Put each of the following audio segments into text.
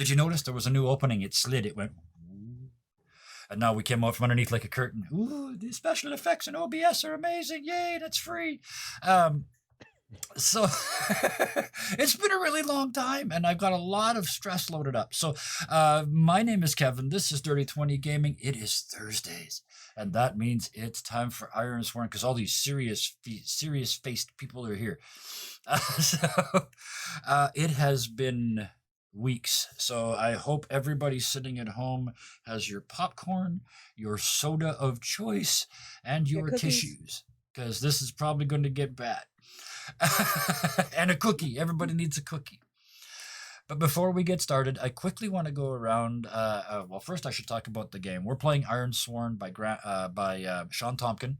Did you notice there was a new opening? It slid. It went. And now we came out from underneath like a curtain. Ooh, the special effects in OBS are amazing. Yay, that's free. So it's been a really long time and I've got a lot of stress loaded up. So my name is Kevin. This is Dirty 20 Gaming. It is Thursdays. And that means it's time for Ironsworn because all these serious faced people are here. It has been weeks. So I hope everybody sitting at home has your popcorn, your soda of choice, and your tissues because this is probably going to get bad. And a cookie. Everybody needs a cookie. But before we get started, I quickly want to go around. Well, first I should talk about the game. We're playing Ironsworn by Sean Tompkin,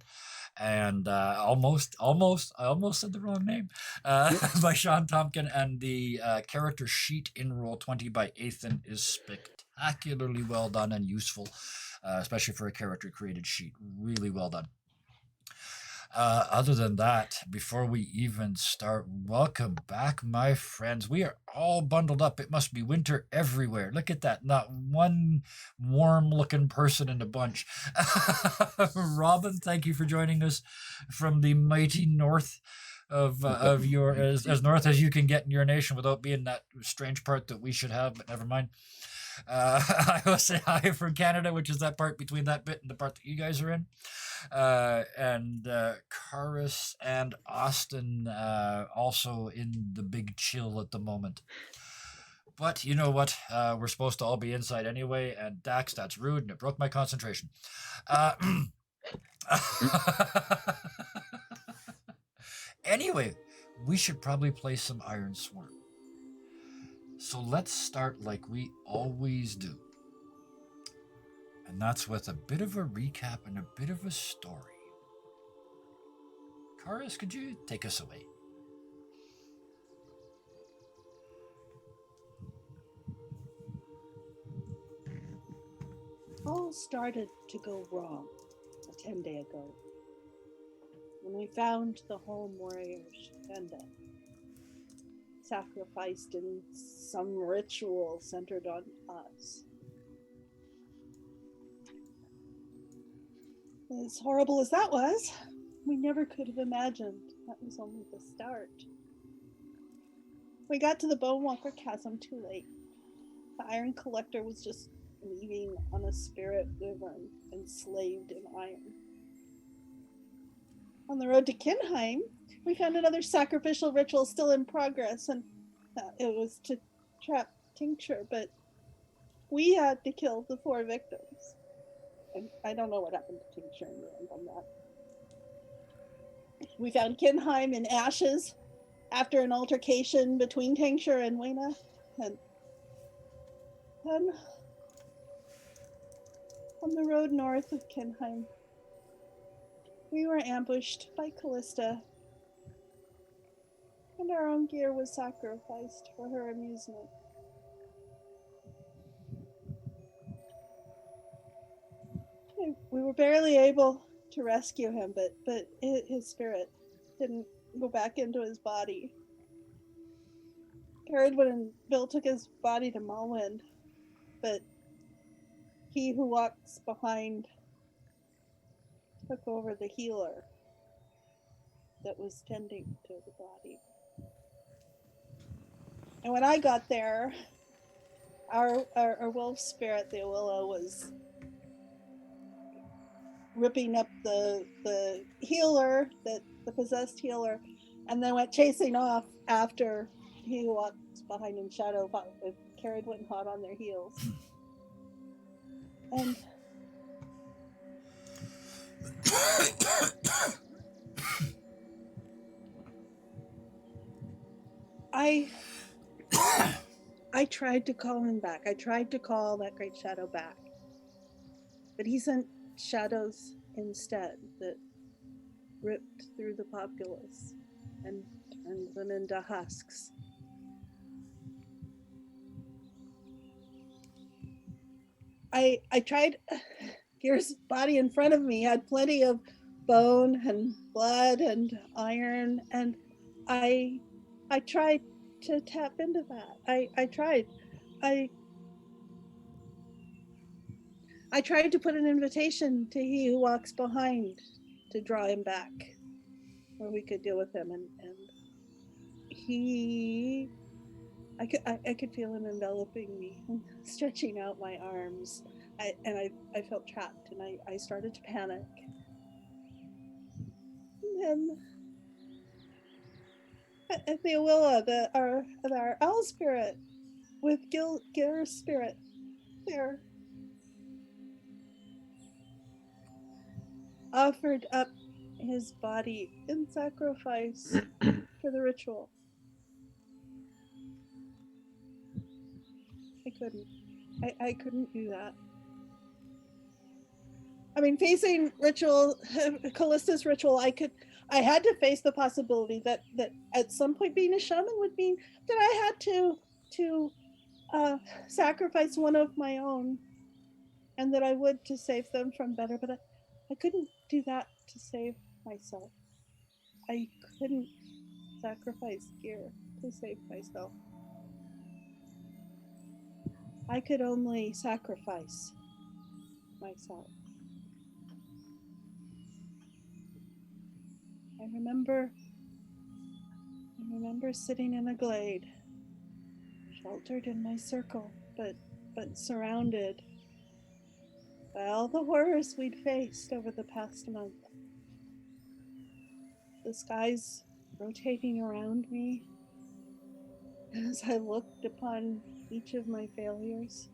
and I almost said the wrong name. By Sean Tompkin, and the character sheet in Roll20 by Ethan is spectacularly well done and useful, especially for a character created sheet. Really well done. Other than that, before we even start, welcome back, my friends. We are all bundled up. It must be winter everywhere. Look at that. Not one warm-looking person in the bunch. Robin, thank you for joining us from the mighty north of your as north as you can get in your nation without being that strange part that we should have, but never mind. I will say hi from Canada, which is that part between that bit and the part that you guys are in. And Karis and Austin also in the big chill at the moment. But you know what? We're supposed to all be inside anyway, and Dax, that's rude, and it broke my concentration. Anyway, we should probably play some Ironsworn. So let's start like we always do. And that's with a bit of a recap and a bit of a story. Karis, could you take us away? All started to go wrong 10 days ago when we found the home warriors Shanda sacrificed in some ritual centered on us. As horrible as that was, we never could have imagined that was only the start. We got to the Bonewalker Chasm too late. The Iron Collector was just leaving on a spirit wyvern enslaved in iron. On the road to Kinheim, we found another sacrificial ritual still in progress, and it was to trap Tincture, but we had to kill the 4 victims. And I don't know what happened to Tincture in the end on that. We found Kinheim in ashes after an altercation between Tincture and Wayna, and then on the road north of Kinheim, we were ambushed by Callista, and our own gear was sacrificed for her amusement. We were barely able to rescue him, but his spirit didn't go back into his body. Caradwin and Bill took his body to Malwind, but he who walks behind took over the healer that was tending to the body. And when I got there, our wolf spirit, the Awilla, was ripping up the healer, the possessed healer, and then went chasing off after he who walks behind in shadow with Caradwin hot on their heels. And I tried to call him back. I tried to call that great shadow back. But he sent shadows instead that ripped through the populace and turned them into husks. I tried. Gear's body in front of me had plenty of bone and blood and iron, and I tried to tap into that. I tried. I I tried to put an invitation to he who walks behind to draw him back, where we could deal with him, and he, I could feel him enveloping me, and stretching out my arms. I felt trapped, and I started to panic. And then Theowilla, our owl spirit, with Gil's spirit, there, offered up his body in sacrifice for the ritual. I couldn't. I couldn't do that. I mean, facing ritual, Callista's ritual, I had to face the possibility that at some point being a shaman would mean that I had to sacrifice one of my own, and that I would to save them from better. But I couldn't do that to save myself. I couldn't sacrifice gear to save myself. I could only sacrifice myself. I remember sitting in a glade, sheltered in my circle, but surrounded by all the horrors we'd faced over the past month. The skies rotating around me as I looked upon each of my failures.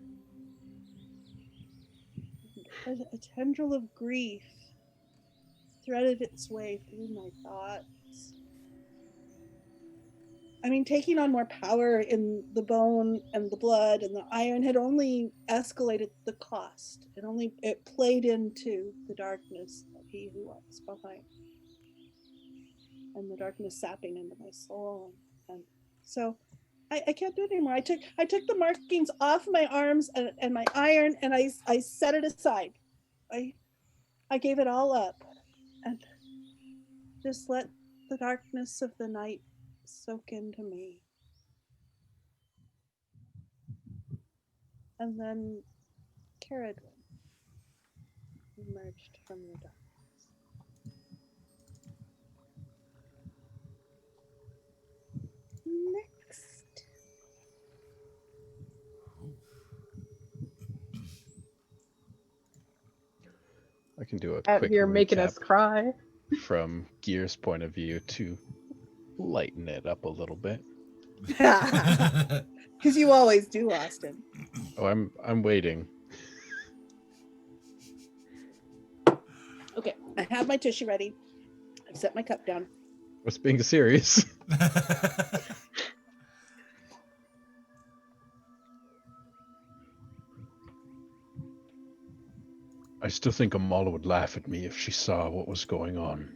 A tendril of grief threaded its way through my thoughts. I mean, taking on more power in the bone and the blood and the iron had only escalated the cost. It played into the darkness of he who walks behind, and the darkness sapping into my soul. And so I can't do it anymore. I took the markings off my arms and my iron, and I set it aside. I gave it all up and just let the darkness of the night soak into me. And then Caradwin emerged from the darkness. Next. I can do a Out quick here making recap us cry. from Gear's point of view to lighten it up a little bit. Because you always do, Austin. Oh, I'm waiting. Okay, I have my tissue ready. I've set my cup down. What's being serious? I still think Amala would laugh at me if she saw what was going on.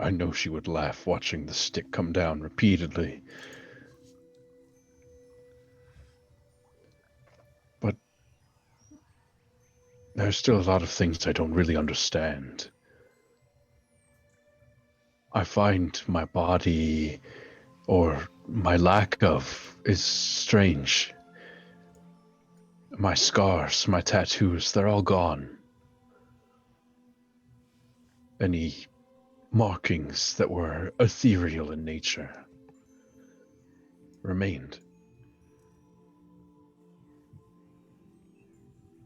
I know she would laugh watching the stick come down repeatedly. But there's still a lot of things I don't really understand. I find my body, or my lack of, is strange. My scars, my tattoos, they're all gone. Any markings that were ethereal in nature remained.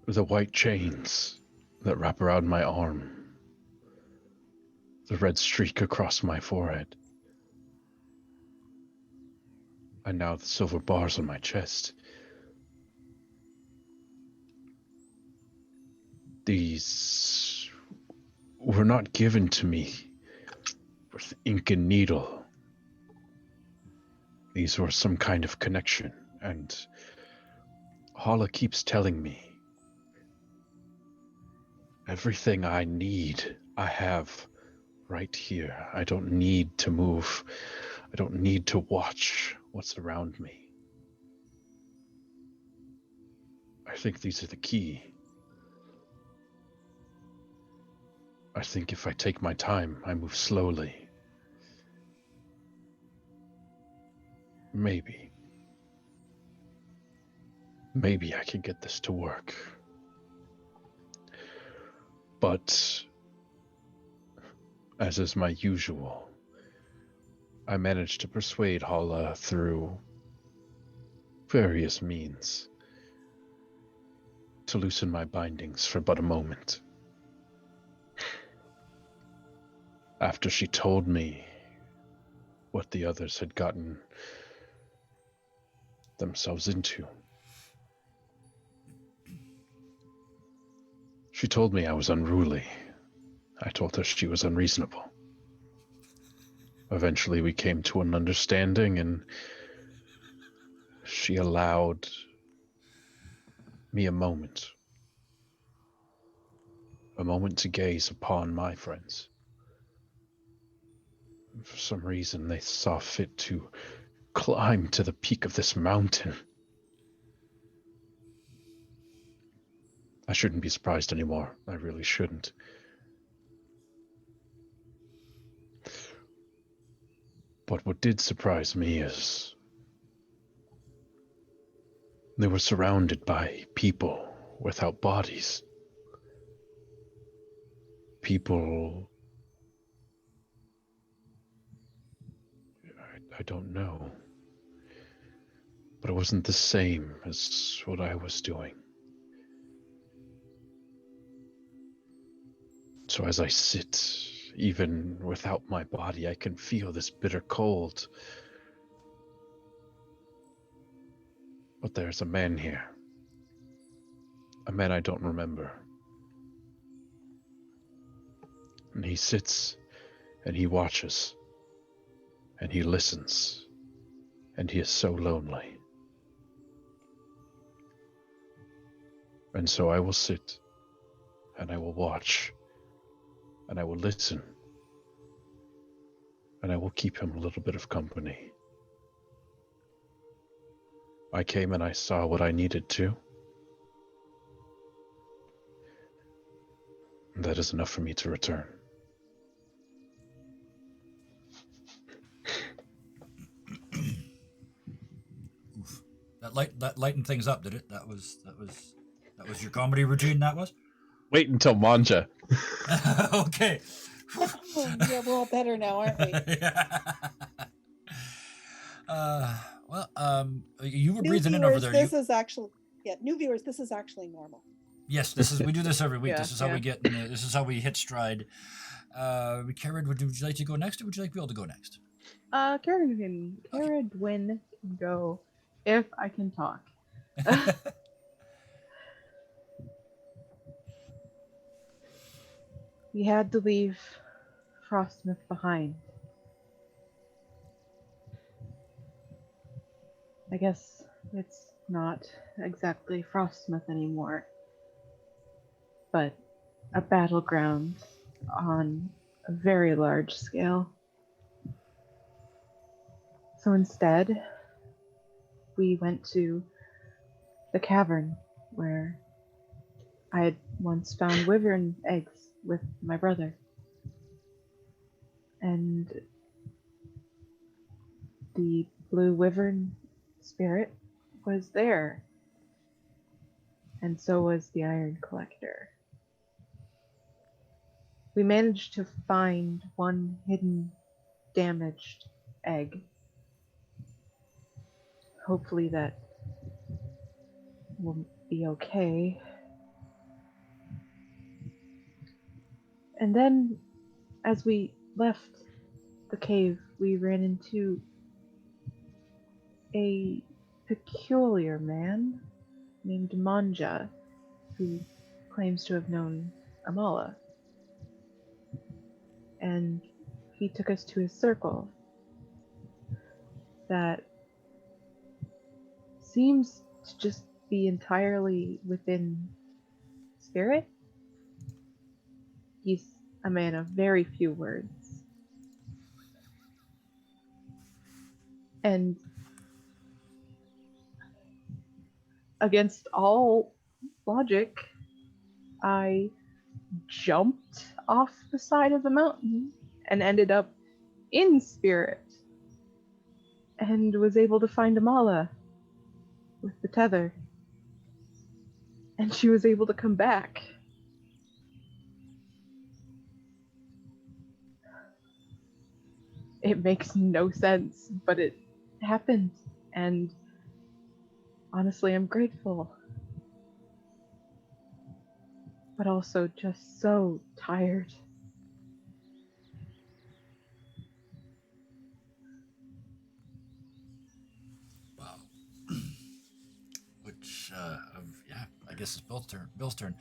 The white chains that wrap around my arm, the red streak across my forehead, and now the silver bars on my chest. These were not given to me with ink and needle. These were some kind of connection, and Hala keeps telling me everything I need, I have right here. I don't need to move. I don't need to watch what's around me. I think these are the key. I think if I take my time, I move slowly. Maybe maybe I can get this to work. But, as is my usual, I managed to persuade Hala through various means to loosen my bindings for but a moment. After she told me what the others had gotten themselves into, she told me I was unruly. I told her she was unreasonable. Eventually we came to an understanding, and she allowed me a moment to gaze upon my friends. For some reason, they saw fit to climb to the peak of this mountain. I shouldn't be surprised anymore. I really shouldn't. But what did surprise me is they were surrounded by people without bodies. People I don't know. But it wasn't the same as what I was doing. So as I sit, even without my body, I can feel this bitter cold. But there's a man here. A man I don't remember. And he sits, and he watches, and he listens, and he is so lonely. And so I will sit, and I will watch, and I will listen, and I will keep him a little bit of company. I came and I saw what I needed to. And that is enough for me to return. Oof. That lightened things up, did it? That was your comedy routine. That was. Wait until Manja. Okay. Oh, yeah, we're all better now, aren't we? You were New breathing in over viewers, there. this is actually new viewers. This is actually normal. Yes, we do this every week. Yeah, This is how yeah. we get. This is how we hit stride. Karen, would you like to go next, or would you like to be able to go next? Karen can go if I can talk. We had to leave Frostmouth behind. I guess it's not exactly Frostmouth anymore, but a battleground on a very large scale. So instead, we went to the cavern where I had once found wyvern eggs with my brother. And the blue wyvern spirit was there. And so was the iron collector. We managed to find one hidden, damaged egg. Hopefully that will be okay. And then, as we left the cave, we ran into a peculiar man named Manja, who claims to have known Amala. And he took us to a circle that seems to just be entirely within spirit. He's a man of very few words. And against all logic, I jumped off the side of the mountain and ended up in spirit and was able to find Amala with the tether. and she was able to come back. It makes no sense, but it happened, and honestly, I'm grateful. But also just so tired. Wow. Yeah, I guess it's Bill's turn. Bill's turn.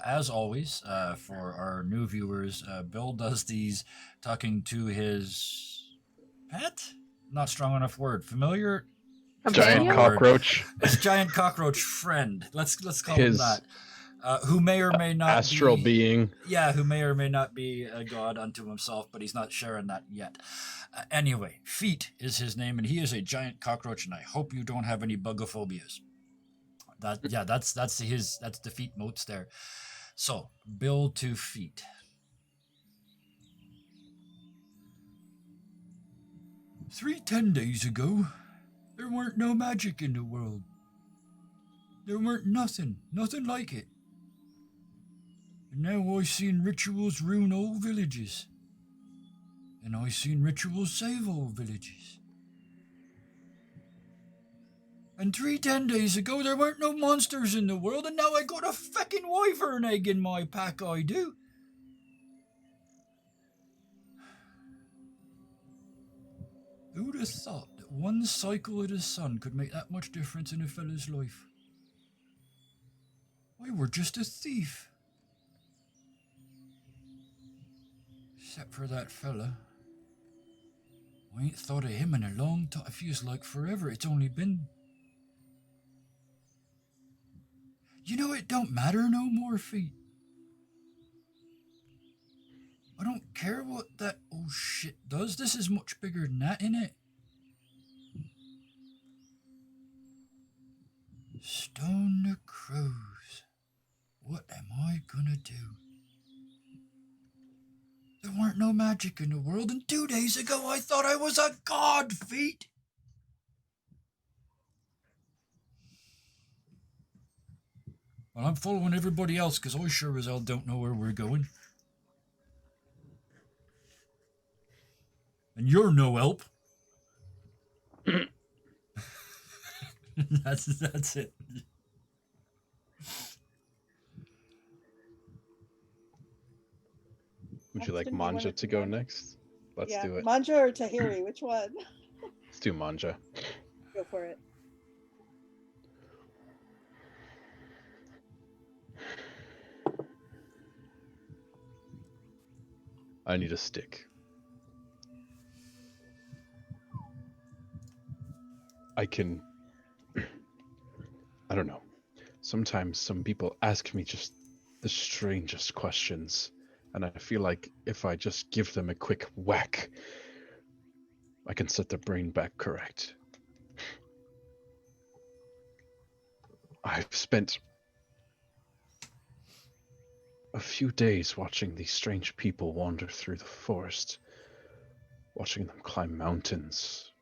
As always, for our new viewers, Bill does these talking to his pet. Not strong enough word. Familiar. Giant Companion? cockroach. His giant cockroach friend. Let's call him His that. Who may or may not astral be. being. Yeah, who may or may not be a god unto himself, but he's not sharing that yet. Anyway, Feet is his name, and he is a giant cockroach, and I hope you don't have any bugophobias. That's the Feet motes there. So, Bill to Feet. Three 10 days ago, there weren't no magic in the world. There weren't nothing like it. And now I seen rituals ruin old villages. And I seen rituals save old villages. And 10 days ago, there weren't no monsters in the world, and now I got a feckin' wyvern egg in my pack, I do. Who'd have thought that one cycle of the sun could make that much difference in a fella's life? I were just a thief. Except for that fella. I ain't thought of him in a long time. It feels like forever. It's only been... You know, it don't matter no more, Feet. I don't care what that old shit does. This is much bigger than that, innit? Stone the crows. What am I gonna do? There weren't no magic in the world, and 2 days ago I thought I was a god, Feet. Well, I'm following everybody else because I sure as hell don't know where we're going. And you're no help. That's it. Would you like Austin, do you wanna Manja to do go one? next? Let's Yeah, do it. Manja or Tahiri, which one? Let's do Manja. Go for it. I need a stick. I don't know. Sometimes some people ask me just the strangest questions, and I feel like if I just give them a quick whack, I can set their brain back correct. I've spent a few days watching these strange people wander through the forest, watching them climb mountains.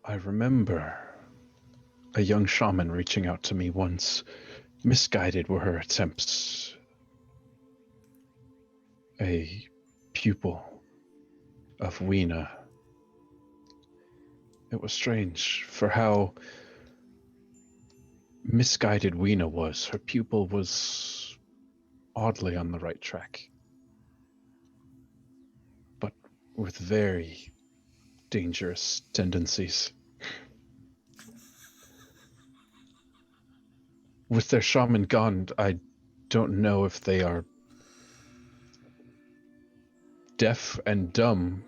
I remember a young shaman reaching out to me once. Misguided were her attempts. A pupil of Weena. It was strange for how misguided Weena was. Her pupil was oddly on the right track, but with very dangerous tendencies. With their shaman gone, I don't know if they are deaf and dumb,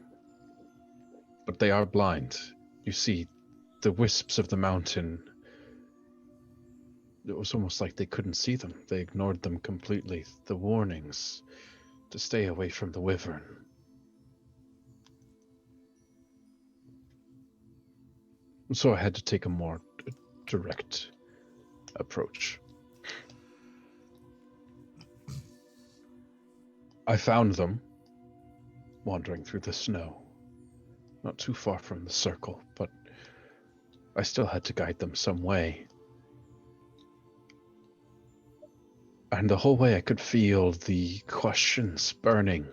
but they are blind. You see, the wisps of the mountain, it was almost like they couldn't see them. They ignored them completely. The warnings to stay away from the wyvern. So I had to take a more direct approach. I found them wandering through the snow, not too far from the circle, but I still had to guide them some way. And the whole way I could feel the questions burning.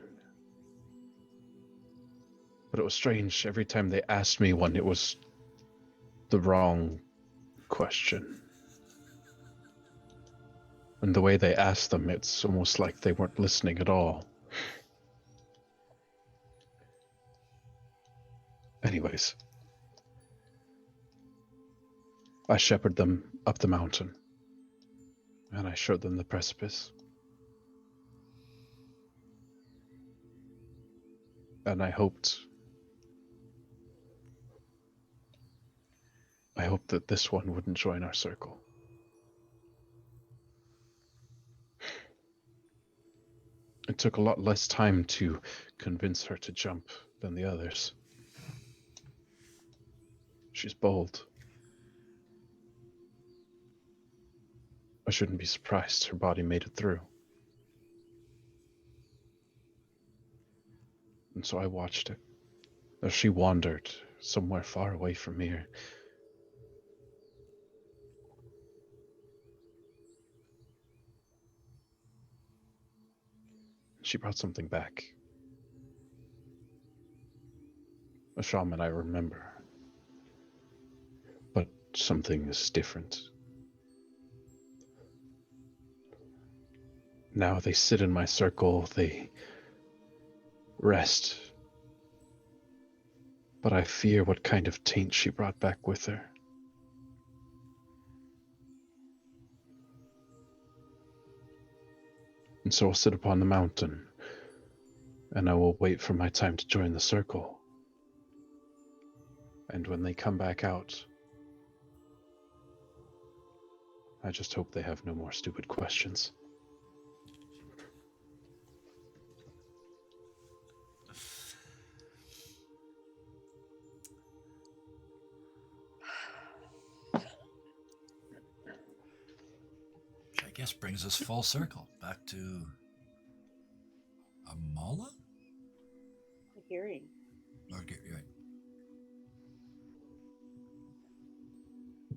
But it was strange. Every time they asked me one, it was the wrong question. And the way they asked them, it's almost like they weren't listening at all. Anyways, I shepherded them up the mountain, and I showed them the precipice. And I hoped that this one wouldn't join our circle. It took a lot less time to convince her to jump than the others. She's bold. I shouldn't be surprised her body made it through. And so I watched it as she wandered somewhere far away from here. She brought something back. A shaman I remember. But something is different. Now they sit in my circle, they rest. But I fear what kind of taint she brought back with her. And so I'll sit upon the mountain, and I will wait for my time to join the circle. And when they come back out, I just hope they have no more stupid questions. Which I guess brings us full circle back to Amala? The hearing. Or get right.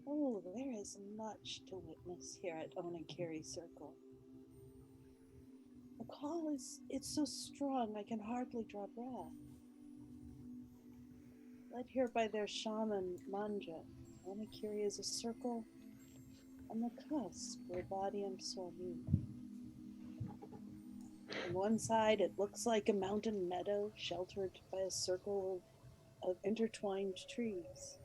Oh, there is much to witness here at Onakiri Circle. The call it's so strong I can hardly draw breath. Led here by their shaman, Manja, Onakiri is a circle on the cusp where body and soul meet. On one side, it looks like a mountain meadow sheltered by a circle of intertwined trees.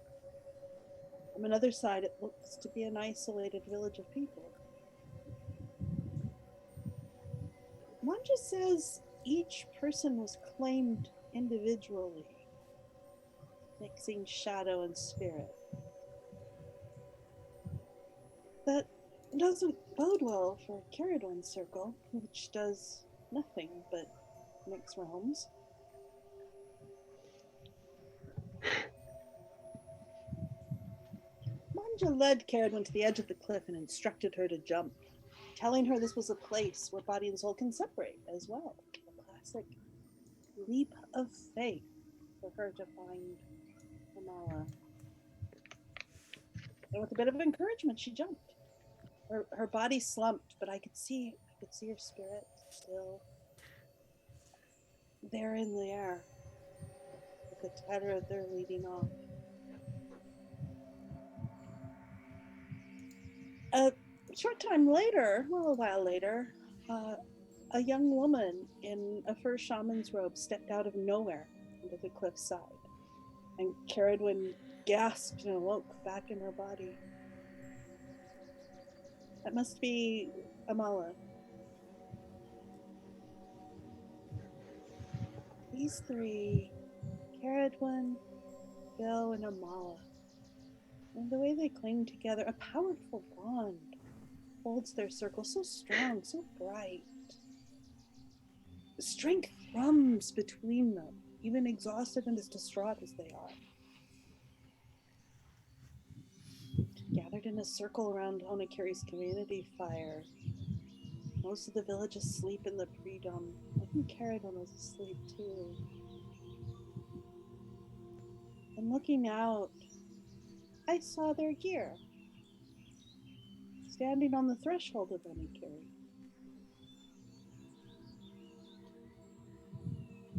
From another side, it looks to be an isolated village of people. Manja says each person was claimed individually, mixing shadow and spirit. That doesn't bode well for Caradon's circle, which does nothing but mix realms. Manja led Caradon to the edge of the cliff and instructed her to jump, telling her this was a place where body and soul can separate as well. A classic leap of faith for her to find Amala. And with a bit of encouragement, she jumped. Her body slumped, but I could see her spirit still there in the air, with the tether leading off. A short time later, well, a while later, a young woman in a fur shaman's robe stepped out of nowhere into the cliffside, and Caradwin gasped and awoke back in her body. That must be Amala. These three, Caradwin, Bill, and Amala, and the way they cling together, a powerful bond holds their circle so strong, so bright. Strength thrums between them, even exhausted and as distraught as they are. Gathered in a circle around Onakiri's community fire. Most of the village asleep in the pre-dawn. I think Caradon was asleep too. And looking out, I saw their gear standing on the threshold of Onikiri.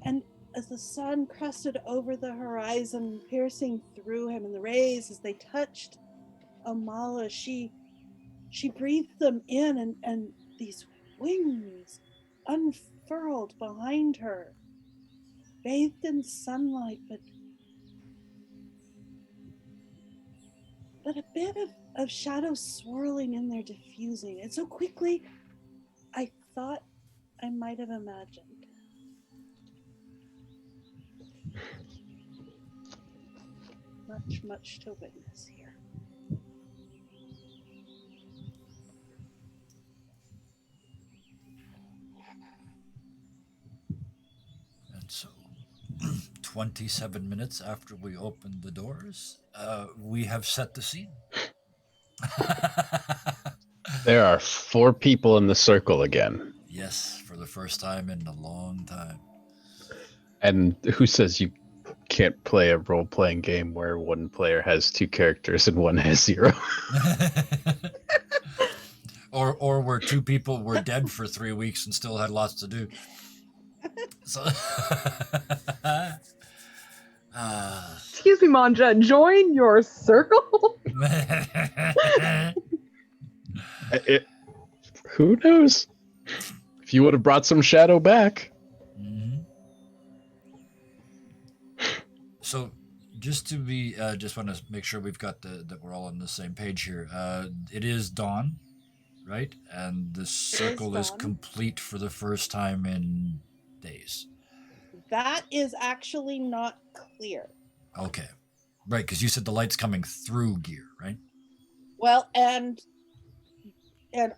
And as the sun crested over the horizon, piercing through him in the rays as they touched Amala, she breathed them in, and these wings unfurled behind her, bathed in sunlight, but a bit of shadow swirling in there, diffusing. And so quickly, I thought I might have imagined. Much to witness here. And so, 27 minutes after we opened the doors, we have set the scene. There are 4 people in the circle again. Yes, for the first time in a long time. And who says you can't play a role-playing game where one player has 2 characters and one has 0? or where 2 people were dead for 3 weeks and still had lots to do. So, Excuse me, Manja. Join your circle. Who knows? If you would have brought some shadow back. Mm-hmm. So, just to be, just want to make sure we've got that we're all on the same page here. It is dawn, right? And the circle is dawn. complete for the first time in days. That is actually not clear. Okay, right? Because you said the light's coming through gear, right? Well, and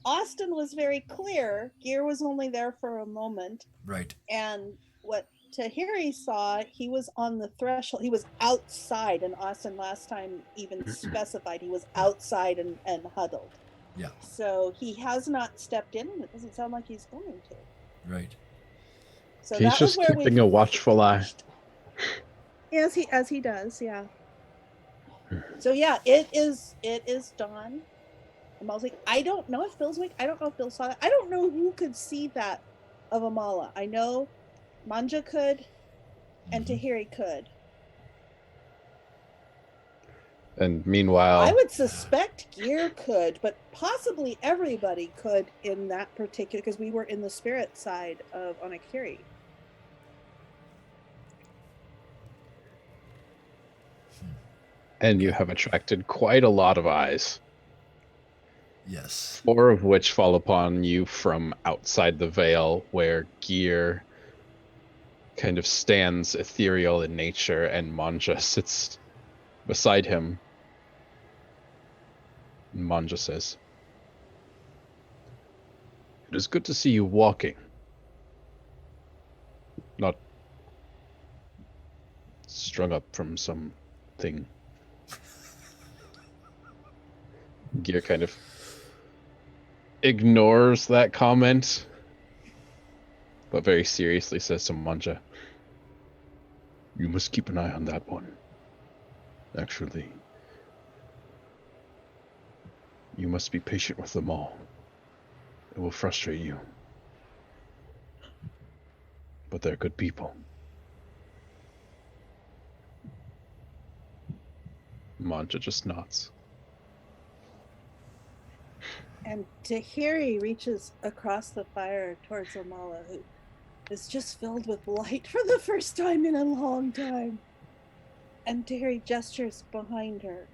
Austin was very clear. Gear was only there for a moment. Right. And what Tahiri saw, he was on the threshold. He was outside, and Austin last time even specified he was outside and huddled. Yeah. So he has not stepped in, and it doesn't sound like he's going to. Right. So He's that just was where keeping a watchful eye. As he does, yeah. So yeah, it is dawn. Amala's like, I don't know if Bill's awake. I don't know if Bill saw that. I don't know who could see that of Amala. I know Manja could, and Tahiri could. And meanwhile, I would suspect Gear could, but possibly everybody could in that particular, because we were in the spirit side of Onikiri. and you have attracted quite a lot of eyes. Yes. 4 of which fall upon you from outside the veil, where Gear kind of stands ethereal in nature, and Manja sits beside him. And Manja says, "It is good to see you walking. Not strung up from something." Gear kind of ignores that comment, but very seriously says to Manja, "You must keep an eye on that one. Actually, you must be patient with them all. It will frustrate you. But they're good people." Manja just nods. And Tahiri reaches across the fire towards Amala, who is just filled with light for the first time in a long time. And Tahiri gestures behind her.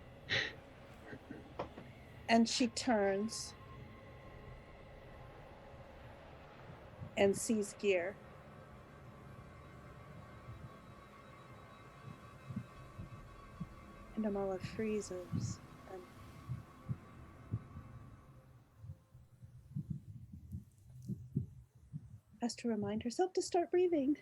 And she turns and sees Gear. And Amala freezes and has to remind herself to start breathing.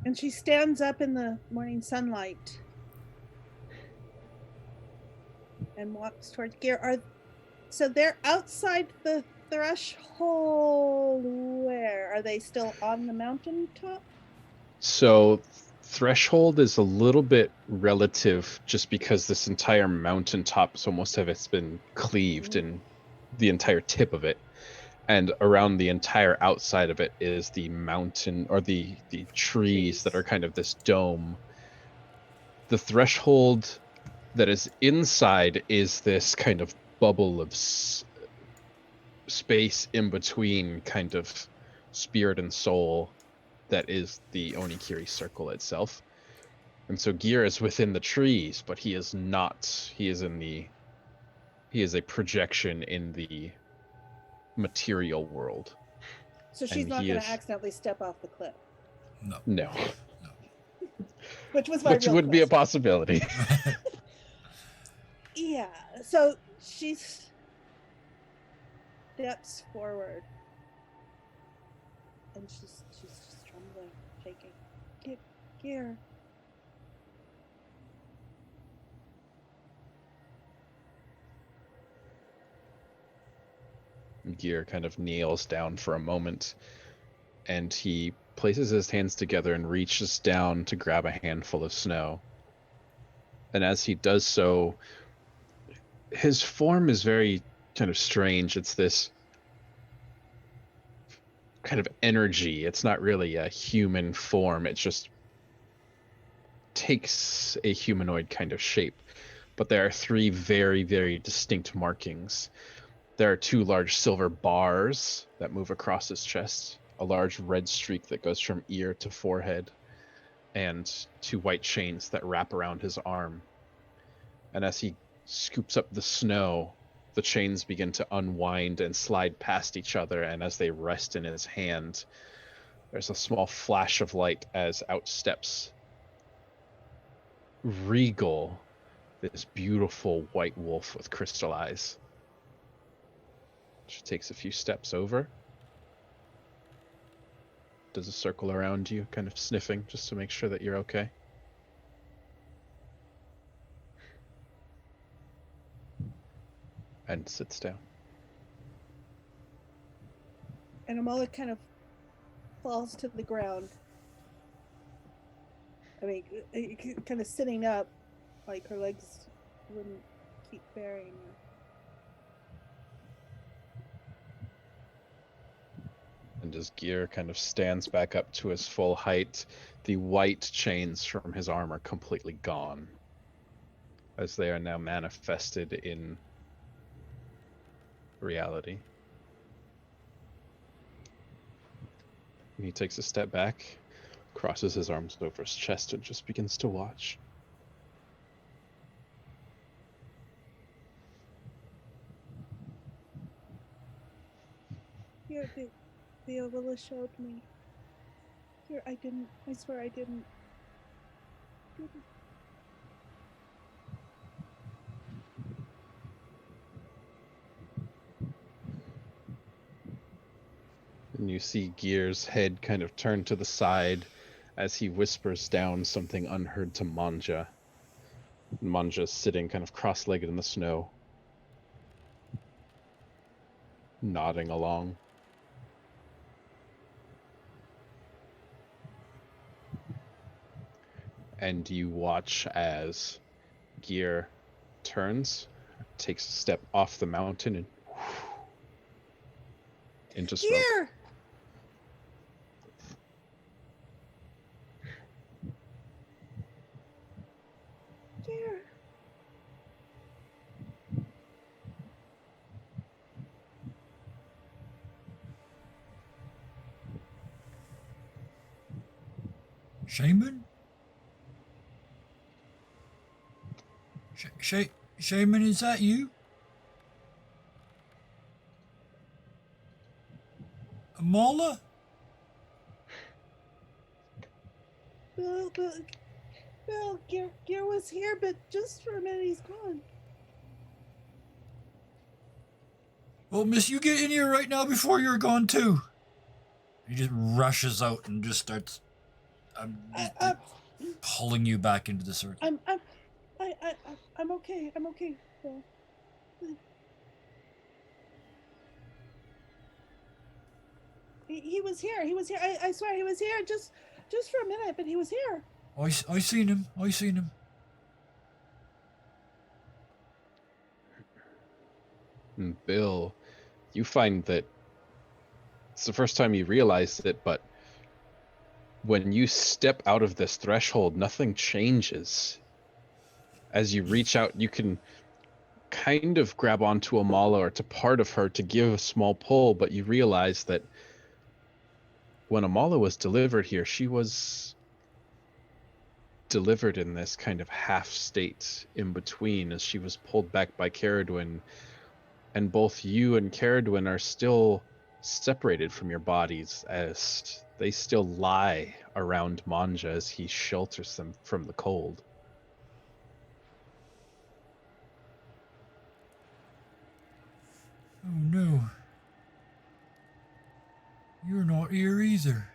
And she stands up in the morning sunlight and walks towards Gear. So they're outside the threshold. Where? Are they still on the mountaintop? So threshold is a little bit relative just because this entire mountaintop is almost as if it's been cleaved in the entire tip of it. And around the entire outside of it is the mountain or the trees that are kind of this dome. The threshold that is inside is this kind of bubble of space in between kind of spirit and soul that is the Onikiri circle itself. And so Gear is within the trees, but he is not. He is a projection in the material world. So she's And not he going is- to accidentally step off the cliff, No. No. which was my Which real would be a question. possibility. Yeah. So she steps forward, and she's just trembling, shaking. Gear. Gear kind of kneels down for a moment, and he places his hands together and reaches down to grab a handful of snow. And as he does so, his form is very kind of strange. It's this kind of energy. It's not really a human form. It just takes a humanoid kind of shape. But there are three very, very distinct markings. There are two large silver bars that move across his chest, a large red streak that goes from ear to forehead, and two white chains that wrap around his arm. And as he scoops up the snow, the chains begin to unwind and slide past each other, and as they rest in his hand, there's a small flash of light as out steps Regal, this beautiful white wolf with crystal eyes. She takes a few steps over, does a circle around you, kind of sniffing just to make sure that you're okay. And sits down. And Amala kind of falls to the ground. I mean, kind of sitting up, like her legs wouldn't keep bearing her. And his gear kind of stands back up to his full height. The white chains from his arm are completely gone, as they are now manifested in reality. And he takes a step back, crosses his arms over his chest, and just begins to watch. Here, the Ovilla showed me. Here, I swear I didn't. And you see Gear's head kind of turn to the side as he whispers down something unheard to Manja. Manja's sitting kind of cross-legged in the snow, nodding along. And you watch as Gear turns, takes a step off the mountain, and into smoke. Gear! Gear! Shaman? Shaman, is that you? Amala? Bill, Gear was here, but just for a minute he's gone. Well, miss, you get in here right now before you're gone too. He just rushes out and just starts pulling you back into the circle. I'm okay. I'm okay. Bill. He was here. I swear he was here just for a minute, but he was here. I seen him. I seen him. And Bill, you find that it's the first time you realize it, but when you step out of this threshold, nothing changes. As you reach out, you can kind of grab onto Amala or to part of her to give a small pull, but you realize that when Amala was delivered here, she was delivered in this kind of half state in between as she was pulled back by Caradwin, and both you and Caradwin are still separated from your bodies as they still lie around Manja as he shelters them from the cold. Oh no. You're not here either.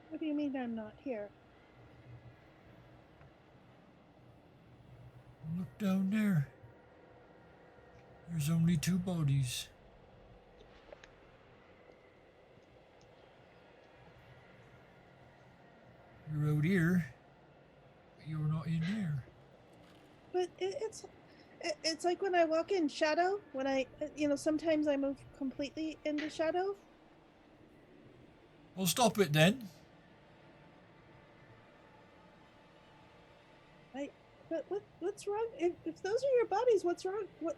What do you mean I'm not here? Look down there. There's only 2 bodies. You're out here, but you're not in there. But it's like when I walk in shadow, when I, sometimes I move completely into shadow. Well, stop it then. But what's wrong? If those are your bodies, what's wrong? What?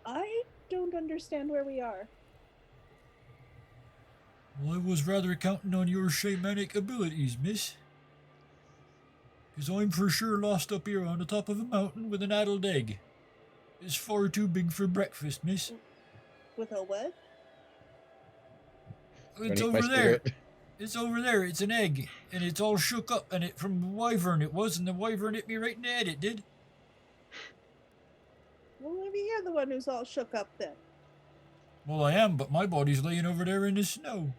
I don't understand where we are. Well, I was rather counting on your shamanic abilities, miss. Because I'm for sure lost up here on the top of a mountain with an addled egg. It's far too big for breakfast, miss. With a what? It's over there. It's over there. It's an egg. And it's all shook up. And it from the wyvern it was. And the wyvern hit me right in the head. It did. Well, maybe you're the one who's all shook up then. Well, I am. But my body's laying over there in the snow.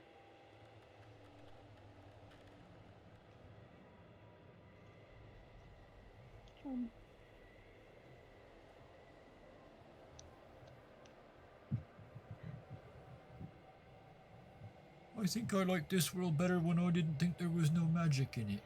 I think I liked this world better when I didn't think there was no magic in it.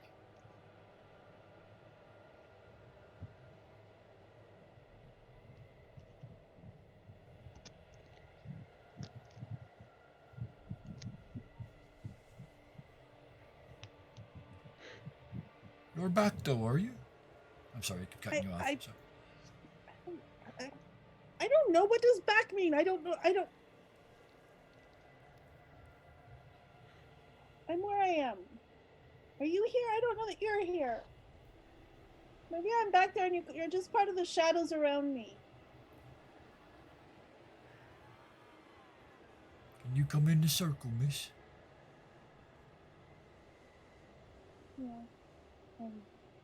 You're back though, are you? I'm sorry, I keep cutting you off. I don't know. What does back mean? I don't know. I'm where I am. Are you here? I don't know that you're here. Maybe I'm back there and you're just part of the shadows around me. Can you come in the circle, miss? Yeah.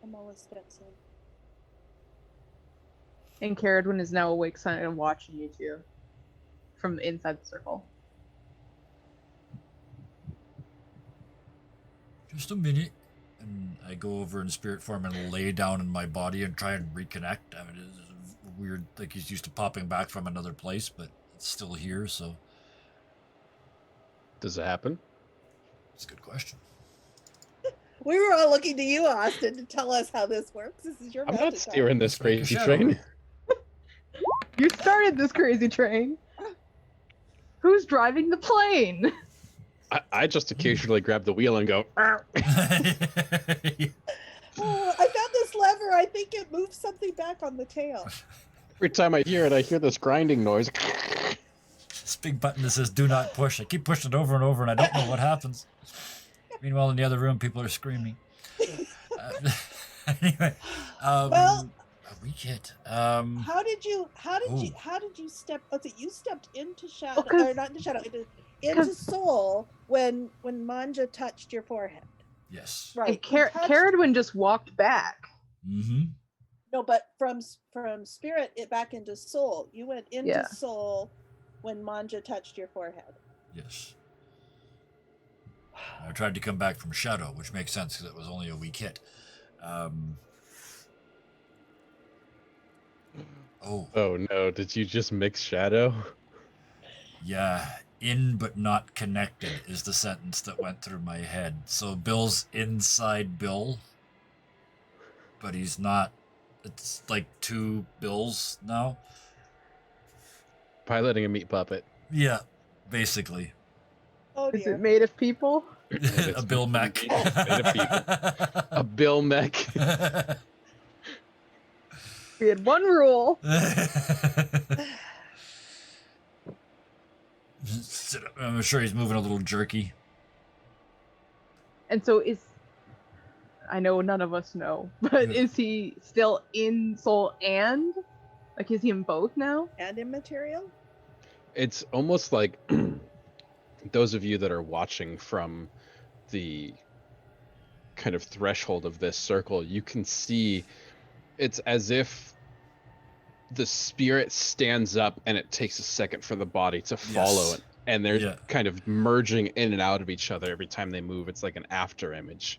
I'm always steps in. And Caradwin is now awake, and watching you two from inside the circle. Just a minute. And I go over in spirit form and lay down in my body and try and reconnect. I mean, it's weird, like he's used to popping back from another place, but it's still here, so. Does it happen? That's a good question. We were all looking to you, Austin, to tell us how this works. This is your I'm not magic steering this Let's make a crazy shadow. train. You started this crazy train. Who's driving the plane? I just occasionally grab the wheel and go. Oh, I found this lever. I think it moves something back on the tail. Every time I hear it, I hear this grinding noise. This big button that says do not push. I keep pushing it over and over and I don't know what happens. Meanwhile, in the other room, people are screaming. Anyway, Well, we get. How did you step? Okay, you stepped into shadow, or not into shadow, into soul when Manja touched your forehead. Yes. Right. Caradwin just walked back. Mm-hmm. No, but from spirit it back into soul. You went into soul when Manja touched your forehead. Yes. I tried to come back from shadow, which makes sense because it was only a weak hit. Oh no, did you just mix shadow? Yeah, In but not connected is the sentence that went through my head. So Bill's inside Bill, but he's not. It's like two Bills now. Piloting a meat puppet. Yeah, basically. Oh Is dear. it made of people? A Bill Mech. Made of people. A Bill Mech. We had one rule. I'm sure he's moving a little jerky. And so I know none of us know, but is he still in soul and? Like, is he in both now? And immaterial? It's almost like those of you that are watching from the kind of threshold of this circle, you can see it's as if the spirit stands up and it takes a second for the body to follow it. And they're kind of merging in and out of each other every time they move. It's like an after image.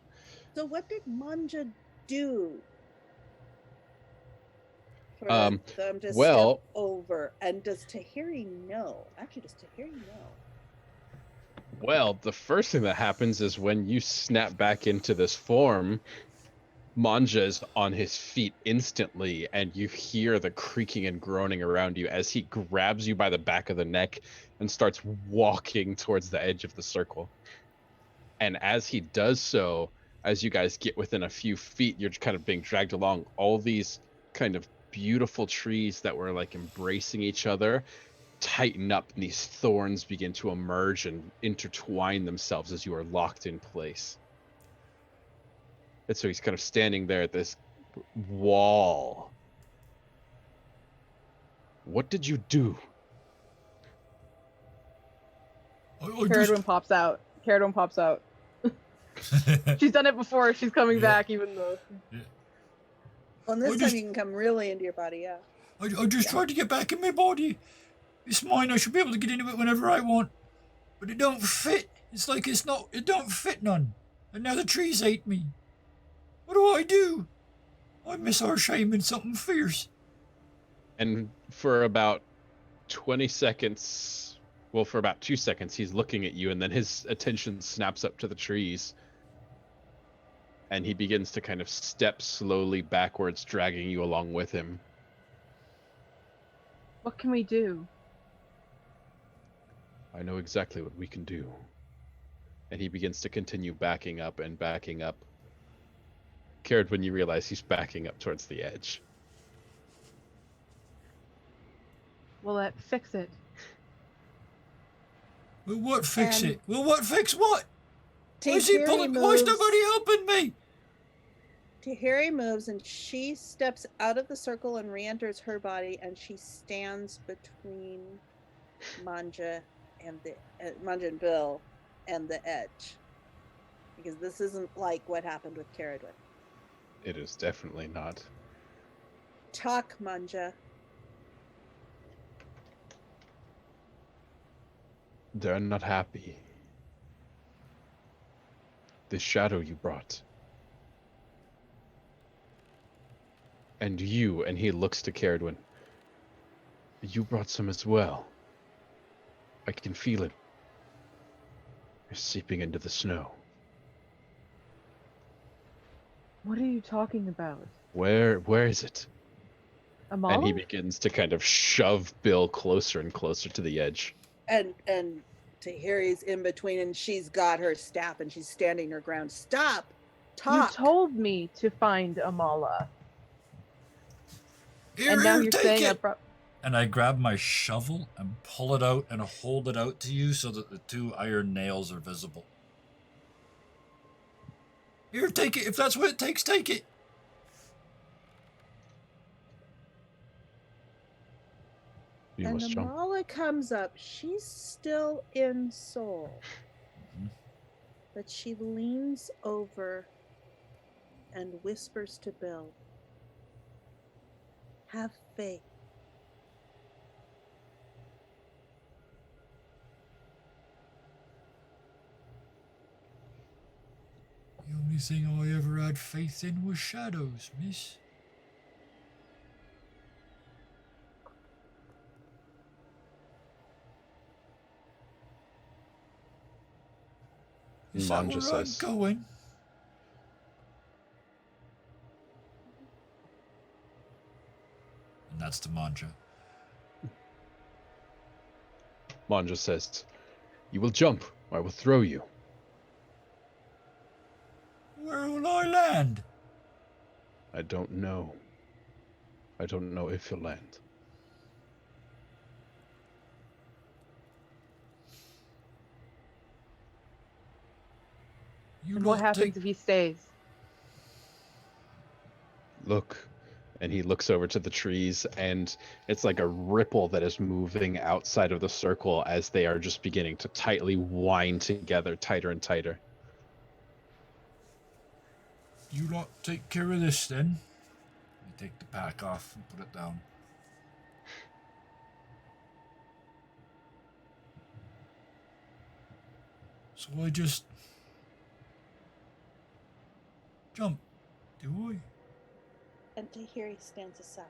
So what did Manja do? For them to step over, and does Tahiri know? Actually, does Tahiri know? Well, the first thing that happens is when you snap back into this form, Manja is on his feet instantly, and you hear the creaking and groaning around you as he grabs you by the back of the neck and starts walking towards the edge of the circle. And as he does so, as you guys get within a few feet, you're kind of being dragged along. All these kind of beautiful trees that were like embracing each other tighten up, and these thorns begin to emerge and intertwine themselves as you are locked in place. And so he's kind of standing there at this wall. What did you do? Caradwin pops out. Caradwin pops out. She's done it before. She's coming back, even though. Well, and this time you can come really into your body, yeah. I just tried to get back in my body. It's mine. I should be able to get into it whenever I want. But it don't fit. It's like it don't fit none. And now the trees ate me. What do I do? I miss our shaman something fierce. And for about 20 seconds, well, for about 2 seconds, he's looking at you, and then his attention snaps up to the trees. And he begins to kind of step slowly backwards, dragging you along with him. What can we do? I know exactly what we can do. And he begins to continue backing up and backing up. Cared when you realize he's backing up towards the edge. Will that fix it? Well, what fix it? Well, what fix what? Why is he pulling? Why is nobody helping me? Tahiri moves, and she steps out of the circle and re-enters her body, and she stands between Manja and Bill and the edge, because this isn't like what happened with Caradwin. It is definitely not. Talk, Manja. They're not happy. The shadow you brought. And you, and he looks to Caradwin. You brought some as well. I can feel it. You're seeping into the snow. What are you talking about? Where is it? Amala? And he begins to kind of shove Bill closer and closer to the edge. And Tahiri's in between, and she's got her staff, and she's standing her ground. Stop! Talk! You told me to find Amala. Here, and now here, you're take saying it. And I grab my shovel and pull it out and hold it out to you so that the two iron nails are visible. Here, take it. If that's what it takes, take it. And Amala comes up. She's still in soul. Mm-hmm. But she leans over and whispers to Bill, have faith. The only thing I ever had faith in was shadows, miss. Is that Manja where I'm says, going? And that's to Manja. Manja says, you will jump, or I will throw you. Where will I land? I don't know. I don't know if you'll land. You And what lot happens take... if he stays? Look. And he looks over to the trees, and it's like a ripple that is moving outside of the circle as they are just beginning to tightly wind together, tighter and tighter. You lot take care of this then. You take the pack off and put it down. So I just jump, do I? And Tahiri stands aside.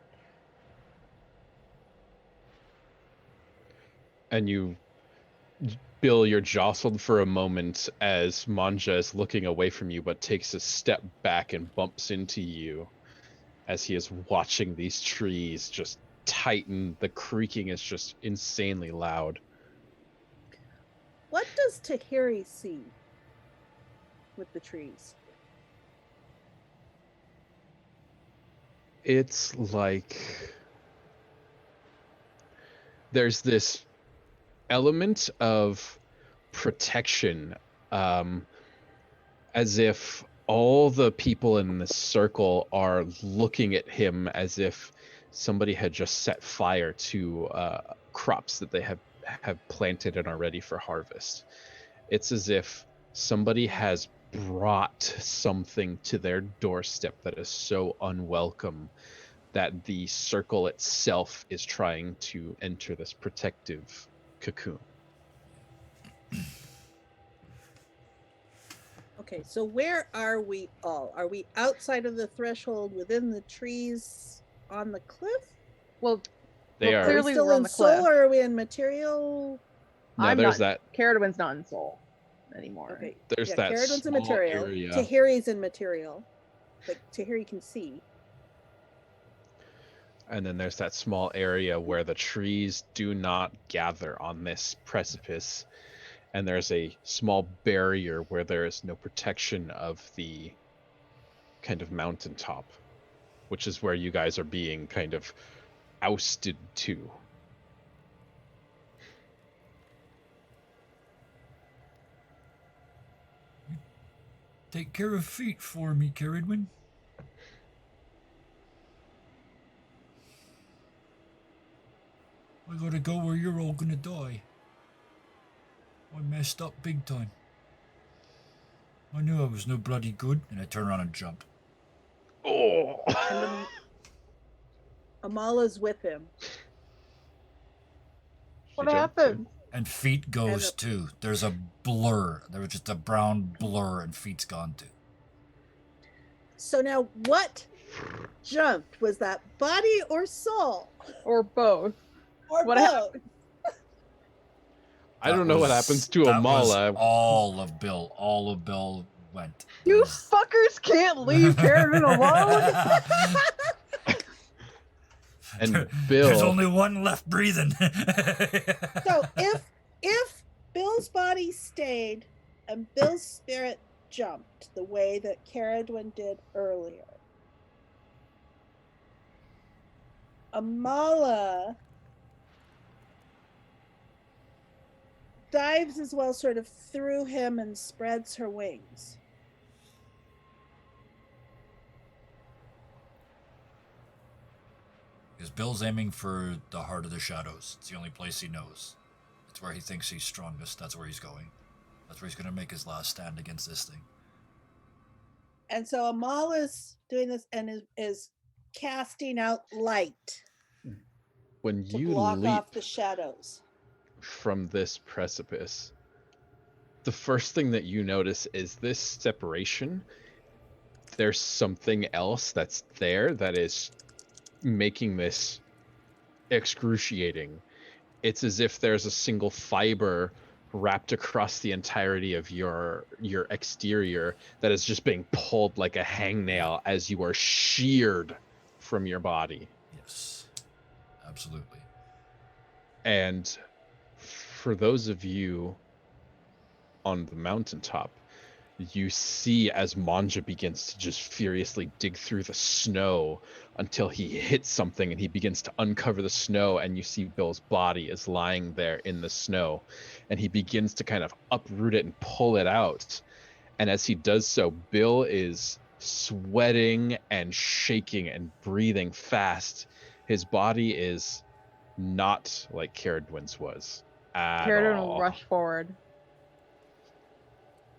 And you, Bill, you're jostled for a moment as Manja is looking away from you, but takes a step back and bumps into you as he is watching these trees just tighten. The creaking is just insanely loud. What does Tahiri see with the trees? It's like there's this element of protection, as if all the people in the circle are looking at him as if somebody had just set fire to crops that they have planted and are ready for harvest. It's as if somebody has brought something to their doorstep that is so unwelcome that the circle itself is trying to enter this protective cocoon. Okay, so where are we all? Are we outside of the threshold, within the trees, on the cliff? Well, They well, are. Are we clearly still we're on in the soul cliff. or are we in material? No, I'm there's not. that. Caradwin's not in soul anymore. Okay, There's yeah, that Caradwin's in small material. area. Tahiri's in material. Like Tahiri can see. And then there's that small area where the trees do not gather on this precipice. And there's a small barrier where there is no protection of the kind of mountaintop, which is where you guys are being kind of ousted to. Take care of feet for me, Caradwin. I gotta go where you're all gonna die. I messed up big time. I knew I was no bloody good, and I turned around and jumped. Oh! And Amala's with him. What happened? And feet goes And too. There's a blur. There was just a brown blur, and feet's gone too. So now what jumped? Was that body or soul? Or both? Or What both? I don't know what happens to that was Amala. all of Bill. All of Bill went. You fuckers can't leave Caradwin alone. And Bill. There's only one left breathing. So if Bill's body stayed and Bill's spirit jumped the way that Caradwin did earlier, Amala dives as well sort of through him and spreads her wings. Because Bill's aiming for the heart of the shadows. It's the only place he knows. It's where he thinks he's strongest. That's where he's going. That's where he's going to make his last stand against this thing. And so Amala's doing this and is casting out light When to you block leap off the shadows. from this precipice, the first thing that you notice is this separation. There's something else that's there that is making this excruciating. It's as if there's a single fiber wrapped across the entirety of your exterior that is just being pulled like a hangnail as you are sheared from your body. Yes, absolutely. And for those of you on the mountaintop, you see as Manja begins to just furiously dig through the snow until he hits something and he begins to uncover the snow, and you see Bill's body is lying there in the snow, and he begins to kind of uproot it and pull it out. And as he does so, Bill is sweating and shaking and breathing fast. His body is not like Caradwin's was at Caradon will all. rush forward.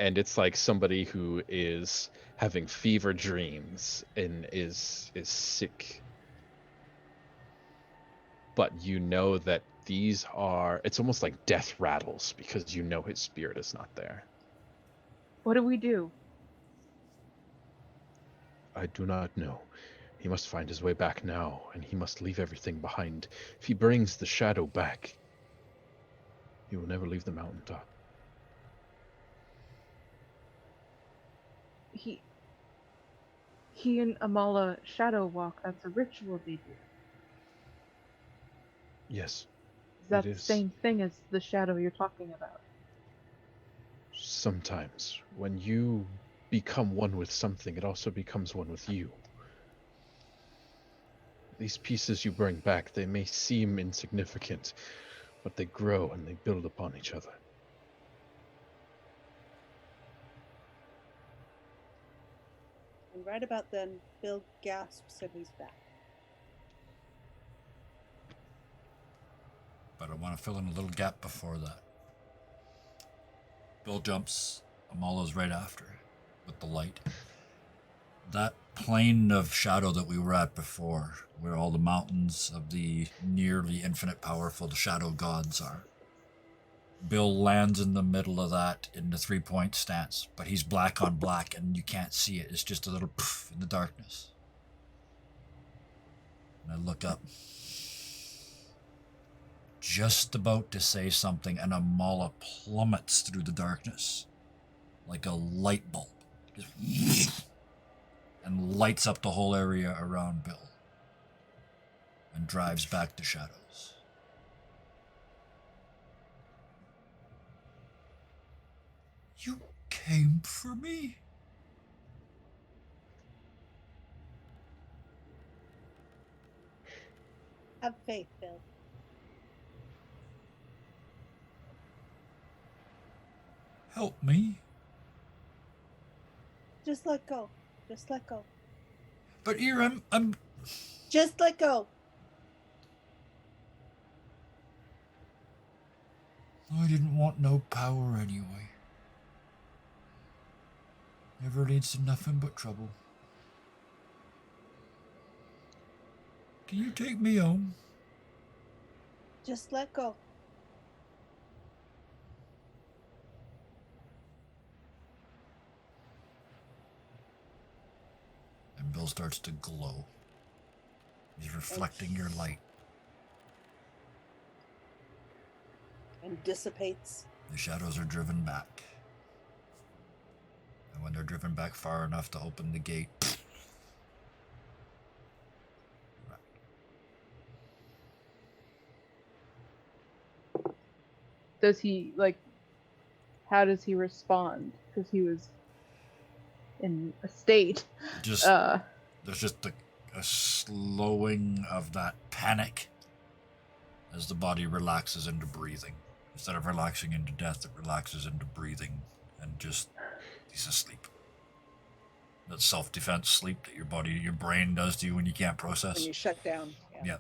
And it's like somebody who is having fever dreams and is sick. But you know that these are, it's almost like death rattles because you know his spirit is not there. What do we do? I do not know. He must find his way back now, and he must leave everything behind. If he brings the shadow back, he will never leave the mountaintop. He and Amala shadow walk. That's a ritual they do. Yes, Is that it the is. same thing as the shadow you're talking about? Sometimes, when you become one with something, it also becomes one with you. These pieces you bring back, they may seem insignificant, but they grow and they build upon each other. And right about then, Bill gasps and he's back. But I want to fill in a little gap before that. Bill jumps. Amala's right after with the light. That plane of shadow that we were at before, where all the mountains of the nearly infinite powerful shadow gods are. Bill lands in the middle of that in the 3-point stance, but he's black on black and you can't see it. It's just a little poof in the darkness. And I look up. Just about to say something, and Amala plummets through the darkness like a light bulb. Just and lights up the whole area around Bill and drives back the shadows. You came for me? Have faith, Bill. Help me? Just let go. Just let go. But here I'm Just let go. I didn't want no power anyway. Never leads to nothing but trouble. Can you take me home? Just let go. And Bill starts to glow. He's reflecting your light. And dissipates. The shadows are driven back. And when they're driven back far enough to open the gate, Does he, like, how does he respond? Because he was in a state. just there's just a slowing of that panic as the body relaxes into breathing. Instead of relaxing into death, it relaxes into breathing and just he's asleep. That self-defense sleep that your brain does to you when you can't process. When you shut down. Yeah.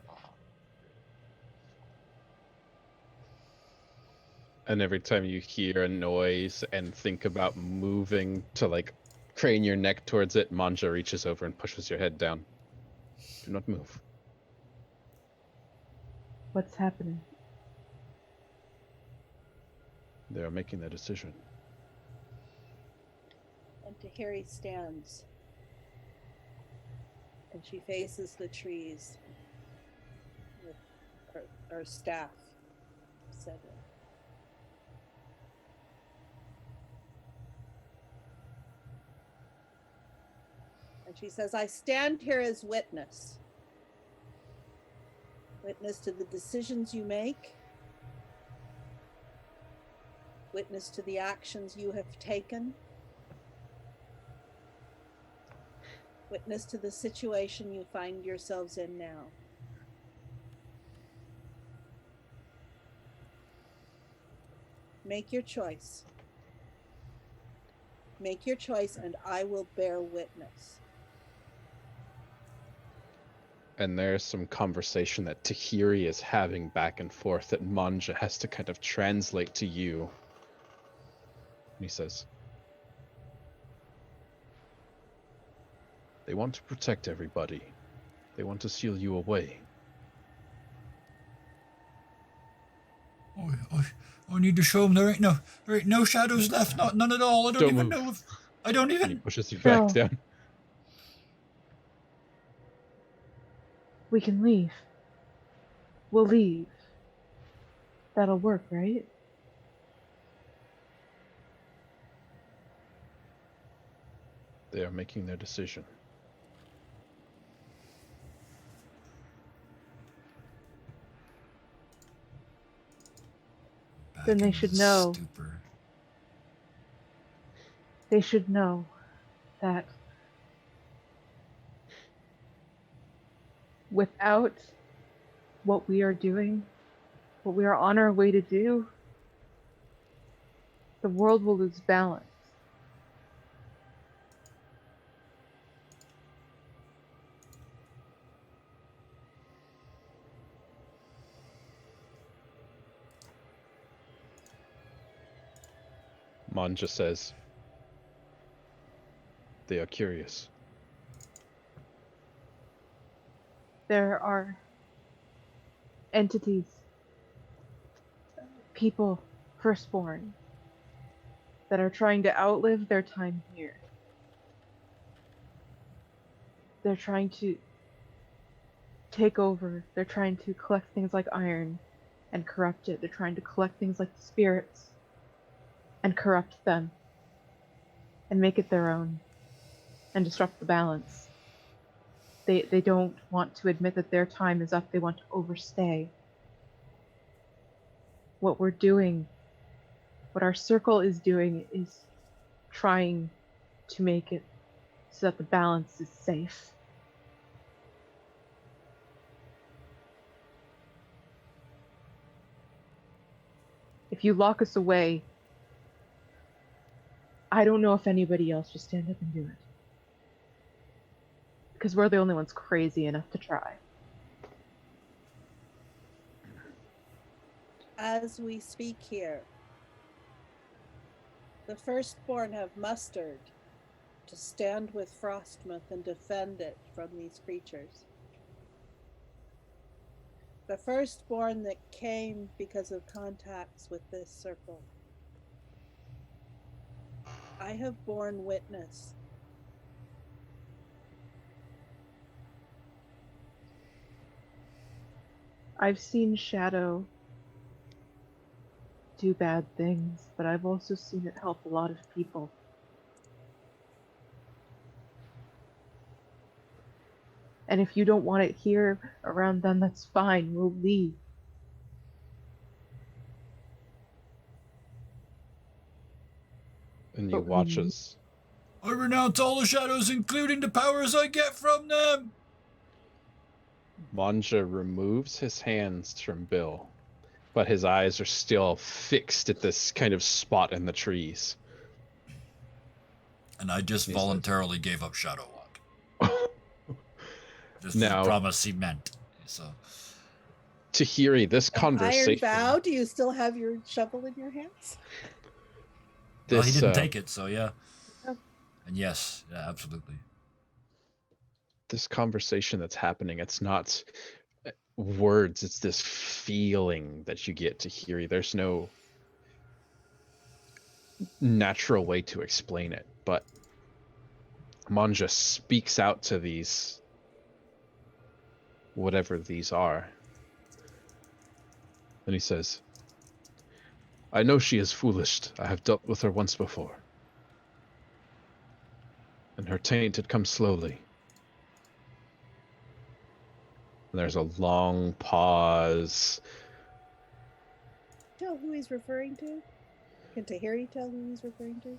And every time you hear a noise and think about moving to like crane your neck towards it, Manja reaches over and pushes your head down. Do not move. What's happening? They are making their decision. And Tahiri stands. And she faces the trees with her staff, etc. She says, I stand here as witness. Witness to the decisions you make. Witness to the actions you have taken. Witness to the situation you find yourselves in now. Make your choice. Make your choice, and I will bear witness. And there's some conversation that Tahiri is having back and forth that Manja has to kind of translate to you. And he says, they want to protect everybody. They want to seal you away. I need to show him there ain't no shadows left, none at all. I don't even know if I don't And he even. pushes you back No. down. We can leave. We'll leave. That'll work, right? They are making their decision. Then Back they in should the know. stupor. They should know that without what we are doing, what we are on our way to do, the world will lose balance. Manja says, they are curious. There are entities, people, firstborn, that are trying to outlive their time here. They're trying to take over. They're trying to collect things like iron and corrupt it. They're trying to collect things like the spirits and corrupt them and make it their own and disrupt the balance. They don't want to admit that their time is up. They want to overstay. What we're doing, what our circle is doing, is trying to make it so that the balance is safe. If you lock us away, I don't know if anybody else will stand up and do it. Because we're the only ones crazy enough to try. As we speak here, the firstborn have mustered to stand with Frostmoth and defend it from these creatures. The firstborn that came because of contacts with this circle. I have borne witness. I've seen Shadow do bad things, but I've also seen it help a lot of people. And if you don't want it here around them, that's fine. We'll leave. And you But watch we- as I renounce all the shadows, including the powers I get from them. Manja removes his hands from Bill, but his eyes are still fixed at this kind of spot in the trees. And I just He says- voluntarily gave up Shadow Walk. Just for the Now- promise he meant. So Tahiri, this Iron conversation. Vow, do you still have your shovel in your hands? well, he This, didn't take it, so yeah. Oh. And yes, yeah, absolutely. this conversation that's happening, it's not words, it's this feeling that you get to hear. There's no natural way to explain it, but Manja speaks out to these, whatever these are, and he says, I know she is foolish. I have dealt with her once before, and her taint had come slowly. And there's a long pause. Tell who he's referring to? Can Tahiri tell who he's referring to?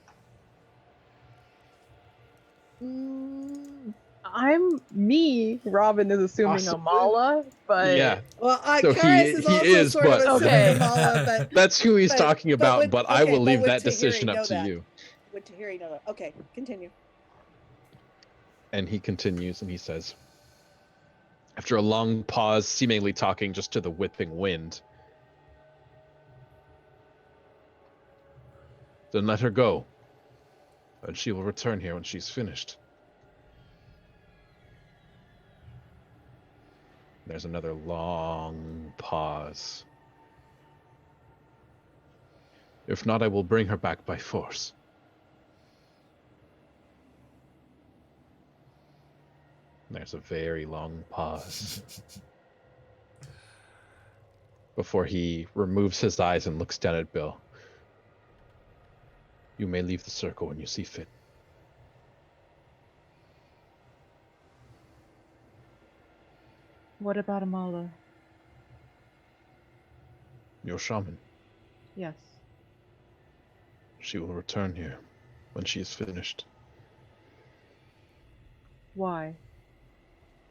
Robin is assuming Possibly. Amala, but Yeah. Well, So Karis is he also is, sort of but assuming Okay. Amala, but that's who he's but- talking but about. would- But I okay, will but leave would that decision Tahiri up know to that? you. Would Tahiri know that? Okay, continue. And he continues and he says, after a long pause, seemingly talking just to the whipping wind, then let her go, and she will return here when she's finished. There's another long pause. If not, I will bring her back by force. There's a very long pause before he removes his eyes and looks down at Bill. You may leave the circle when you see fit. what about Amala? Your shaman. Yes. She will return here when she is finished. Why?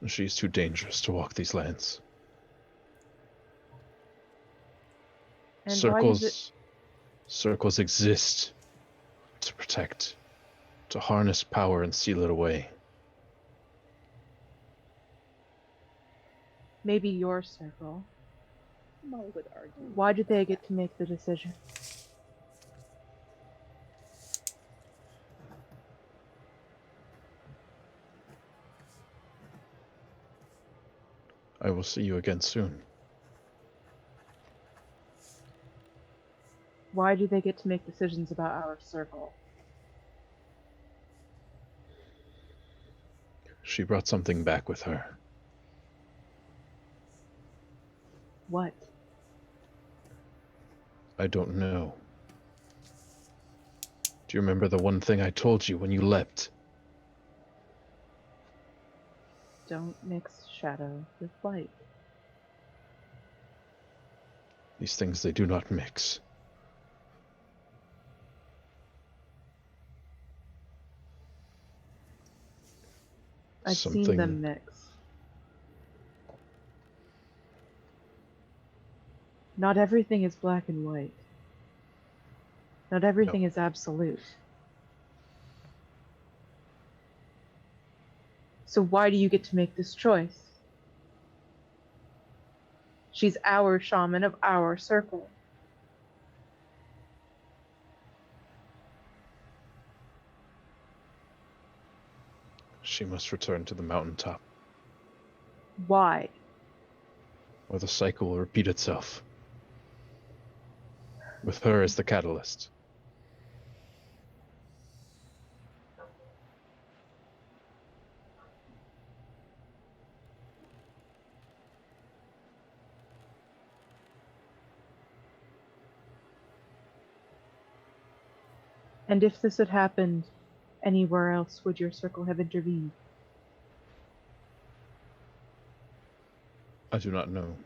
She is too dangerous to walk these lands. And why does it... Circles exist to protect, to harness power and seal it away. Maybe your circle. Amala would argue. Why do they get to make the decision? I will see you again soon. Why do they get to make decisions about our circle? She brought something back with her. What? I don't know. Do you remember the one thing I told you when you leapt? Don't mix shadow with light. These things, they do not mix. I've seen them mix. Not everything is black and white. Not everything is absolute. So why do you get to make this choice? She's our shaman of our circle. She must return to the mountaintop, Why? or the cycle will repeat itself. With her as the catalyst. And if this had happened anywhere else, would your circle have intervened? I do not know.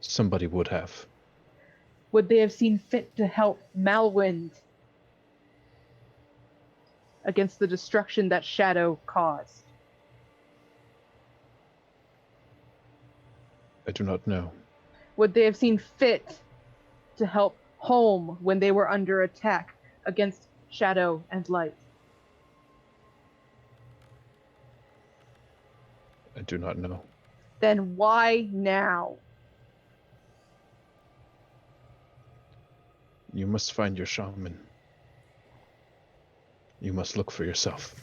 Somebody would have. Would they have seen fit to help Malwind against the destruction that Shadow caused? I do not know. Would they have seen fit to help Home when they were under attack against Shadow and Light? I do not know. Then why now? You must find your shaman. You must look for yourself.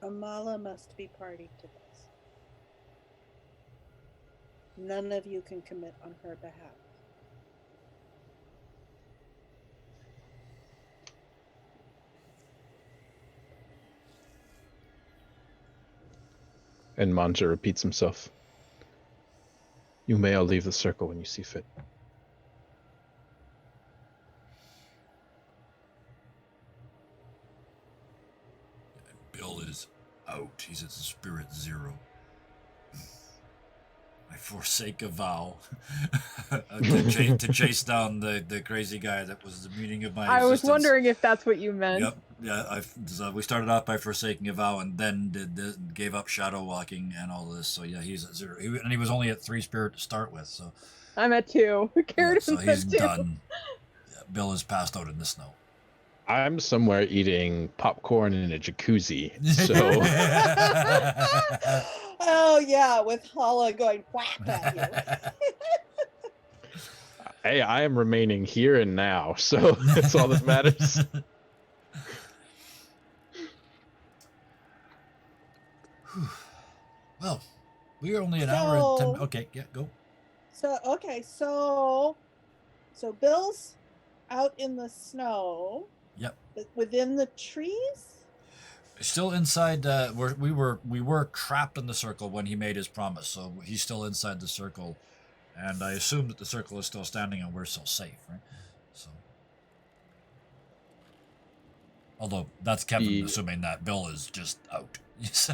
Amala must be party to this. None of you can commit on her behalf. And Manja repeats himself. You may all leave the circle when you see fit. forsake a vow to chase down the crazy guy that was the meaning of my I was existence. wondering if that's what you meant. Yep. Yeah. So we started off by forsaking a vow, and then gave up shadow walking and all this. So yeah, he's at 0. And he was only at 3 spirit to start with. So I'm at 2. yeah, Carrot so at he's 2. done. Yeah, Bill is passed out in the snow. I'm somewhere eating popcorn in a jacuzzi. So Oh yeah, with Hala going whap at you. hey, I am remaining here and now. So that's all that matters. Well, we are only an hour and 10. So- Okay, yeah, go. So okay, so Bill's out in the snow. Yep. Within the trees. Still inside. We were trapped in the circle when he made his promise, so he's still inside the circle, and I assume that the circle is still standing and we're still safe, right? So, although that's Kevin assuming that Bill is just out. So,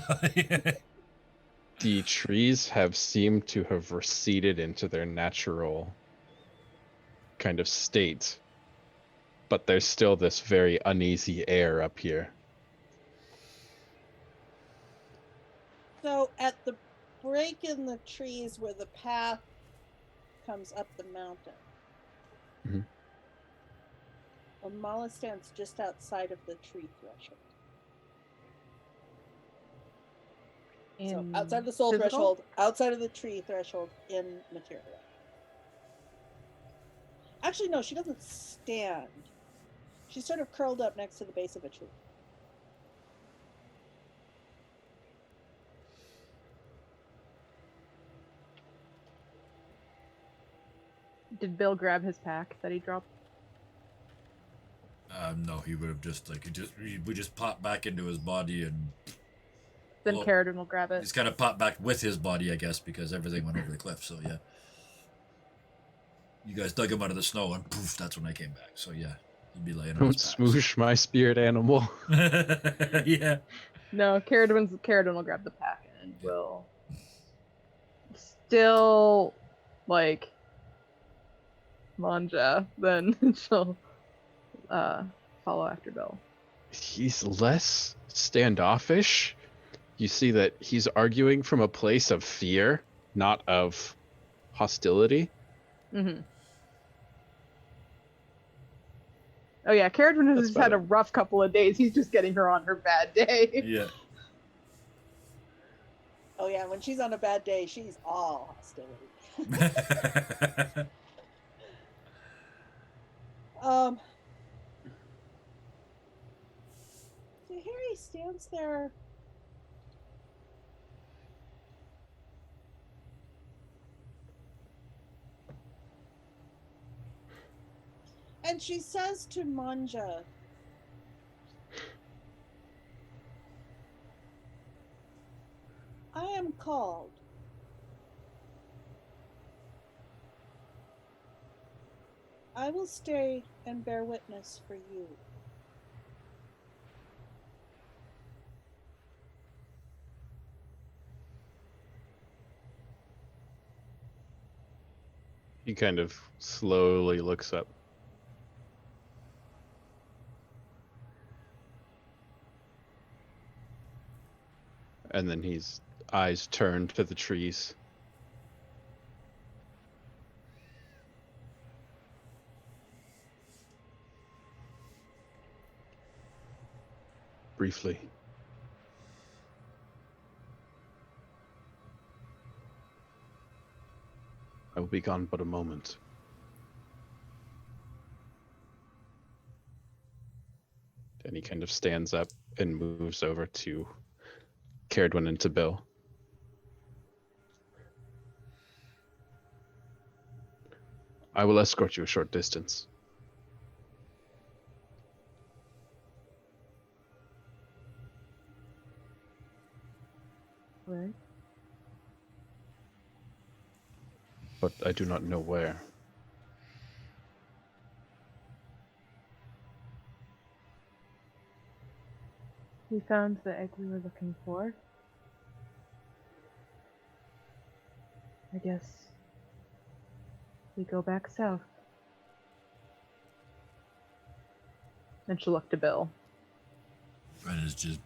the trees have seemed to have receded into their natural kind of state, but there's still this very uneasy air up here. So at the break in the trees where the path comes up the mountain, Mhm. Amala stands just outside of the tree threshold. So outside of the soul physical? threshold, outside of the tree threshold in material. Actually, no, she doesn't stand. She's sort of curled up next to the base of a tree. Did Bill grab his pack that he dropped? no, he would have just we just popped back into his body, and Then Well, Carradine will grab it. he's kind of popped back with his body, I guess, because everything went over the cliff. So yeah, you guys dug him out of the snow, and poof, that's when I came back. So yeah, he'd be laying on Don't his back. smoosh my spirit animal. Yeah. No, Carradine will grab the pack and will still like Manja. Then she'll follow after Bill. He's less standoffish. You see that he's arguing from a place of fear, not of hostility. Mm-hmm. Oh yeah, Carradine has That's just had a better. rough couple of days. He's just getting her on her bad day. Yeah. Oh yeah, when she's on a bad day, she's all hostility. So Harry stands there. And she says to Manja, I am called. I will stay and bear witness for you. He kind of slowly looks up. And then his eyes turn to the trees. Briefly. I will be gone but a moment. And he kind of stands up and moves over to Carradine and to Bill. I will escort you a short distance. Right. But I do not know where. We found the egg we were looking for. I guess we go back south. And she'll look to Bill. And it's just...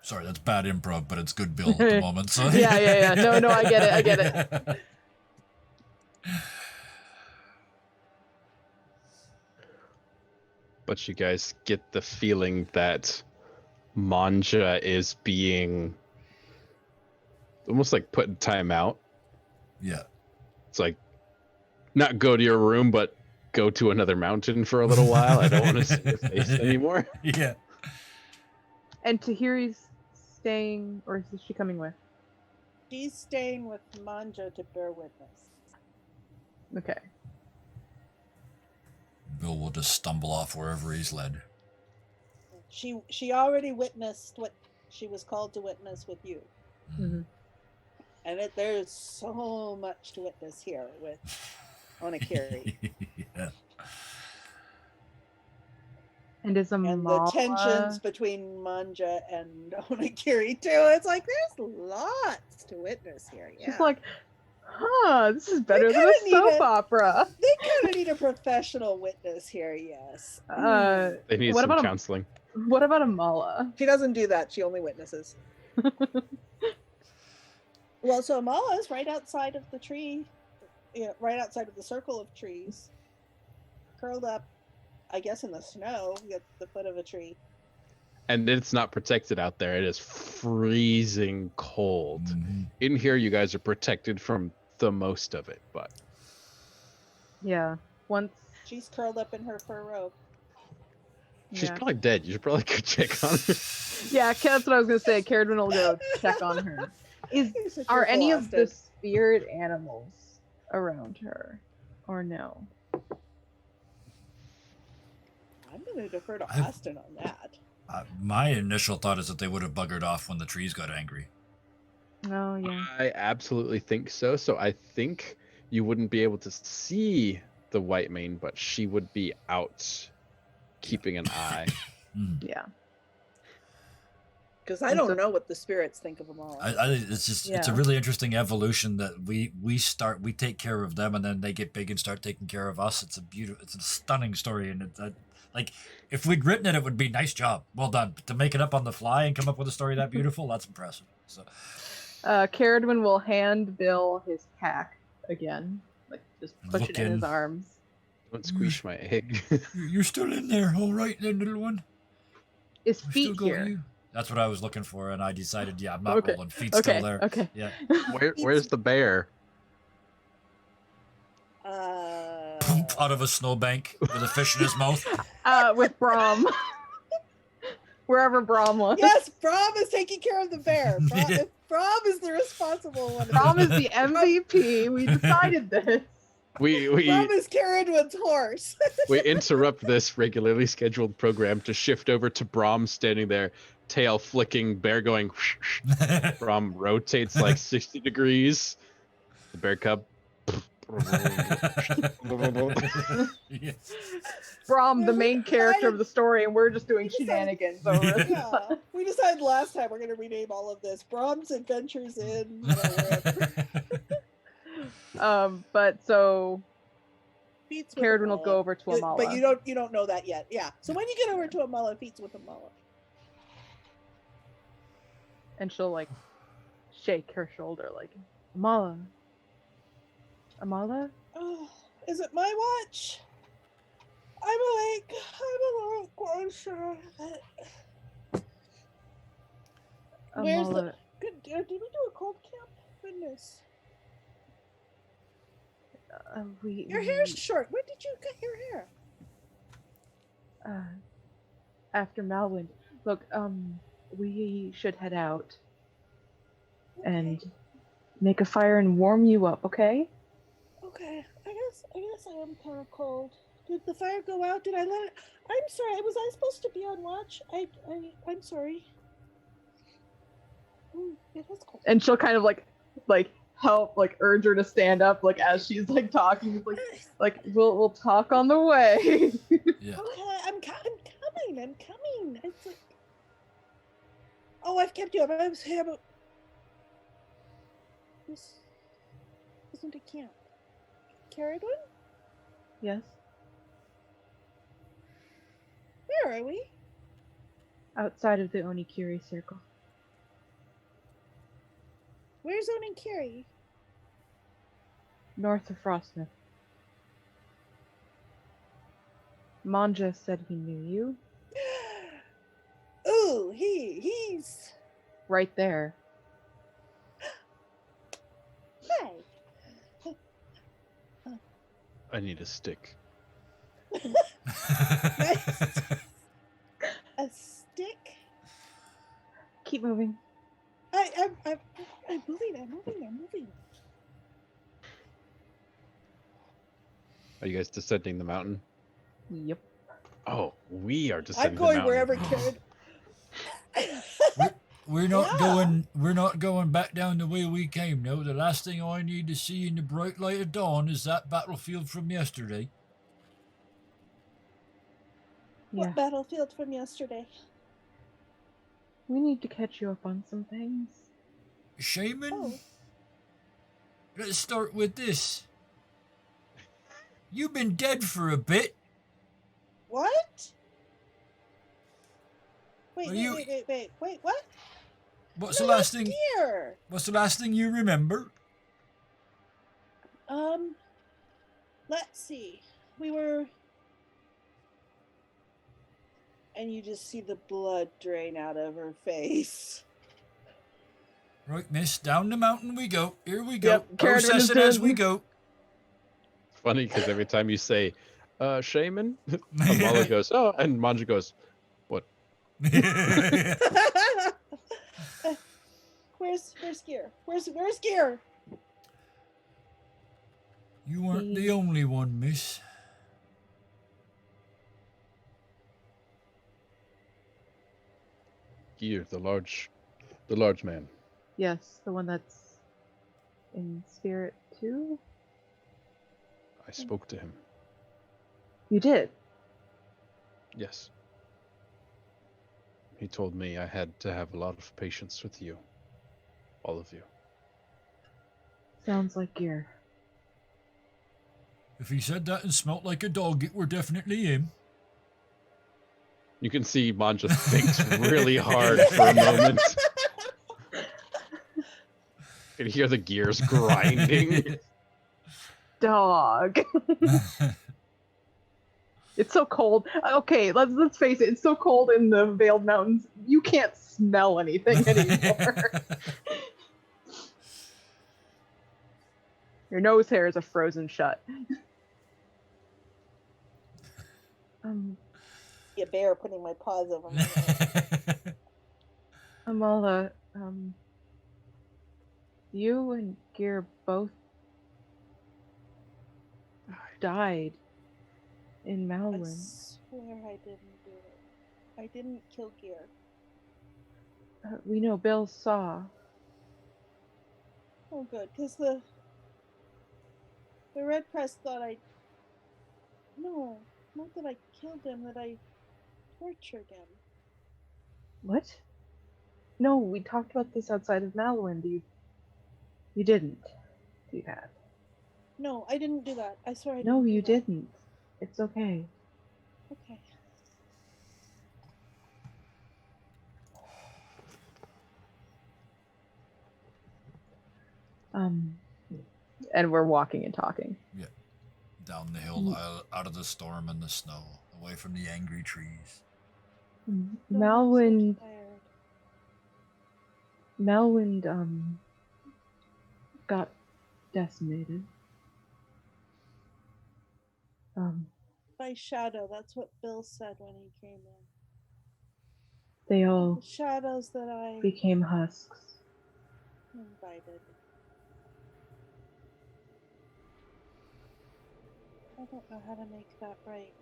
Sorry, that's bad improv, but it's good Bill at the moment. So Yeah. No, I get it. But you guys get the feeling that Manja is being almost like put in timeout. Yeah. It's like, not go to your room, but go to another mountain for a little while. I don't want to see your face anymore. Yeah. And Tahiri's staying, or is she coming with? She's staying with Manja to bear witness. Okay. Bill will just stumble off wherever he's led. She already witnessed what she was called to witness with you. Mm-hmm. And there's so much to witness here with Onakiri. Yeah. And is And Amala... the tensions between Manja and Onakiri too. It's like there's lots to witness here. Yeah. She's like, this is better than a soap opera. They kind of need a professional witness here, yes. They need what some about counseling. What about Amala? She doesn't do that. She only witnesses. Well, so Amala is right outside of the tree, right outside of the circle of trees, curled up, I guess, in the snow at the foot of a tree. And it's not protected out there. It is freezing cold. Mm-hmm. In here, you guys are protected from the most of it, but Yeah. Once... She's curled up in her fur robe. she's yeah. probably dead. You should probably go check on her. Yeah, that's what I was gonna say. Caradwin will go check on her. Are any of the spirit animals around her, or no? I'm going to defer to Austin on that. My initial thought is that they would have buggered off when the trees got angry. Oh yeah. I absolutely think so. So I think you wouldn't be able to see the white mane, but she would be out keeping an eye. Yeah. Because I don't know what the spirits think of them all. It's just it's a really interesting evolution that we take care of them and then they get big and start taking care of us. It's a stunning story, and it's like if we'd written it, it would be nice job, well done. But to make it up on the fly and come up with a story that beautiful, that's impressive. So, Caradwin will hand Bill his pack again, like just push Look it in in. his arms. Don't squish my egg. you're still in there, all right, then, little one. His We feet still got here. you. That's what I was looking for, and I decided, I'm not Okay. rolling. Feet's still there. Okay. Yeah. Where's the bear? Out of a snowbank with a fish in his mouth. With Brahm. Wherever Brahm was. Yes, Brahm is taking care of the bear. Brahm is the responsible one. Brahm is the MVP. We decided this. We Brahm is Caradwin's horse. we interrupt this regularly scheduled program to shift over to Brahm standing there, tail flicking, bear going. Brahm rotates like 60 degrees. The bear cub. Yeah. Brahm, the main character of the story, and we're just doing shenanigans over it. Yeah, we decided last time we're going to rename all of this Brahm's Adventures in. But so Feats with Caradwin will Amala. go over to Amala. But you don't know that yet. Yeah. So when you get over to Amala, Feats with Amala. And she'll like shake her shoulder like, Amala? Amala? Oh, is it my watch? I'm awake. I'm a little closer. Where's Amala. the? Good. Did we do a cold camp? Goodness. Your hair's short. When did you cut your hair? After Malwind. Look, we should head out and make a fire and warm you up, okay? Okay. I guess I am kind of cold. Did the fire go out? Did I let it? I'm sorry. Was I supposed to be on watch? I'm sorry. It is cold. And she'll kind of like help, like urge her to stand up, like as she's like talking, like we'll talk on the way. Yeah. Okay, I'm coming. It's like, Oh, I've kept you up. This isn't a camp. Caradon? Yes? Where are we? Outside of the Onikiri circle. Where's Onikiri? North of Frostmouth. Manja said he knew you. Ooh, he's Right there. Hi. I need a stick. A stick? Keep moving. I'm moving. Are you guys descending the mountain? Yep. Oh, we are I'm descending the going mountain. wherever Caradon. We're not Yeah. going back down the way we came. No, the last thing I need to see in the bright light of dawn is that battlefield from yesterday. Yeah. What battlefield from yesterday? We need to catch you up on some things. Shaman, Oh, let's start with this. You've been dead for a bit. what? Wait, Are wait, you- wait, what? What's No, the last that's thing? Gear. What's the last thing you remember? Let's see. We were, and you just see the blood drain out of her face. Right, miss, down the mountain we go. Here we go. Yep, Caradon Process is it as we doing- go. It's funny because every time you say, shaman, Amala goes, oh, and Manja goes, what? Where's Gear? Where's Gear? You weren't the only one, miss. Gear, the large man. Yes, the one that's in spirit too? I spoke to him. You did? Yes. He told me I had to have a lot of patience with you. All of you. Sounds like Gear. If he said that and smelt like a dog, it were definitely him. You can see Manja thinks really hard for a moment. You can hear the gears grinding. Dog. It's so cold. Okay, let's face it. It's so cold in the Veiled Mountains. You can't smell anything anymore. Your nose hair is a frozen shut. You bear putting my paws over my head. Amala, you and Gear both died in I Malwyn. swear I didn't do it. I didn't kill Gear. We know Bill saw. Oh, good, because the Red Press thought no, not that I killed him, that I tortured him. What? No, we talked about this outside of Malwyn. You didn't do that. No, I didn't do that. I swear I didn't. No, do you that. didn't. It's okay. Okay. And we're walking and talking. Yeah. Down the hill, out of the storm and the snow, away from the angry trees. Malwyn, So tired. Malwyn, got decimated. By shadow, that's what Bill said when he came in. They all The shadows that I became husks. invited. I don't know how to make that right.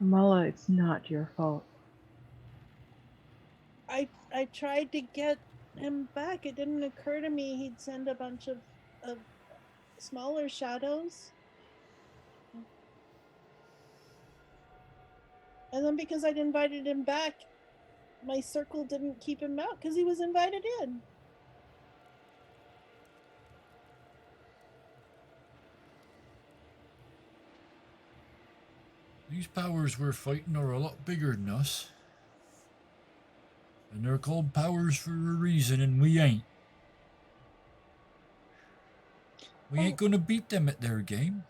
Amala, it's not your fault. I tried to get him back. It didn't occur to me he'd send a bunch of smaller shadows. And then because I'd invited him back, my circle didn't keep him out because he was invited in. These powers we're fighting are a lot bigger than us. And they're called powers for a reason, and we ain't. We ain't gonna beat them at their game.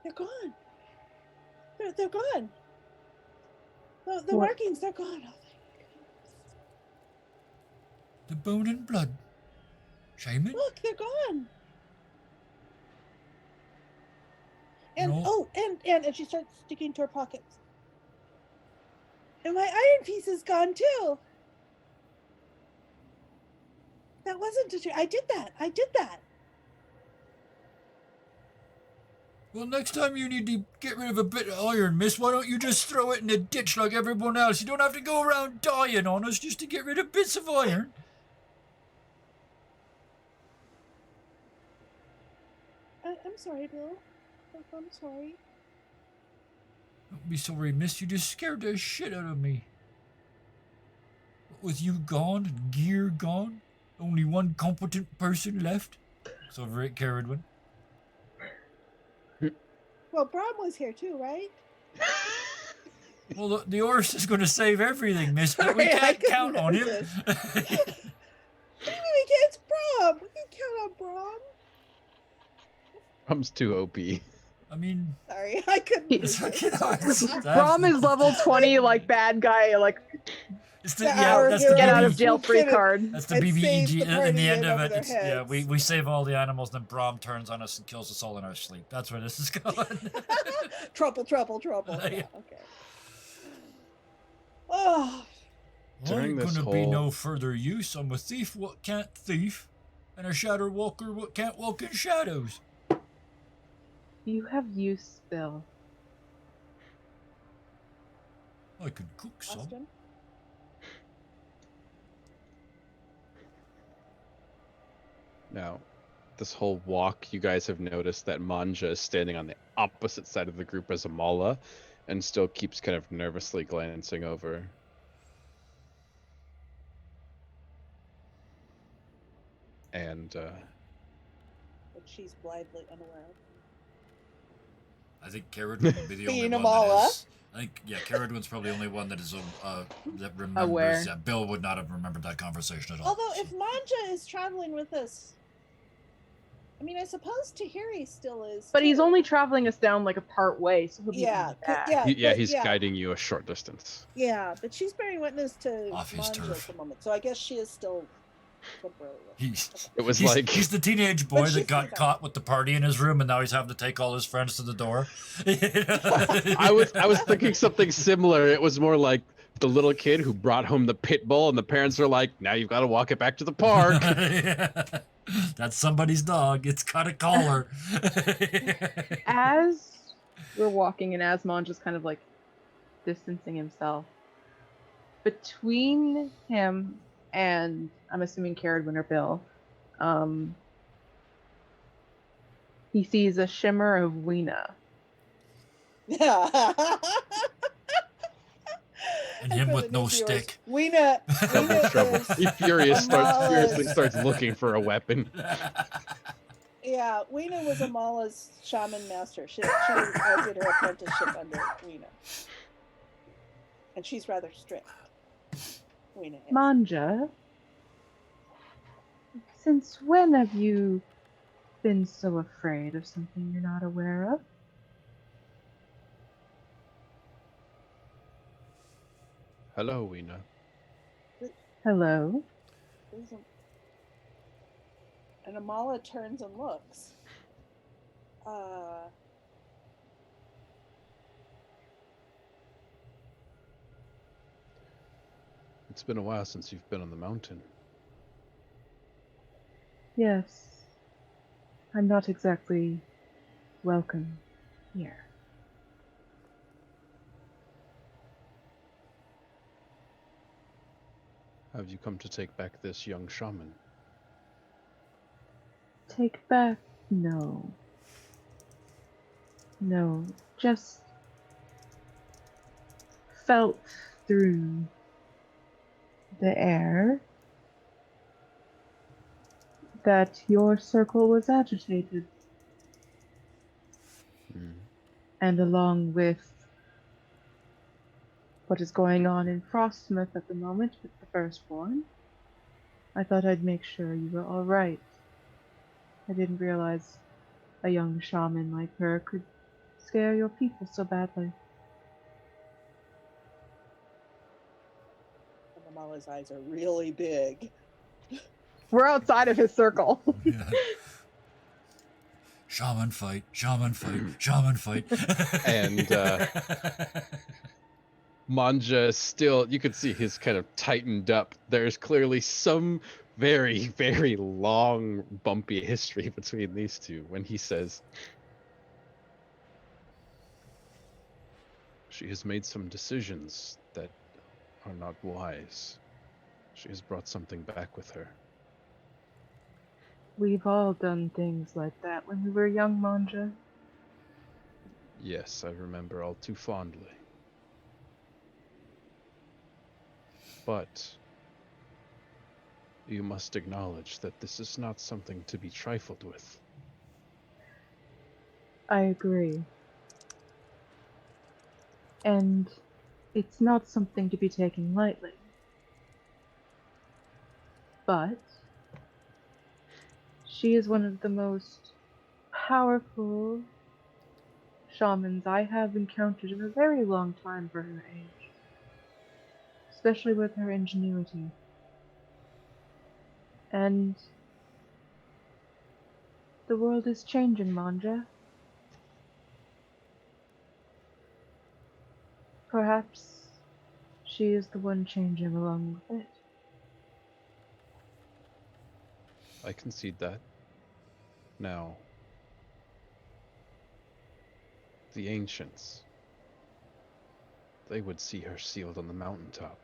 They're gone. They're gone. The What? markings, they're gone. Oh, thank goodness. The bone and blood. Shaman? Look, they're gone. And No. and she starts sticking to her pockets. And my iron piece is gone too. That wasn't a trick. I did that. Well, next time you need to get rid of a bit of iron, miss, why don't you just throw it in a ditch like everyone else? You don't have to go around dying on us just to get rid of bits of iron. I'm sorry, Bill. I'm sorry. Don't be sorry, miss. You just scared the shit out of me. With you gone and gear gone, only one competent person left. Looks over at Caradwin. Well, Brom was here too, right? Well, the horse is going to save everything, miss, but we Sorry, I can't count on him. couldn't It's Brom. We can count on Brom. Brom's too OP. I mean, Sorry, I couldn't. it's fucking hard. Brom is level 20, like bad guy, like It's the, The yeah, hour that's girl the get out BB of jail free Could've- card. That's the It saved BBEG. the In the party end and of over it, their it's, yeah, we heads. save all the animals, then Brom turns on us and kills us all in our sleep. That's where this is going. Trouble. Yeah. Yeah, okay. Oh, Well, During ain't this gonna be whole- no further use. I'm a thief what can't thief, and a shadow walker what can't walk in shadows. You have use, Bill. I could cook some. Austin. Now, this whole walk, you guys have noticed that Manja is standing on the opposite side of the group as Amala, and still keeps kind of nervously glancing over. And But she's blithely unaware of. I think Caradwin would be the only Being one Amala. that is. I think, yeah, Caradwin's probably the only one that is that remembers. Aware. Yeah, Bill would not have remembered that conversation at all. Although, so. if Manja is traveling with us, I mean, I suppose Tahiri still is. But he's too. only traveling us down like a part way, so he'll be Yeah, coming back. he's but guiding you a short distance. Yeah, but she's bearing witness to Off his Manja turf. at the moment, so I guess she is still temporarily. It was he's, like he's the teenage boy But that she's got like that. caught with the party in his room, and now he's having to take all his friends to the door. I was thinking something similar. It was more like the little kid who brought home the pit bull, and the parents are like, "Now you've got to walk it back to the park." Yeah. That's somebody's dog. It's got a collar. As we're walking and as Mon just kind of like distancing himself, between him and I'm assuming Caradwin or Bill, he sees a shimmer of Weena. Yeah. And him with no stick. Weena Double trouble. is, He furiously starts looking for a weapon. yeah, Weena was Amala's shaman master. She did her apprenticeship under Weena. And she's rather strict. Weena is. Manja, since when have you been so afraid of something you're not aware of? Hello, Weena. Hello? And Amala turns and looks. It's been a while since you've been on the mountain. Yes. I'm not exactly welcome here. Have you come to take back this young shaman? Take back? No. No. just felt through the air that your circle was agitated, Mm. and along with what is going on in Frostmouth at the moment with the firstborn, I thought I'd make sure you were all right. I didn't realize a young shaman like her could scare your people so badly. Amala's eyes are really big. We're outside of his circle. Yeah. Shaman fight, shaman fight, shaman fight. And, Manja still, you could see his kind of tightened up. There's clearly some very, very long, bumpy history between these two when he says, "She has made some decisions that are not wise. She has brought something back with her." We've all done things like that when we were young, Manja. Yes, I remember all too fondly. But you must acknowledge that this is not something to be trifled with. I agree. And it's not something to be taken lightly. But she is one of the most powerful shamans I have encountered in a very long time for her age, especially with her ingenuity. And the world is changing, Manja. Perhaps she is the one changing along with it. I concede that. Now, the ancients, they would see her sealed on the mountaintop.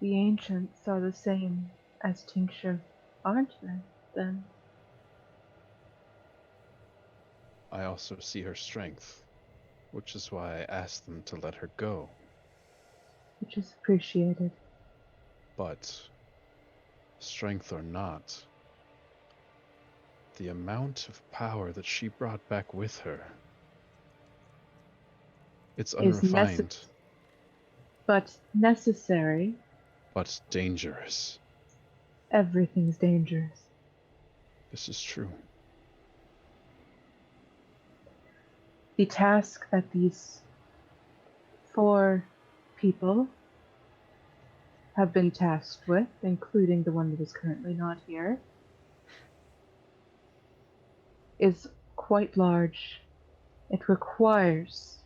The ancients are the same as Tincture, aren't they, then? I also see her strength, which is why I asked them to let her go. Which is appreciated. But, strength or not, the amount of power that she brought back with her, it's Is unrefined, but necessary. but dangerous. Everything's dangerous. This is true. The task that these 4 people have been tasked with, including the one that is currently not here, is quite large. It requires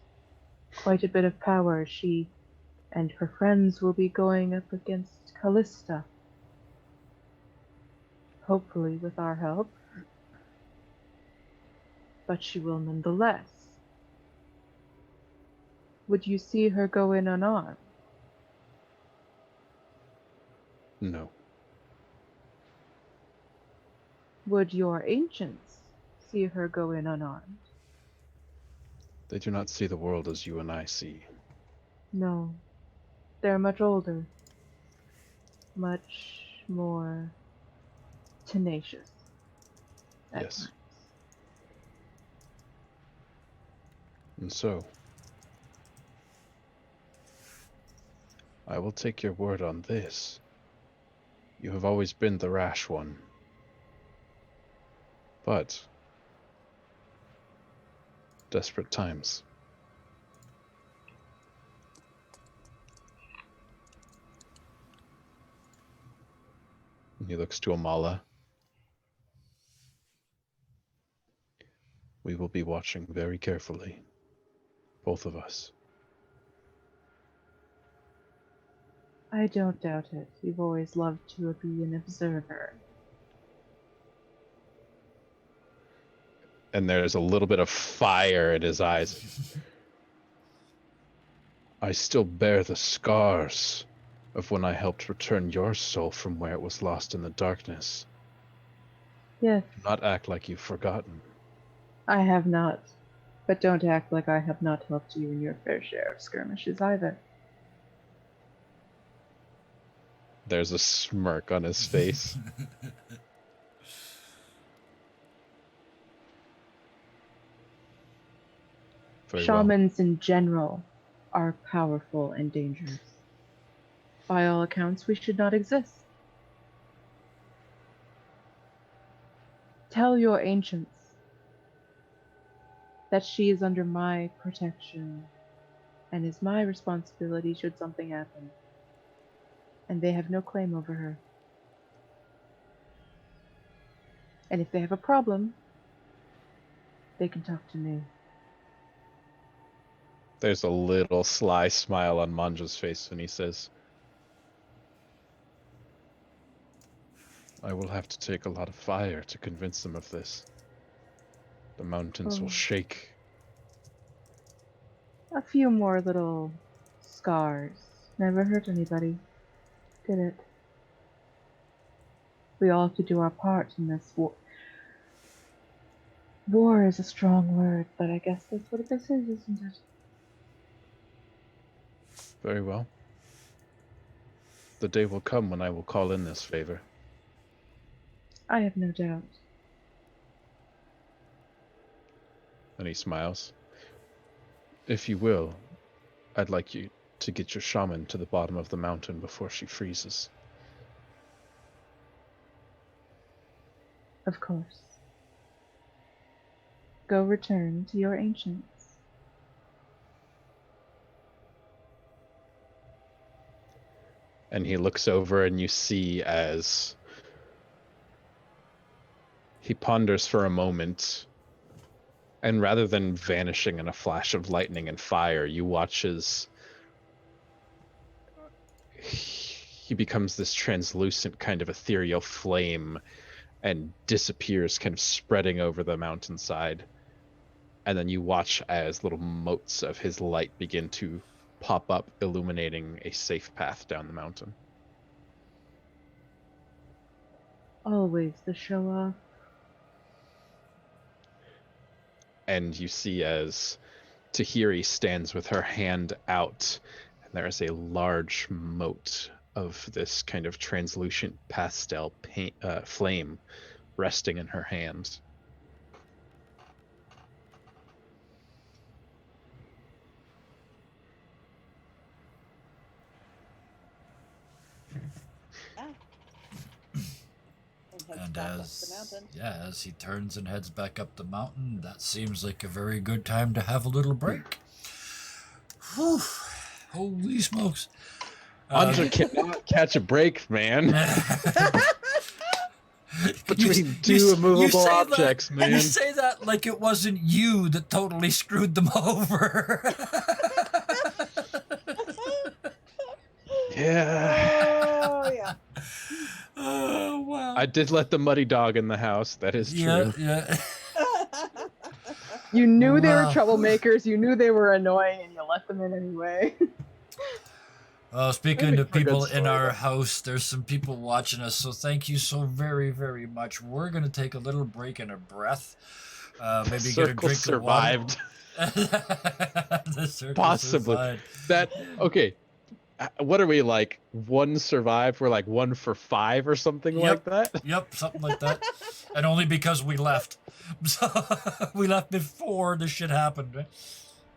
quite a bit of power. She and her friends will be going up against Callista. Hopefully with our help. But she will nonetheless. Would you see her go in unarmed? No. Would your ancients see her go in unarmed? They do not see the world as you and I see. No. They're much older. Much more tenacious. At Yes. times. And so, I will take your word on this. You have always been the rash one. But, desperate times. And he looks to Amala. We will be watching very carefully. Both of us. I don't doubt it. You've always loved to be an observer. And there's a little bit of fire in his eyes. I still bear the scars of when I helped return your soul from where it was lost in the darkness. Yes, Do not act like you've forgotten. I have not. But don't act like I have not helped you in your fair share of skirmishes either. There's a smirk on his face. Very well. Shamans in general are powerful and dangerous. By all accounts, we should not exist. Tell your ancients that she is under my protection and is my responsibility should something happen, and they have no claim over her. And if they have a problem, they can talk to me. There's a little sly smile on Manja's face when he says, I will have to take a lot of fire to convince them of this. The mountains will shake. A few more little scars. Never hurt anybody, did it? We all have to do our part in this war. War is a strong word, but I guess that's what this is, isn't it? Very well. The day will come when I will call in this favor. I have no doubt. And he smiles. If you will, I'd like you to get your shaman to the bottom of the mountain before she freezes. Of course. Go return to your ancients. And he looks over and you see as he ponders for a moment, and rather than vanishing in a flash of lightning and fire, you watch as he becomes this translucent kind of ethereal flame and disappears, kind of spreading over the mountainside. And then you watch as little motes of his light begin to pop up, illuminating a safe path down the mountain. Always the show off. And you see as Tahiri stands with her hand out, and there is a large mote of this kind of translucent pastel paint, flame resting in her hand. And as he turns and heads back up the mountain, that seems like a very good time to have a little break. Whew. Holy smokes. Anja cannot catch a break, man. Between two immovable objects, man. You say that like it wasn't you that totally screwed them over. Yeah. Oh, yeah. Oh, wow. I did let the muddy dog in the house. That is true. Yeah. You knew they were Wow. troublemakers, you knew they were annoying, and you let them in anyway. Speaking That'd to be a good people story, in our though. house, there's some people watching us, so thank you so very, very much. We're going to take a little break and a breath. Maybe get a Circle drink survived. of water. The circle Possibly. survived. That okay. What are we like? One survived. We're like 1 for 5 or something like that. Yep, something like that. And only because we left. So we left before this shit happened. Right?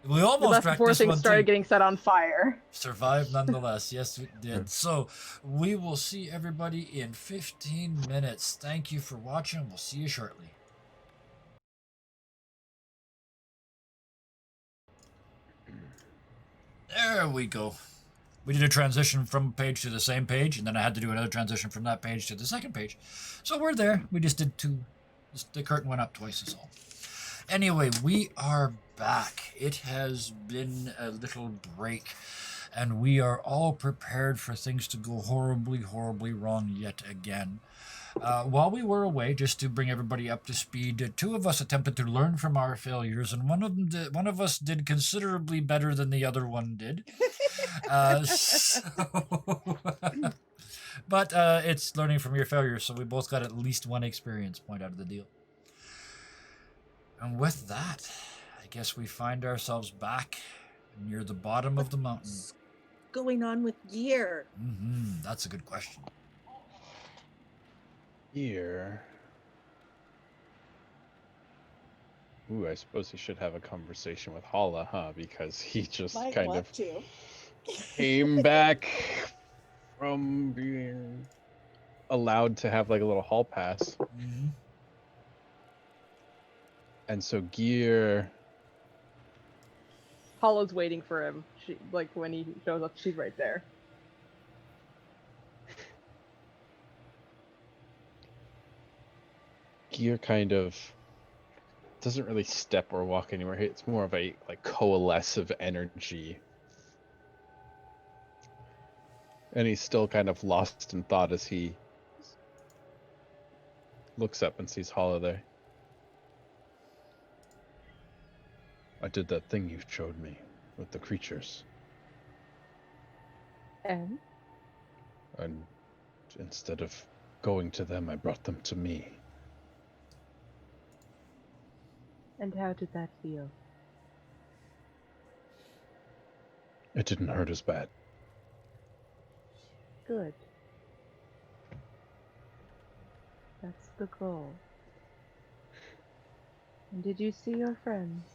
We almost Left cracked before this things one started too. getting set on fire. Survived nonetheless. Yes, we did. So we will see everybody in 15 minutes. Thank you for watching. We'll see you shortly. There we go. We did a transition from a page to the same page, and then I had to do another transition from that page to the second page. So we're there. We just did two. The curtain went up twice is all. Anyway, we are back. It has been a little break, and we are all prepared for things to go horribly, horribly wrong yet again. While we were away, just to bring everybody up to speed, two of us attempted to learn from our failures, and one of us did considerably better than the other one did. But it's learning from your failures, so we both got at least one experience point out of the deal. And with that, I guess we find ourselves back near the bottom of the mountain. What's going on with gear? That's a good question. Here. Ooh, I suppose he should have a conversation with Hala, huh? Because he just Might kind want of to. came back from being allowed to have like a little hall pass. And so Gear, Hollow's waiting for him. She, like, when he shows up, she's right there. Gear kind of doesn't really step or walk anywhere. It's more of a like coalescive energy. And he's still kind of lost in thought as he looks up and sees Hala there. I did that thing you showed me with the creatures. And? And instead of going to them, I brought them to me. And how did that feel? It didn't hurt as bad. Good. That's the goal. And did you see your friends?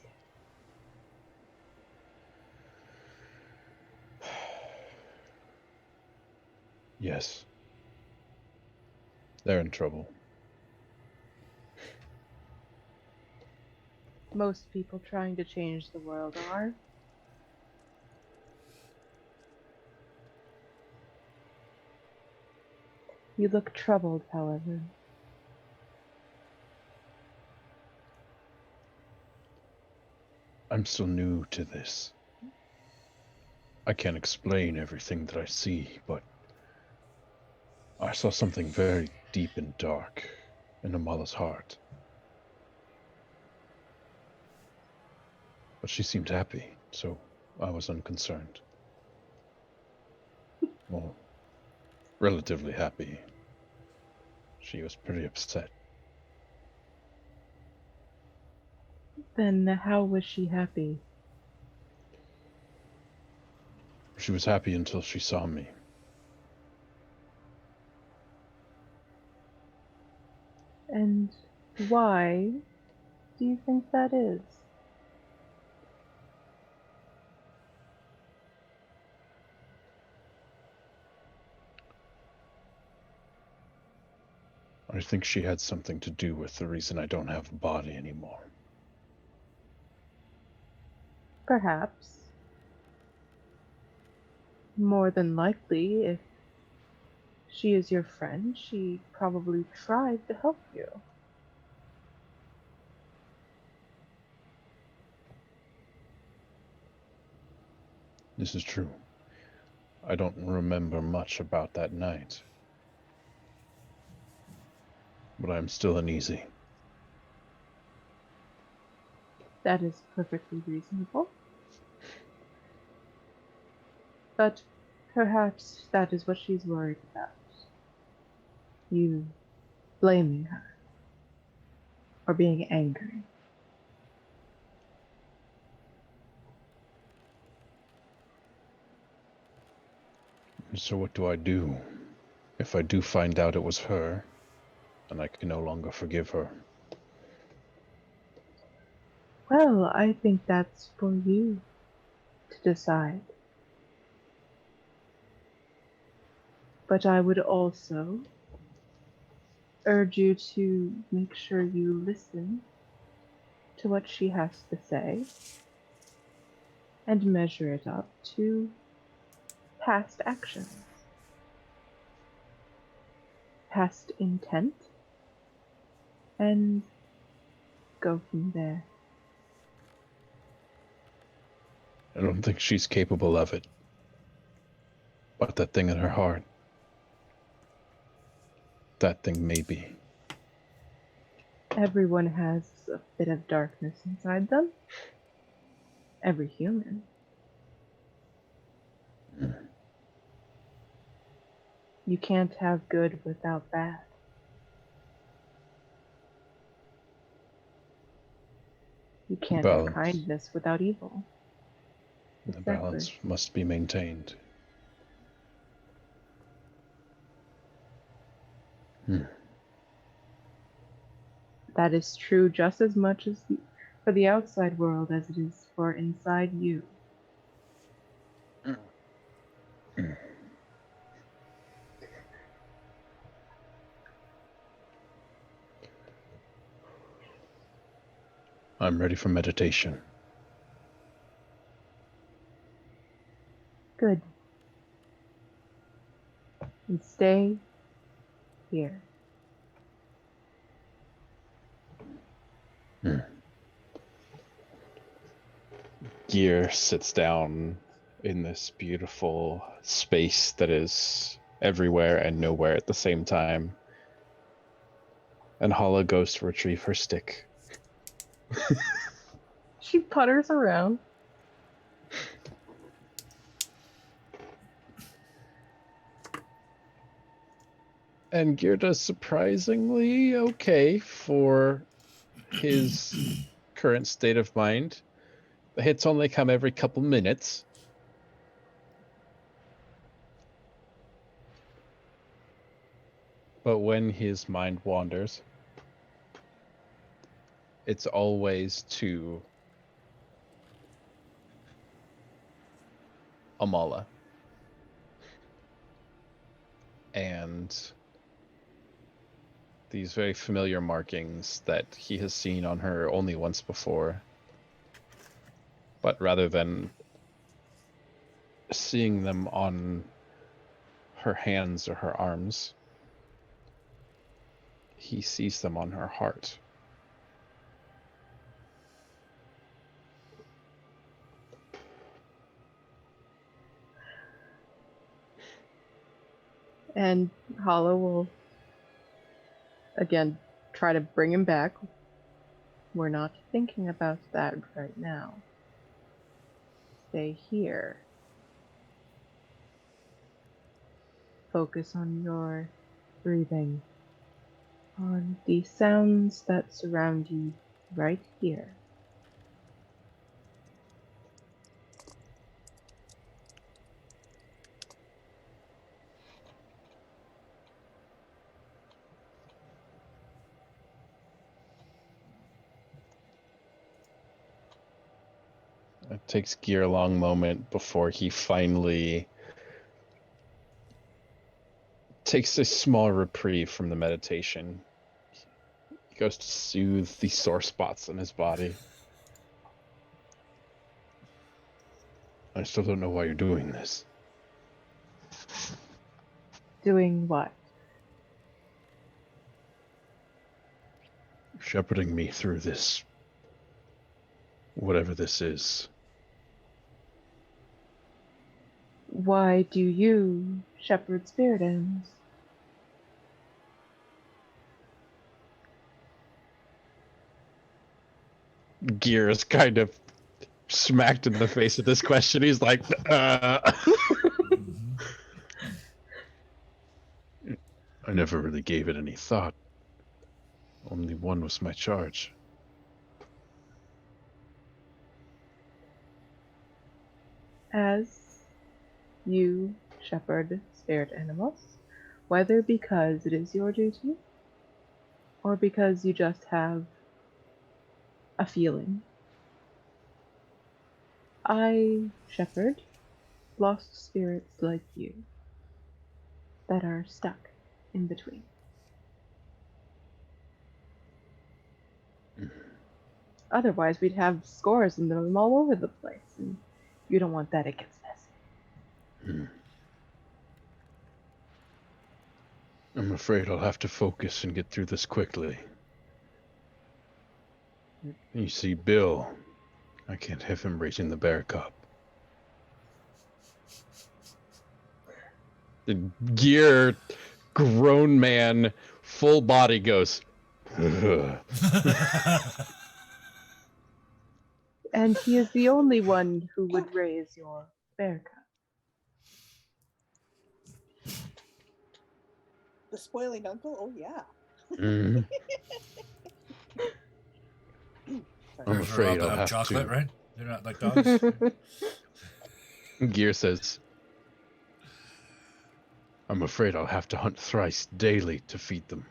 Yes. They're in trouble. Most people trying to change the world are. You look troubled, however. I'm still new to this. I can't explain everything that I see, but I saw something very deep and dark in Amala's heart. But she seemed happy, so I was unconcerned. Well, relatively happy. She was pretty upset. Then how was she happy? She was happy until she saw me. And why do you think that is? I think she had something to do with the reason I don't have a body anymore. Perhaps. More than likely, if she is your friend, she probably tried to help you. This is true. I don't remember much about that night. But I'm still uneasy. That is perfectly reasonable. But perhaps that is what she's worried about. You blaming her. Or being angry. So what do I do? If I do find out it was her, and I can no longer forgive her. Well, I think that's for you to decide. But I would also urge you to make sure you listen to what she has to say and measure it up to past actions, past intent, and go from there. I don't think she's capable of it. But that thing in her heart, that thing maybe. Everyone has a bit of darkness inside them. Every human. You can't have good without bad. You can't Balance. have kindness without evil. The Exactly. balance must be maintained. That is true just as much as for the outside world as it is for inside you. I'm ready for meditation. Good. And stay here. Gear sits down in this beautiful space that is everywhere and nowhere at the same time. And Hala goes to retrieve her stick. She putters around. And Gear does surprisingly okay for his current state of mind. The hits only come every couple minutes. But when his mind wanders, it's always to Amala. And these very familiar markings that he has seen on her only once before. But rather than seeing them on her hands or her arms, he sees them on her heart. And Hala will again try to bring him back. We're not thinking about that right now. Stay here. Focus on your breathing, on the sounds that surround you right here. It takes Gear a long moment before he finally takes a small reprieve from the meditation. He goes to soothe the sore spots in his body. I still don't know why you're doing this. Doing what? Shepherding me through this. Whatever this is. Why do you shepherd spirit animals? Gear is kind of smacked in the face with this question. He's like, Mhm. I never really gave it any thought. Only one was my charge. As you shepherd spirit animals, whether because it is your duty or because you just have a feeling, I shepherd lost spirits like you that are stuck in between. Otherwise, we'd have scores of them all over the place, and you don't want that. It gets messy. I'm afraid I'll have to focus and get through this quickly. You see, Bill, I can't have him raising the bear cub. The Gear, grown man, full body goes, And he is the only one who would raise your bear cub. The spoiling uncle? Oh, yeah. "Mm, Sorry. I'm Bears are allowed afraid to I'll have have chocolate, to. right? They're not like dogs. Gear says, I'm afraid I'll have to hunt thrice daily to feed them.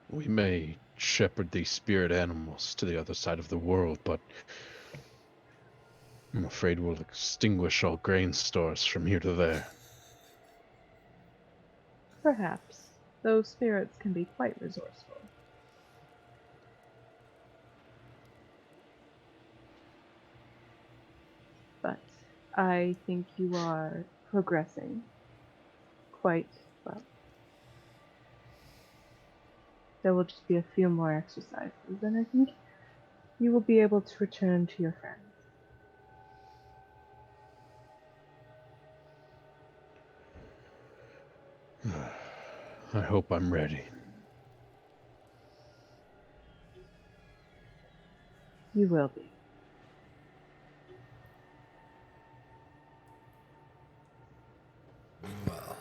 We may shepherd these spirit animals to the other side of the world, but I'm afraid we'll extinguish all grain stores from here to there. Perhaps. Those spirits can be quite resourceful. But I think you are progressing quite well. There will just be a few more exercises, and I think you will be able to return to your friends. I hope I'm ready. You will be. Meanwhile,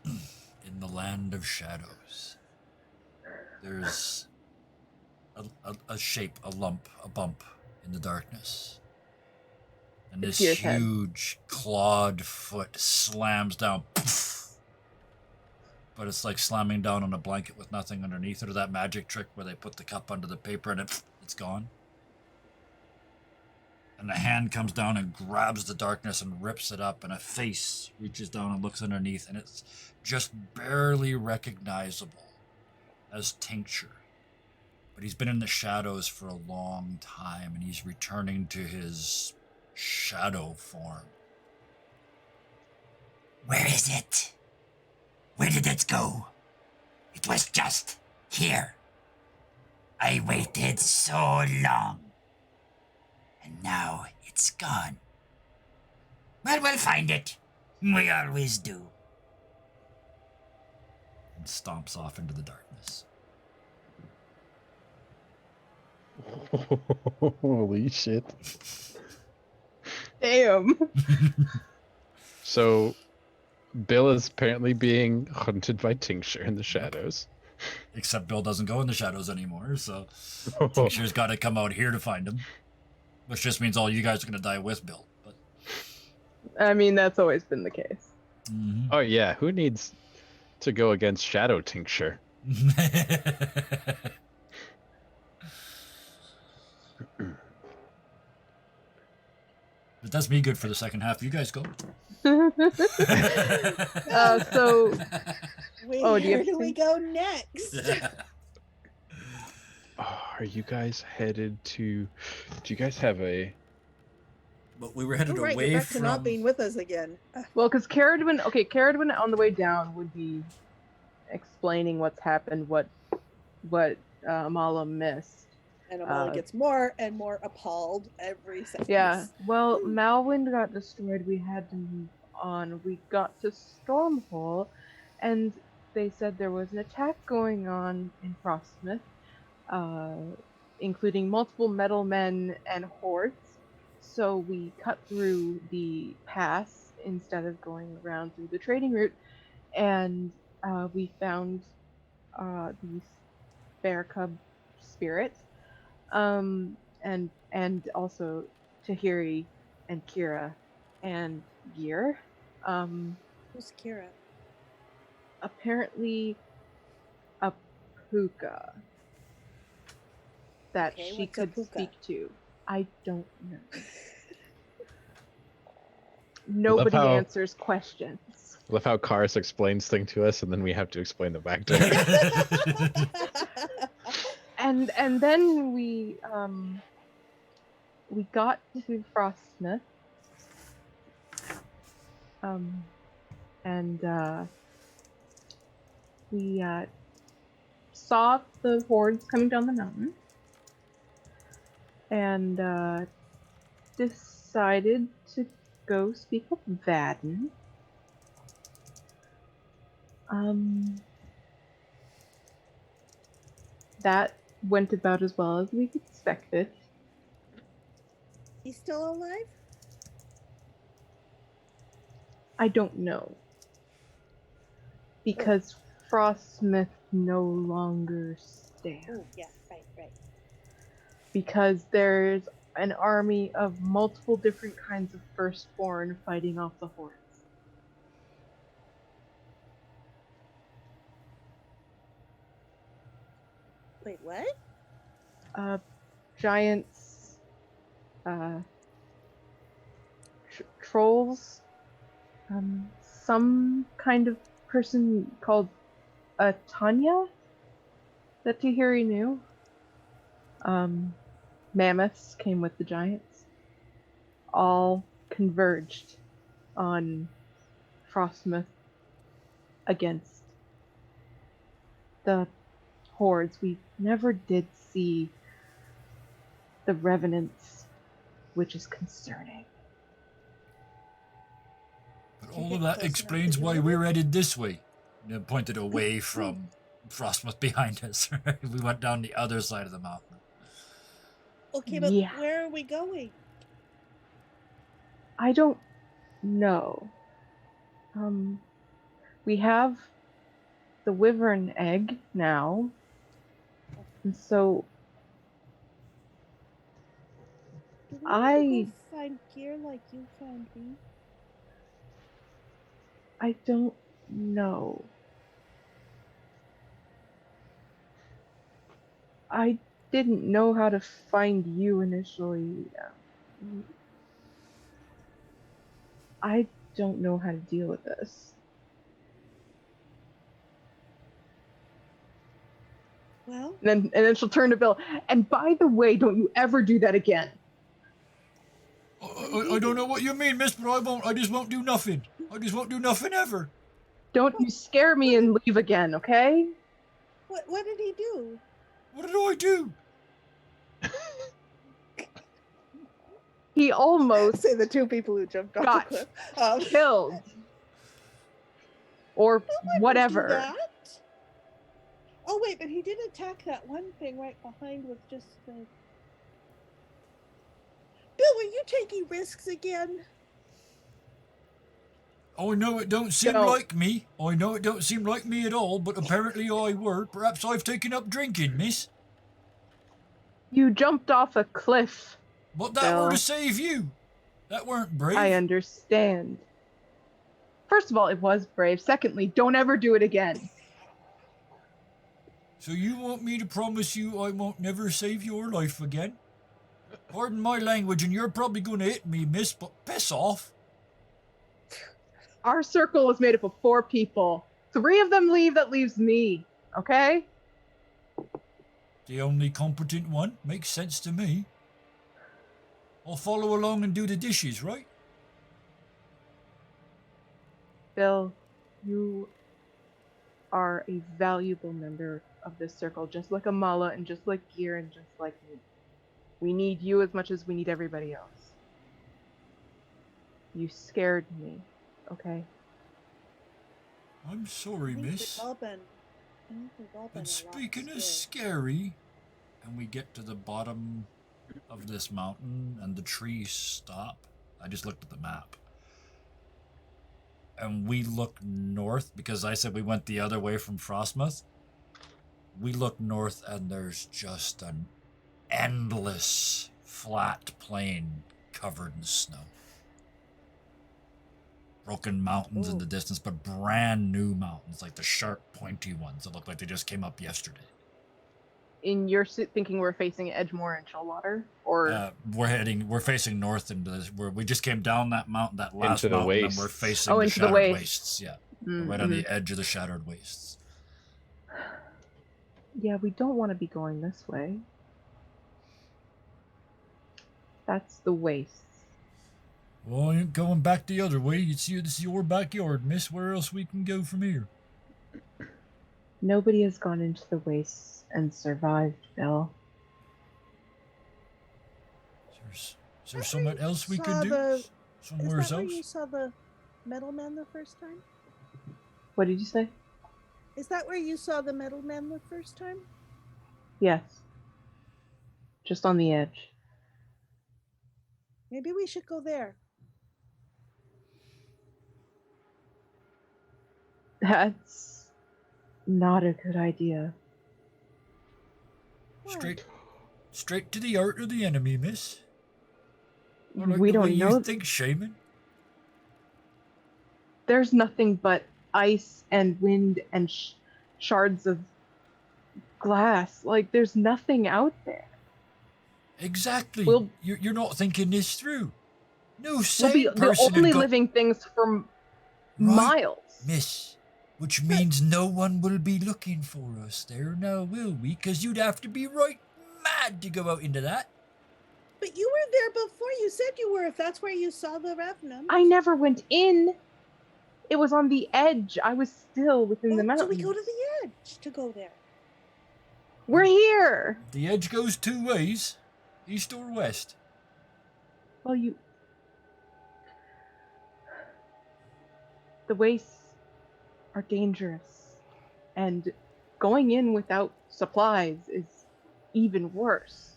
in the land of shadows, there's a shape, a lump, a bump in the darkness. And It's this Gear's head. huge clawed foot slams down. But it's like slamming down on a blanket with nothing underneath it, or that magic trick where they put the cup under the paper and it's gone. And the hand comes down and grabs the darkness and rips it up, and a face reaches down and looks underneath, and it's just barely recognizable as Tincture. But he's been in the shadows for a long time, and he's returning to his shadow form. Where is it? Where did it go? It was just here. I waited so long. And now it's gone. Well, we'll find it. We always do. And stomps off into the darkness. Holy shit. Damn! So, Bill is apparently being hunted by Tincture in the shadows. Except Bill doesn't go in the shadows anymore, so Tincture's got to come out here to find him. Which just means all you guys are going to die with Bill. But I mean, that's always been the case. Oh yeah, who needs to go against Shadow Tincture? But that's me good for the second half. You guys go. So, Where do you have do to we think? go next? Are you guys headed to... Do you guys have a... But we were headed Oh, right, away you're back from. to not being with us again. Well, because Caradwin on the way down would be explaining what's happened, what Amala missed. And Amala gets more and more appalled every sentence. Yeah, well, Malwind got destroyed. We had to move on. We got to Stormhole, and they said there was an attack going on in Frostmouth, including multiple metal men and hordes. So we cut through the pass instead of going around through the trading route, and we found the bear cub spirit, and also Tahiri and Kira and Gear. Who's Kira? Apparently a puka that Okay, she what's a could puka? speak to. I don't know. Nobody how- answers questions. I love how Karis explains things to us, and then we have to explain them back to her. And then we got to Frostmouth, and we saw the hordes coming down the mountain, and decided to go speak with Vadden. That went about as well as we expected. He's still alive? I don't know. Because Frostmouth no longer stand. Oh, yeah, right. Because there's an army of multiple different kinds of firstborn fighting off the hordes. Wait, what? Giants, trolls, some kind of person called Tanya that Tahiri knew. Mammoths came with the giants. All converged on Frostmouth against the hordes. We never did see the revenants, which is concerning. But Did you all get of that close enough explains to why do we're it? headed this way. And it pointed away from Frostmouth behind us. We went down the other side of the mountain. Okay, but Yeah. where are we going? I don't know. We have the wyvern egg now, and so Do we need to I go find gear like you found me? don't know. I didn't know how to find you initially. I don't know how to deal with this. Well, And then she'll turn to Bill. And by the way, don't you ever do that again. I don't know what you mean, miss, but I just won't do nothing. I just won't do nothing ever. Don't you scare me and leave again, okay? what did he do? What did I do? He almost Say the two people who jumped off the got cliff. killed. Or Do whatever. that. Oh wait, but he did attack that one thing right behind with just the. Bill, were you taking risks again? I know it don't seem Don't. like me. I know it don't seem like me at all, but apparently I were. Perhaps I've taken up drinking, miss. You jumped off a cliff. But that were Bill. to save you. That weren't brave. I understand. First of all, it was brave. Secondly, don't ever do it again. So you want me to promise you I won't never save your life again? Pardon my language, and you're probably going to hit me, miss, but piss off. Our circle is made up of 4 people. 3 of them leave, that leaves me. Okay? The only competent one. Makes sense to me. I'll follow along and do the dishes, right? Bill, you are a valuable member of this circle, just like Amala and just like Gear and just like me. We need you as much as we need everybody else. You scared me, okay? I'm sorry, miss. We've all been. I think we've all been. But a lot speaking of scared. scary, and we get to the bottom of this mountain and the trees stop. I just looked at the map. And we look north because I said we went the other way from Frostmouth. We look north and there's just an endless flat plain covered in snow. Broken mountains in the distance, but brand new mountains, like the sharp, pointy ones that look like they just came up yesterday. In your thinking we're facing Edgemore and Chillwater? Or We're facing north into this, where we just came down that mountain, that last Into the mountain, and we're wastes. facing Oh, the into the shattered wastes. wastes. Yeah, Mm, we're right on the edge of the shattered wastes. Yeah, we don't want to be going this way. That's the wastes. Well, I ain't going back the other way. This is your backyard, miss. Where else we can go from here? Nobody has gone into the wastes and survived, Bill. Is there somewhere else we could do? Is Somewhere that where you else? saw the metal man the first time? What did you say? Is that where you saw the metal man the first time? Yes. Just on the edge. Maybe we should go there. That's not a good idea. Straight to the heart of the enemy, miss. I like We the way don't you know. think, Shaman. There's nothing but ice and wind and shards of glass. Like, there's nothing out there. Exactly. We'll You're not thinking this through. No We'll sane be the person only had got living things for right, miles. miss. Which means no one will be looking for us there now, will we? Because you'd have to be right mad to go out into that. But you were there before. You said you were, if that's where you saw the Revenant. I never went in. It was on the edge. I was still within the mountains. So we go to the edge to go there. We're here. The edge goes two ways, east or west. Well, the wastes are dangerous, and going in without supplies is even worse.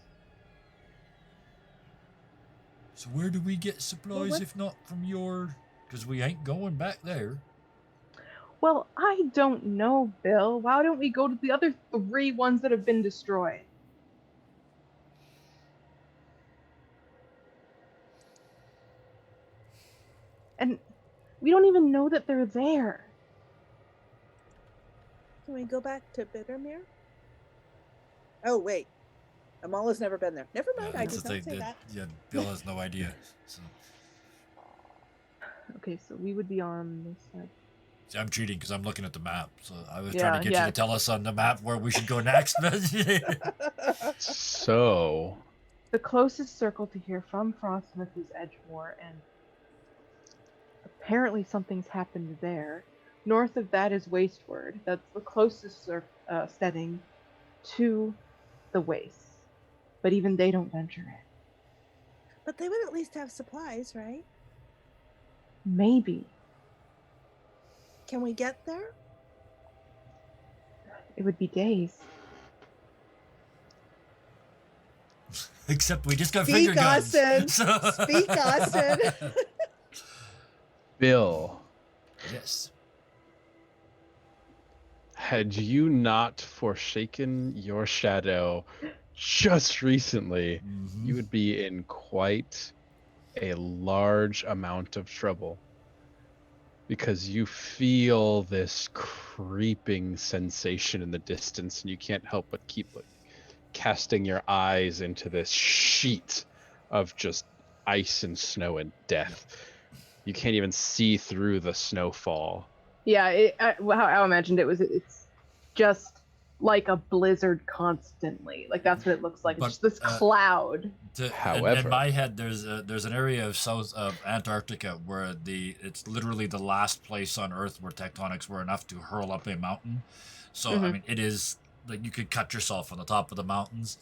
So where do we get supplies if not from your... Because we ain't going back there. Well, I don't know, Bill. Why don't we go to the other 3 ones that have been destroyed? And we don't even know that they're there. Can we go back to Bittermere? Oh, wait. Amala's never been there. Never mind, I did not say that. Yeah, Bill has no idea. So. Okay, so we would be on this side. See, I'm cheating because I'm looking at the map. So I was trying to get yeah. you to tell us on the map where we should go next. So, The closest circle to here from Frostmouth is Edgemoor, and apparently something's happened there. North of that is Wasteward. That's the closest setting to the Waste. But even they don't venture in. But they would at least have supplies, right? Maybe. Can we get there? It would be days. Except we just got Speak, finger guns. Austin. So... Speak, Austin. Bill, Yes. had you not forsaken your shadow just recently, you would be in quite a large amount of trouble. Because you feel this creeping sensation in the distance, and you can't help but keep casting your eyes into this sheet of just ice and snow and death. You can't even see through the snowfall. Yeah, how I imagined it was, it's just like a blizzard constantly. Like, that's what it looks like. It's just this cloud. However, in my head, there's an area of south of Antarctica where it's literally the last place on Earth where tectonics were enough to hurl up a mountain. So I mean, it is like you could cut yourself on the top of the mountains.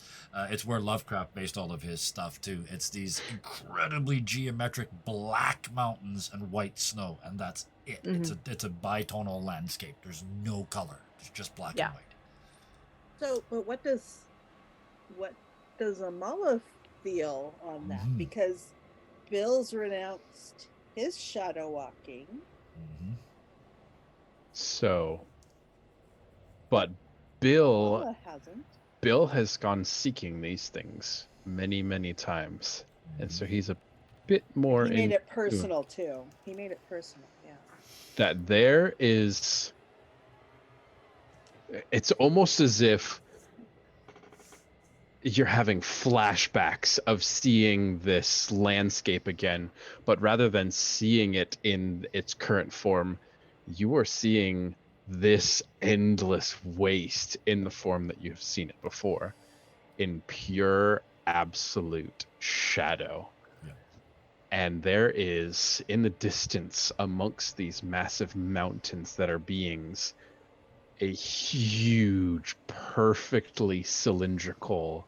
It's where Lovecraft based all of his stuff too. It's these incredibly geometric black mountains and white snow, and that's it. It's a bitonal landscape. There's no color. It's just black and white. So, but what does Amala feel on that? Because Bill's renounced his shadow walking. So, but Bill Amala hasn't. Bill has gone seeking these things many, many times, and so he's a bit more. He made it personal too. He made it personal. Yeah. That there is. It's almost as if you're having flashbacks of seeing this landscape again, but rather than seeing it in its current form, you are seeing this endless waste in the form that you've seen it before, in pure, absolute shadow. Yeah. And there is, in the distance, amongst these massive mountains that are beings, a huge, perfectly cylindrical,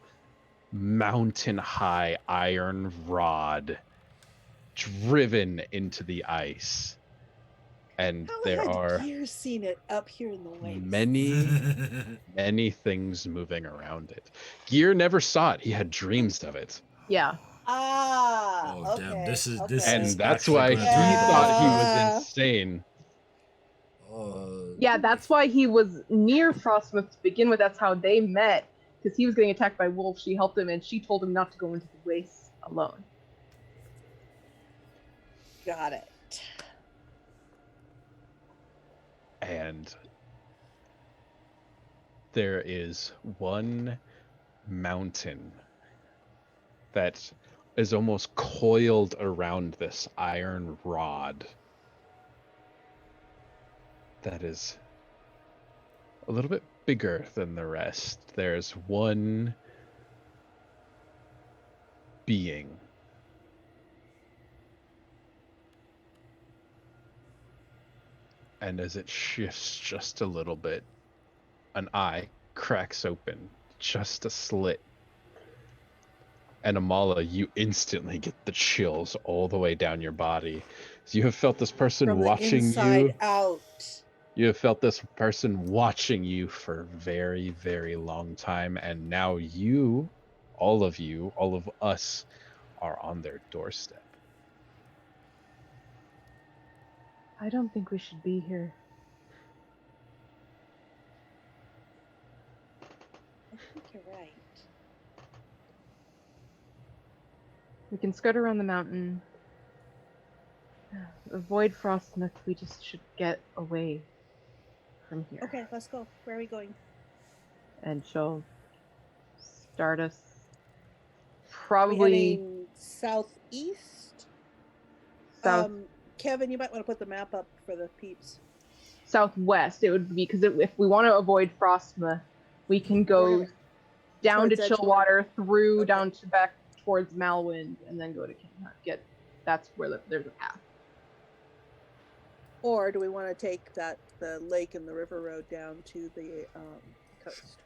mountain-high iron rod driven into the ice. And How there had are Gear seen it up here in the waste? many things moving around it. Gear never saw it. He had dreams of it. Yeah. Ah. Oh, okay. damn, this is And is that's actually why he gonna be- thought he was insane. Yeah, that's why he was near Frostmouth to begin with. That's how they met. because he was getting attacked by wolves. She helped him, and she told him not to go into the wastes alone. Got it. And there is one mountain that is almost coiled around this iron rod that is a little bit bigger than the rest. There's one being. And as it shifts just a little bit, an eye cracks open, just a slit. And Amala, you instantly get the chills all the way down your body. So you have felt this person From the watching inside you. out. You have felt this person watching you for a very, very long time. And now you, all of us, are on their doorstep. I don't think we should be here. I think you're right. We can skirt around the mountain. Avoid Frostmouth. We just should get away from here. Okay, let's go. Where are we going? And she'll start us Are we probably heading southeast? south Kevin, you might want to put the map up for the peeps. southwest. It would be because if we want to avoid Frostmouth, we can go Where? down to Towards Edgewater. Chillwater, through Okay. down to back towards Malwind, and then go to Kinghut. That's where there's a path. Or do we want to take the lake and the river road down to the coast?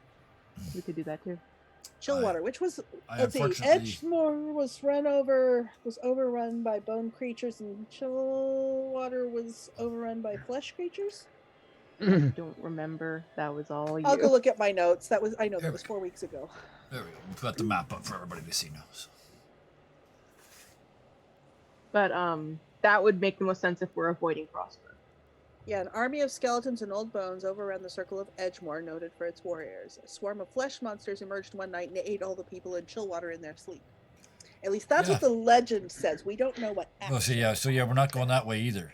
We could do that too. Chillwater, which was I let's see, unfortunately- Edgemore was overrun by bone creatures, and Chillwater was overrun by flesh creatures. Don't remember. That was all you. I'll go look at my notes. That was There that we was go. 4 weeks ago. There we go. We've got the map up for everybody to see now. So. But that would make the most sense if we're avoiding Frostmouth. Yeah, an army of skeletons and old bones overran the circle of Edgemore, noted for its warriors. A swarm of flesh monsters emerged one night and ate all the people in Chillwater in their sleep. At least that's what Yeah. the legend says. We don't know what. Well, so yeah, we're not going that way either.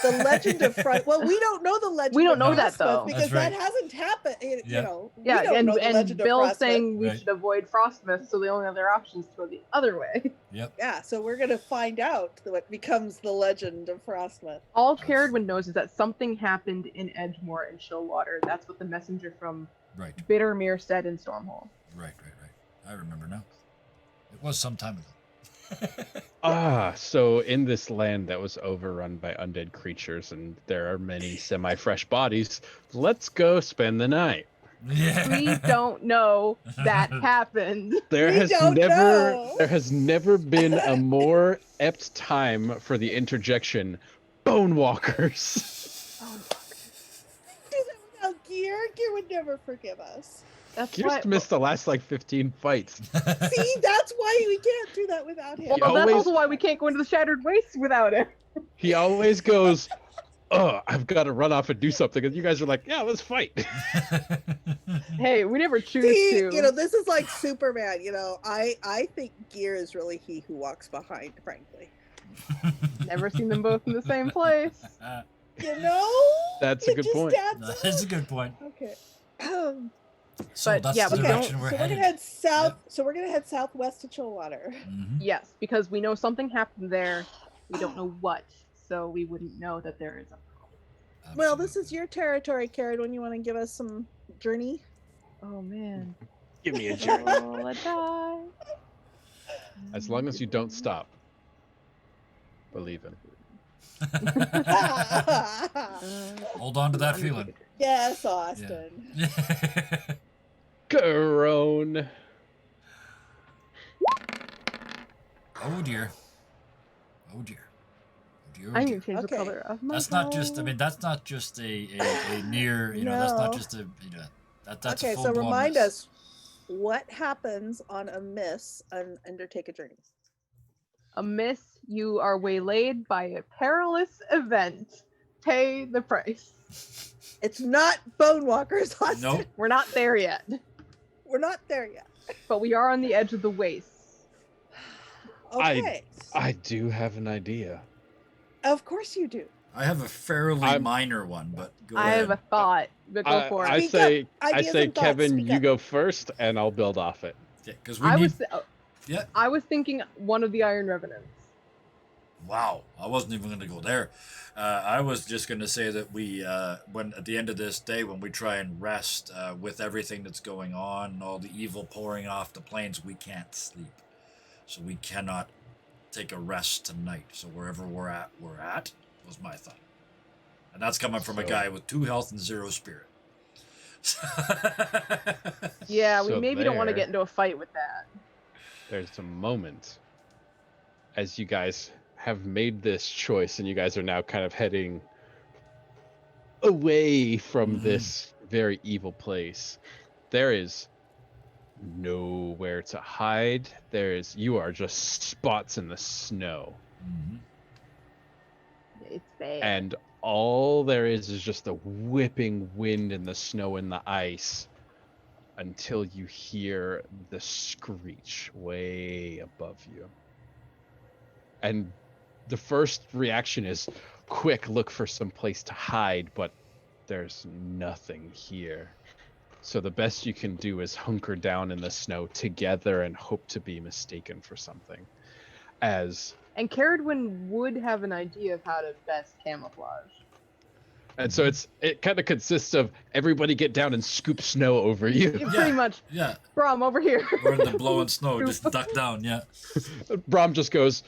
The legend of Well, we don't know the legend. We don't of know that, Frostmouth though. because That's right. that hasn't happened. You Yeah. know, we Yeah, don't know the and legend of Bill's Frostmouth. saying we Right. should avoid Frostmouth, so the only other option is to go the other way. Yep. Yeah, so we're gonna find out what becomes the legend of Frostmouth. All Caradwin knows is that something happened in Edgemore and Chillwater. That's what the messenger from Right. Bittermere said in Stormhole. Right. I remember now. It was some time ago. So in this land that was overrun by undead creatures and there are many semi-fresh bodies, let's go spend the night. Yeah. We don't know that happened. There We has don't know. never been a more apt time for the interjection, Bone Walkers. Do that without Gear. Gear would never forgive us. That's You just missed the last like 15 fights. See, that's why we can't do that without him. Well, You that's always- also why we can't go into the Shattered Wastes without it. He always goes, "Oh, I've got to run off and do something," and you guys are like, "Yeah, let's fight." Hey, we never choose See, to. you know, this is like Superman. You know, I think Gear is really he who walks behind, frankly. Never seen them both in the same place. You know? That's a It good just point. adds That up. is a good point. Okay. So But, that's yeah, the we direction don't- we're so headed. we're gonna head south. Yep. So we're gonna head southwest to Chillwater. Mhm. Yes, because we know something happened there. We don't know what, so we wouldn't know that there is a problem. Well, this Absolutely. is your territory, Karen. When you want to give us some journey. Oh man. Give me a journey. Roll a die. As long as you don't stop. Believe in. Hold on to that Let me feeling. take a drink. Yes, Austin. Garone. Oh dear. Oh dear. Oh dear. Oh I'm dear. gonna change Okay. the color of my That's not just. I gown. mean, that's not just a near. You know, that's not No. just a. That's Okay, a so full-blown remind miss. us what happens on a miss and undertake a journey. A miss, you are waylaid by a perilous event. Pay the price. It's not Bone Walkers, Austin. Nope. We're not there yet. We're not there yet. But we are on the edge of the wastes. Okay. I do have an idea. Of course you do. I have a fairly minor one, but go I ahead. have a thought, but go for it. I Speak say, up. I Ideas say, and thoughts, Kevin, speak you up. go first, and I'll build off it. Yeah, because we need. Yeah. I was thinking one of the Iron Revenants. Wow, I wasn't even going to go there. I was just going to say that we, when at the end of this day, when we try and rest with everything that's going on, and all the evil pouring off the plains, we can't sleep. So we cannot take a rest tonight. So wherever we're at, was my thought. And that's coming from a guy with 2 health and 0 spirit. Yeah, we So maybe don't want to there- get into a fight with that. There's a moment as you guys have made this choice and you guys are now kind of heading away from this very evil place. There is nowhere to hide. You are just spots in the snow. Mhm. It's bad. And all there is just the whipping wind and the snow and the ice until you hear the screech way above you. And the first reaction is quick, look for some place to hide, but there's nothing here. So the best you can do is hunker down in the snow together and hope to be mistaken for something. And Caradwin would have an idea of how to best camouflage. And so it kind of consists of everybody get down and scoop snow over you. Yeah, pretty much. Yeah, Brom, over here. we're in the blowing snow, just duck down, yeah. Brom just goes,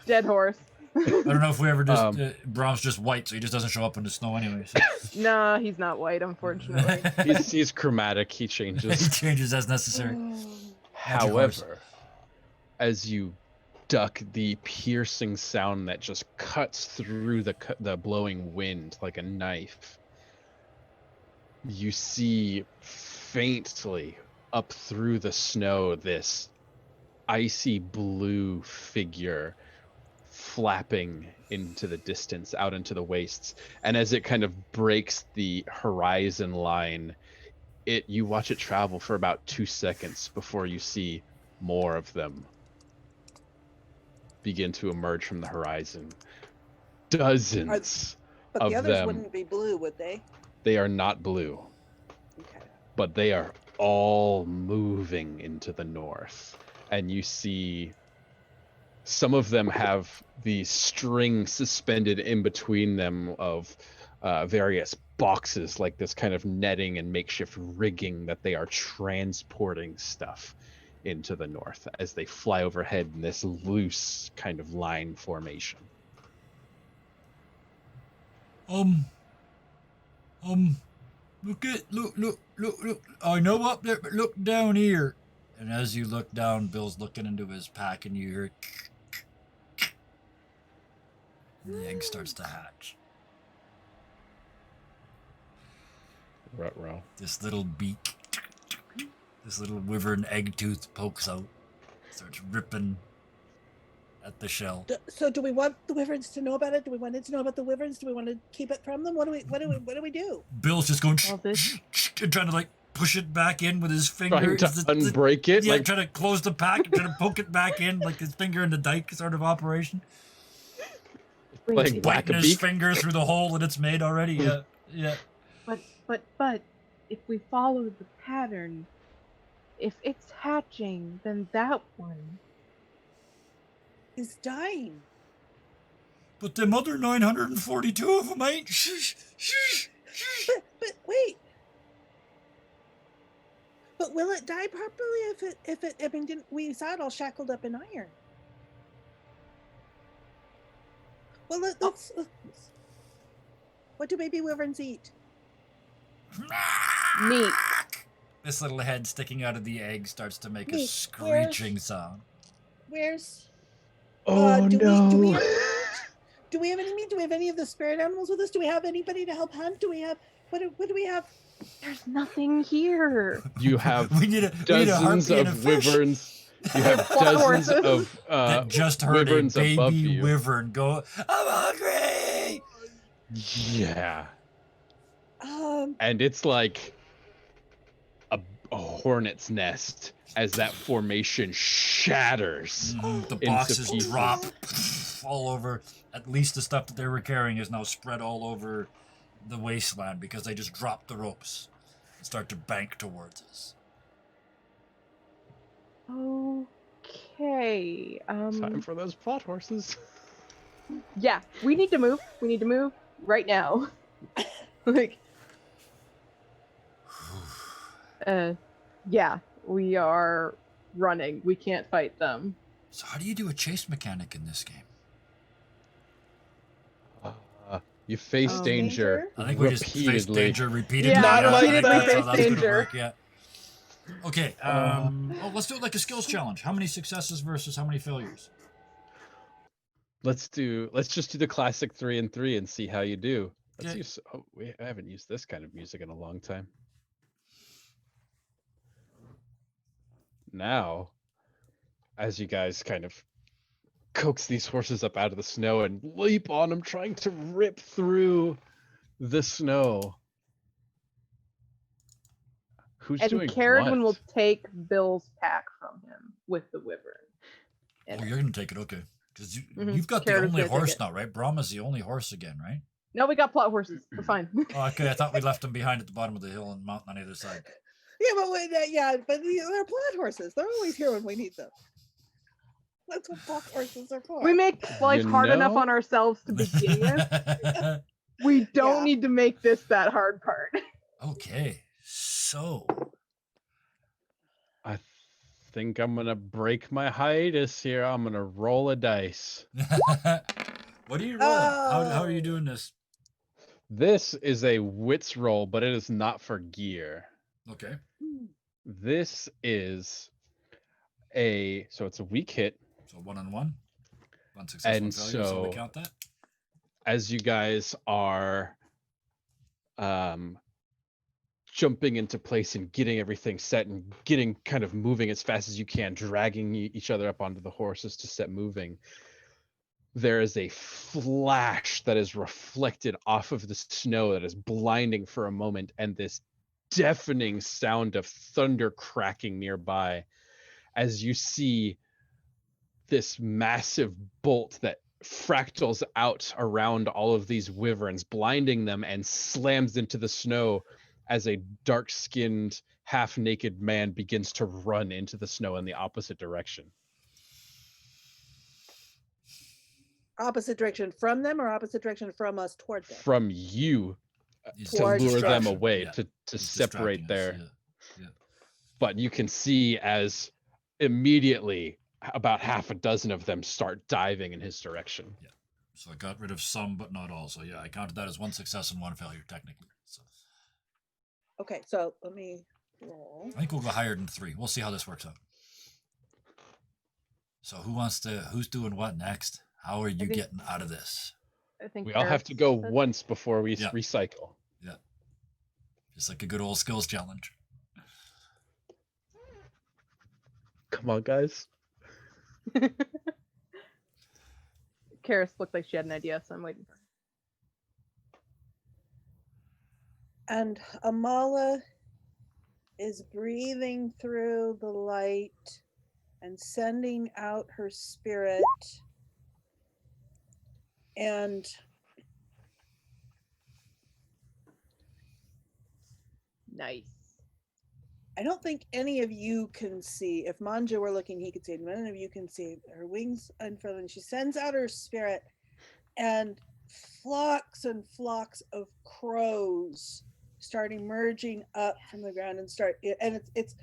Dead horse. I don't know if we ever just, Brahm's just white, so he just doesn't show up in the snow anyway. So. Nah, he's not white, unfortunately. he's chromatic, he he changes. changes as necessary. However, as you duck, the piercing sound that just cuts through the blowing wind like a knife, you see faintly up through the snow this icy blue figure flapping into the distance, out into the wastes. And as it kind of breaks the horizon line, you watch it travel for about 2 seconds before you see more of them begin to emerge from the horizon. Dozens But of the others them. wouldn't be blue, would they? They are not blue, Okay. but they are all moving into the north. And you see some of them have the string suspended in between them of various boxes, like this kind of netting and makeshift rigging that they are transporting stuff into the north as they fly overhead in this loose kind of line formation. Look. I know up there, but look down here. And as you look down, Bill's looking into his pack, and you hear, and the egg starts to hatch. Ruh-roh. This little beak, this little wyvern egg tooth pokes out, starts ripping at the shell. So do we want the wyverns to know about it? Do we want it to know about the wyverns? Do we want to keep it from them? What do we do? Bill's just going Well, this- and trying to like push it back in with his finger. Trying to unbreak it? Yeah, Like, trying to close the pack and trying to poke it back in, like his finger in the dike sort of operation. like Wait, whack Biting a his beak? finger through the hole that it's made already. Yeah. But if we follow the pattern, if it's hatching, then that one. Is dying. But them other 942 of them ain't. But wait. But will it die properly if it I mean we saw it all shackled up in iron. Well let's what do baby wyverns eat? Meat. This little head sticking out of the egg starts to make a Meat. screeching sound. Where's Oh do no! do we have any meat? Do we have any of the spirit animals with us? Do we have anybody to help hunt? Do we have what do we have? There's nothing here. You have We need a dozens harpy and a of fish wyverns. You have What dozens horses? of that just heard a wyverns above baby you. wyvern go, I'm hungry! Yeah. And it's like a hornet's nest as that formation shatters The into boxes pieces. drop all over. At least the stuff that they were carrying is now spread all over the wasteland because they just dropped the ropes and start to bank towards us. Okay. Time for those plot horses. Yeah, we need to move. We need to move right now. Like, yeah, we are running. We can't fight them. So how do you do a chase mechanic in this game? You face danger I think we just face repeatedly. danger repeatedly. Yeah, Not I like think that. that's how face that's gonna danger. work, yeah. Okay, let's do it like a skills challenge. How many successes versus how many failures? Let's just do the classic 3 and 3 and see how you do. Let's Okay. use I haven't used this kind of music in a long time. Now, as you guys kind of coax these horses up out of the snow and leap on them, trying to rip through the snow. Who's And doing Carradine will what? take Bill's pack from him with the wyvern. Oh, you're gonna take it, okay. Because Mhm. you've got the Carradine's only gonna take horse it. now, right? Brahma's the only horse again, right? No, we got plot horses. We're fine. Oh, okay, I thought we left them behind at the bottom of the hill and mountain on either side. Yeah, but they're plot horses. They're always here when we need them. That's what plot horses are for. We make life You hard enough know? on ourselves to begin with. We don't Yeah. need to make this that hard part. Okay, so I think I'm gonna break my hiatus here. I'm gonna roll a dice. what are you rolling? How are you doing this? This is a wits roll, but it is not for gear. Okay. This is so it's a weak hit. So 1 on 1. One success, one And failure. So we so- count that. As you guys are jumping into place and getting everything set and getting kind of moving as fast as you can, dragging each other up onto the horses to set moving, there is a flash that is reflected off of the snow that is blinding for a moment, and this deafening sound of thunder cracking nearby as you see this massive bolt that fractals out around all of these wyverns, blinding them, and slams into the snow as a dark-skinned, half-naked man begins to run into the snow in the opposite direction. Opposite direction from them or opposite direction from us toward them? From you He's to Towards lure them destruction. away, Yeah, to he's separate distracting us, their... yeah. But you can see as immediately about half a dozen of them start diving in his direction. So I got rid of some, but not all. So yeah, I counted that as 1 success and 1 failure technically. So Okay, so let me roll. I think we'll go higher than 3. We'll see how this works out. So who's doing what next? How are you think- getting out of this? I think We all have to go Karis- once before we Yeah. recycle. Just like a good old skills challenge. Come on, guys. Karis looked like she had an idea, so I'm waiting for her. And Amala is breathing through the light and sending out her spirit. And Nice. I don't think any of you can see. If Manja were looking, he could see it. None of you can see. Her wings unfurl, and she sends out her spirit, and flocks and flocks of crows start emerging up from the ground and it's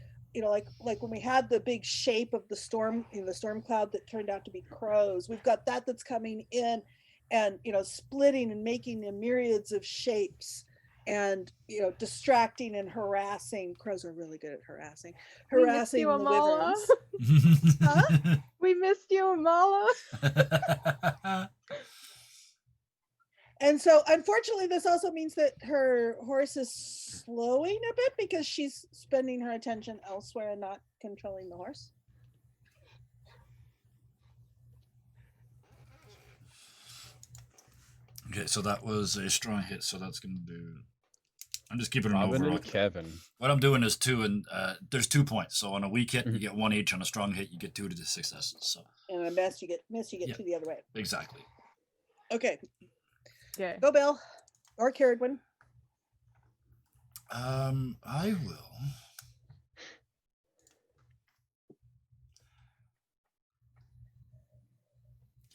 like when we had the big shape of the storm, the storm cloud that turned out to be crows. We've got that's coming in, and splitting and making the myriads of shapes. And distracting and harassing. Crows are really good at harassing We missed you, the Amala. wyverns. Huh? We missed you, Amala. And so unfortunately this also means that her horse is slowing a bit because she's spending her attention elsewhere and not controlling the horse. Okay, so that was a strong hit. So that's going to do I'm just keeping an Robin overall. and Kevin. What I'm doing is 2, and there's 2 points. So on a weak hit, you get 1 each. On a strong hit, you get 2 to the successes. So And on a miss, you get Yeah. 2 the other way. exactly. Okay, Okay. go Bill or Carradwin. I will.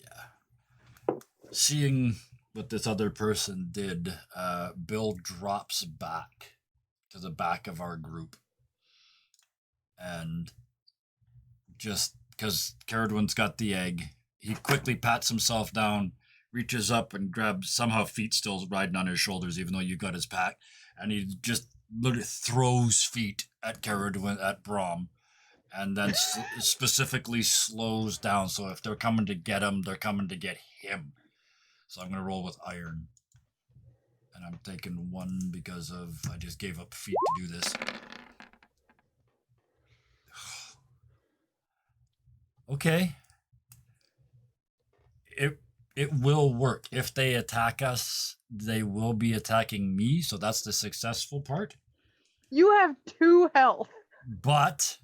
Yeah. Seeing what this other person did, Bill drops back to the back of our group. And just because Carradwin's got the egg, he quickly pats himself down, reaches up and grabs, somehow Feet still riding on his shoulders, even though you got his pack, and he just literally throws Feet at Carradwin, at Brom, and then specifically slows down. So if they're coming to get him, they're coming to get him. So I'm going to roll with Iron. And I'm taking 1 because of I just gave up Feet to do this. Okay. It will work. If they attack us, they will be attacking me, so that's the successful part. You have 2 health. But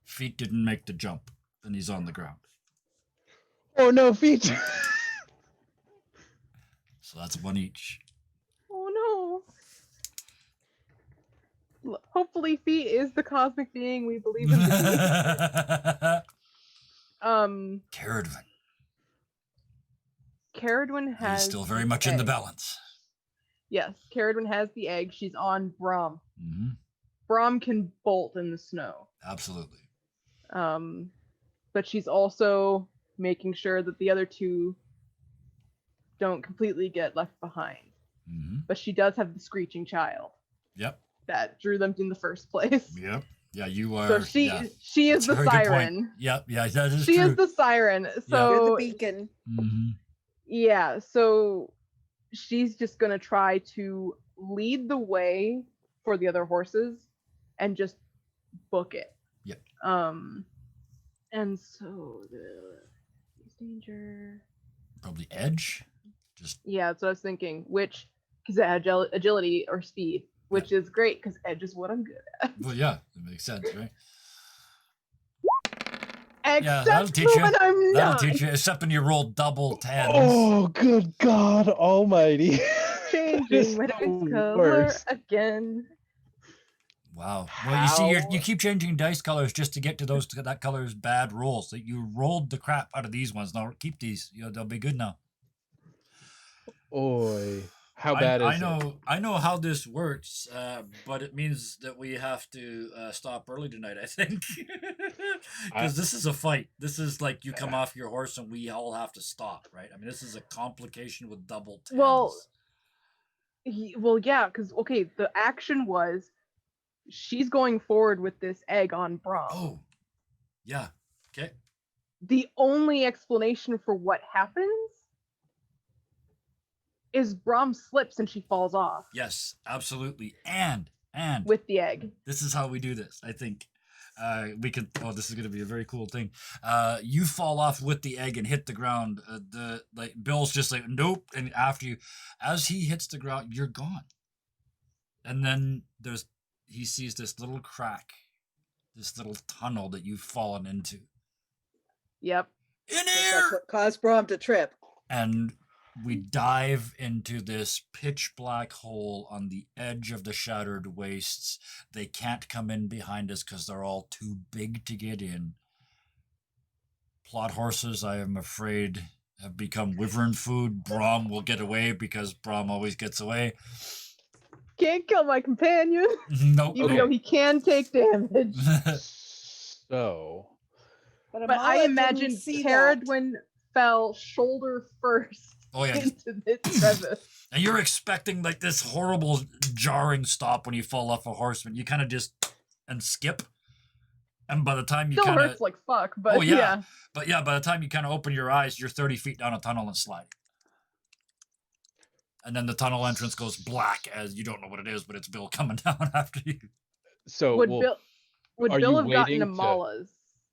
Feet didn't make the jump, and he's on the ground. Oh no, Feet! So that's 1 each. Oh no. Hopefully Feet is the cosmic being we believe in. Carradwin. Carradwin He's has still very the much in the egg. balance. Yes, Carradwin has the egg. She's on Brom. Mm-hmm. Brom can bolt in the snow. Absolutely. But she's also making sure that the other 2 don't completely get left behind. Mm-hmm. But she does have the screeching child Yep. that drew them in the first place. Yep. Yeah, you are. So she is That's a the very good point. siren. Yep. Yeah, that is She true. is the siren. You're the So beacon. Mm-hmm. yeah, so she's just gonna try to lead the way for the other horses and just book it. Yep. And so the danger. Probably Edge. Just Yeah, that's what I was thinking. Which because agility or speed, which is great because edge is what I'm good at. well, yeah, it makes sense, right? Except that'll teach you. when I'm That'll not. teach you. Except when you roll double 10s. Oh, good God Almighty! Changing my dice color worst. again. Wow. Well, you see, How? you keep changing dice colors just to get to that color's bad rolls. So you rolled the crap out of these ones. Now keep these. They'll be good now. Oi. How bad is it? I know how this works, but it means that we have to stop early tonight, I think. Because this is a fight. This is like you come off your horse and we all have to stop, right? I mean, this is a complication with double 10s. Well, yeah, because, okay, the action was she's going forward with this egg on Brom. Oh, yeah. Okay. The only explanation for what happens is Brom slips and she falls off Yes, absolutely. And with the egg. this is how we do this. I think we could. Oh, this is going to be a very cool thing. You fall off with the egg and hit the ground. Bill's just like nope, and after you, as he hits the ground, you're gone. And then he sees this little crack, this little tunnel that you've fallen into. Yep. In That's here, what caused Brom to trip. and we dive into this pitch black hole on the edge of the Shattered Wastes. They can't come in behind us because they're all too big to get in. Plot horses, I am afraid, have become wyvern food. Brom will get away because Brom always gets away. Can't kill my companion, Nope. even though he can take damage. So, But Amala I didn't imagine see that. Carradwin fell shoulder first Oh, yeah. into this crevice. And you're expecting like this horrible jarring stop when you fall off a horseman. You kind of just and skip. And by the time you Still kind of hurts like fuck, but Oh, yeah. yeah. But yeah, by the time you kind of open your eyes, you're 30 feet down a tunnel and slide. And then the tunnel entrance goes black as you don't know what it is, but it's Bill coming down after you. so Would well, Bill are Bill you have gotten waiting to- Amala's?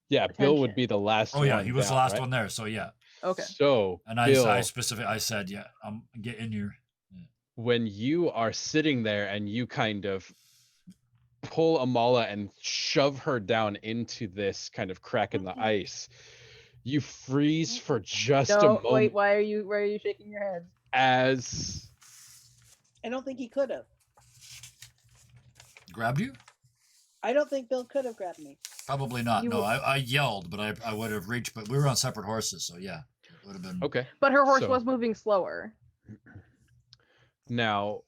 yeah, Bill would attention? be the last. Oh yeah, one he was the down, last right? one there, so yeah. Okay. So, And Bill, I said, yeah, get in here. when you are sitting there and you kind of pull Amala and shove her down into this kind of crack in the ice, you freeze for just a No, moment wait. Why are you shaking your head? as I don't think he could have. Grabbed you? I don't think Bill could have grabbed me. Probably not. You No, were- I yelled, but I would have reached. But we were on separate horses, so yeah, it would have been. okay. But her horse So- was moving slower. Now,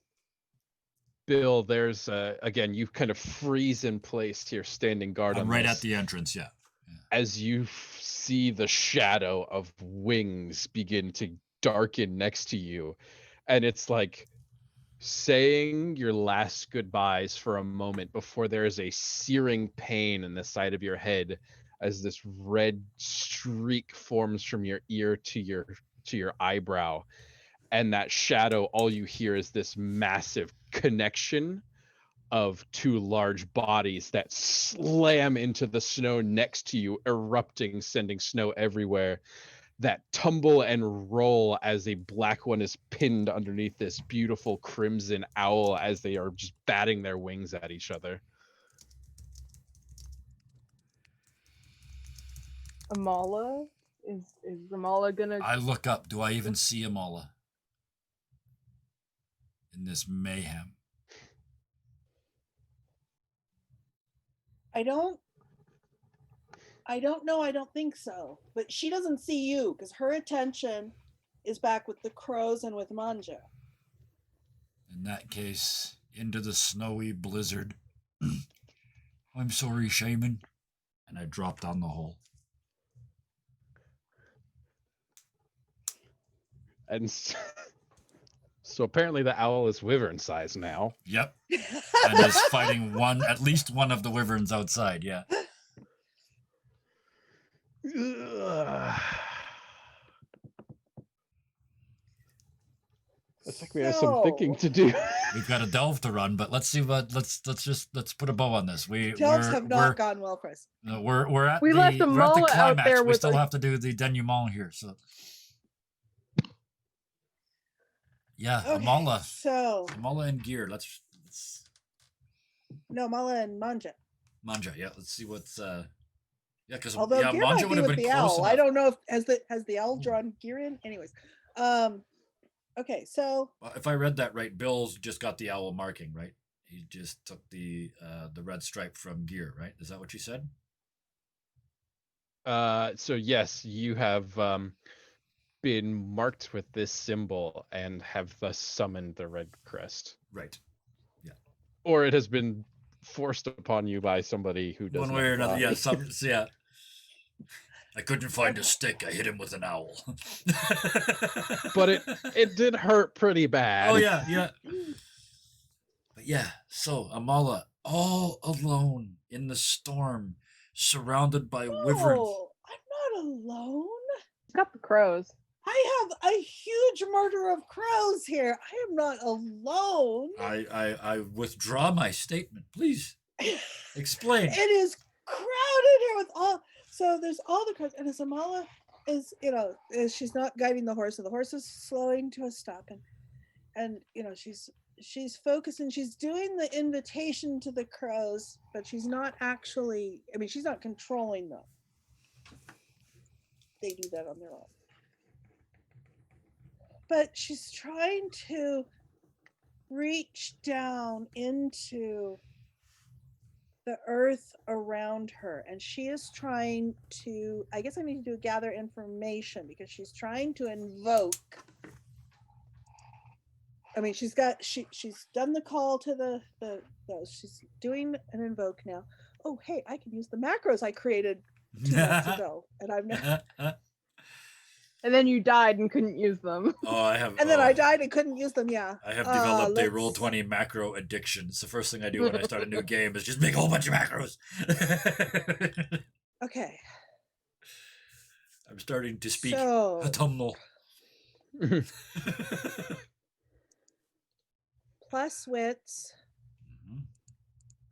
Bill, there's again, you kind of freeze in place here, standing guard I'm on right this, at the entrance. Yeah. as you see the shadow of wings begin to darken next to you, and it's like saying your last goodbyes for a moment before there is a searing pain in the side of your head as this red streak forms from your ear to your eyebrow. And that shadow, all you hear is this massive connection of two large bodies that slam into the snow next to you, erupting, sending snow everywhere, that tumble and roll as a black one is pinned underneath this beautiful crimson owl as they are just batting their wings at each other. Amala? Is Amala gonna... I look up. Do I even see Amala in this mayhem? I don't know. I don't think so. But she doesn't see you because her attention is back with the crows and with Manja. In that case, into the snowy blizzard. I'm sorry, Shaman. And I drop down the hole. And so apparently the owl is wyvern size now. Yep. And is fighting at least one of the wyverns outside, yeah. I think we have some thinking to do. We've got a delve to run, but let's see what let's put a bow on this. Delves have not gone well for us. We're at We the left we're at the Amala out climax. there We with still a- have to do the denouement here, so yeah, Okay, Amala. so Amala in gear. Let's no, Mala and Manja. Manja, yeah, let's see what's yeah, because Although yeah, gear Manja might would be have with been the close owl. enough. I don't know if has the owl drawn gear in. Anyways, okay, so Well, if I read that right, Bill's just got the owl marking, right? He just took the red stripe from gear, right? Is that what you said? So yes, you have been marked with this symbol and have thus summoned the red crest. Right. Or it has been forced upon you by somebody who does One way or another, yeah. fly. Yeah. I couldn't find a stick. I hit him with an owl. But it did hurt pretty bad. Oh yeah, yeah. But yeah, so Amala all alone in the storm, surrounded by wyverns. no, I'm not alone. Got the crows. I have a huge murder of crows here. I am not alone. I withdraw my statement. Please explain. It is crowded here with all. So there's all the crows, and as Amala is, she's not guiding the horse, and the horse is slowing to a stop, and she's focused, and she's doing the invitation to the crows, but she's not actually. I mean, she's not controlling them. They do that on their own. But she's trying to reach down into the earth around her, and she is trying to, I guess I need to gather information because she's trying to invoke. I mean, she's done the call to those. She's doing an invoke now. Oh, hey, I can use the macros I created 2 months ago, and I've never. And then you died and couldn't use them. Oh, I have. And then I died and couldn't use them. Yeah. I have developed a let's- Roll20 macro addiction. It's the first thing I do when I start a new game is just make a whole bunch of macros. Okay. I'm starting to speak So autumnal. plus wits.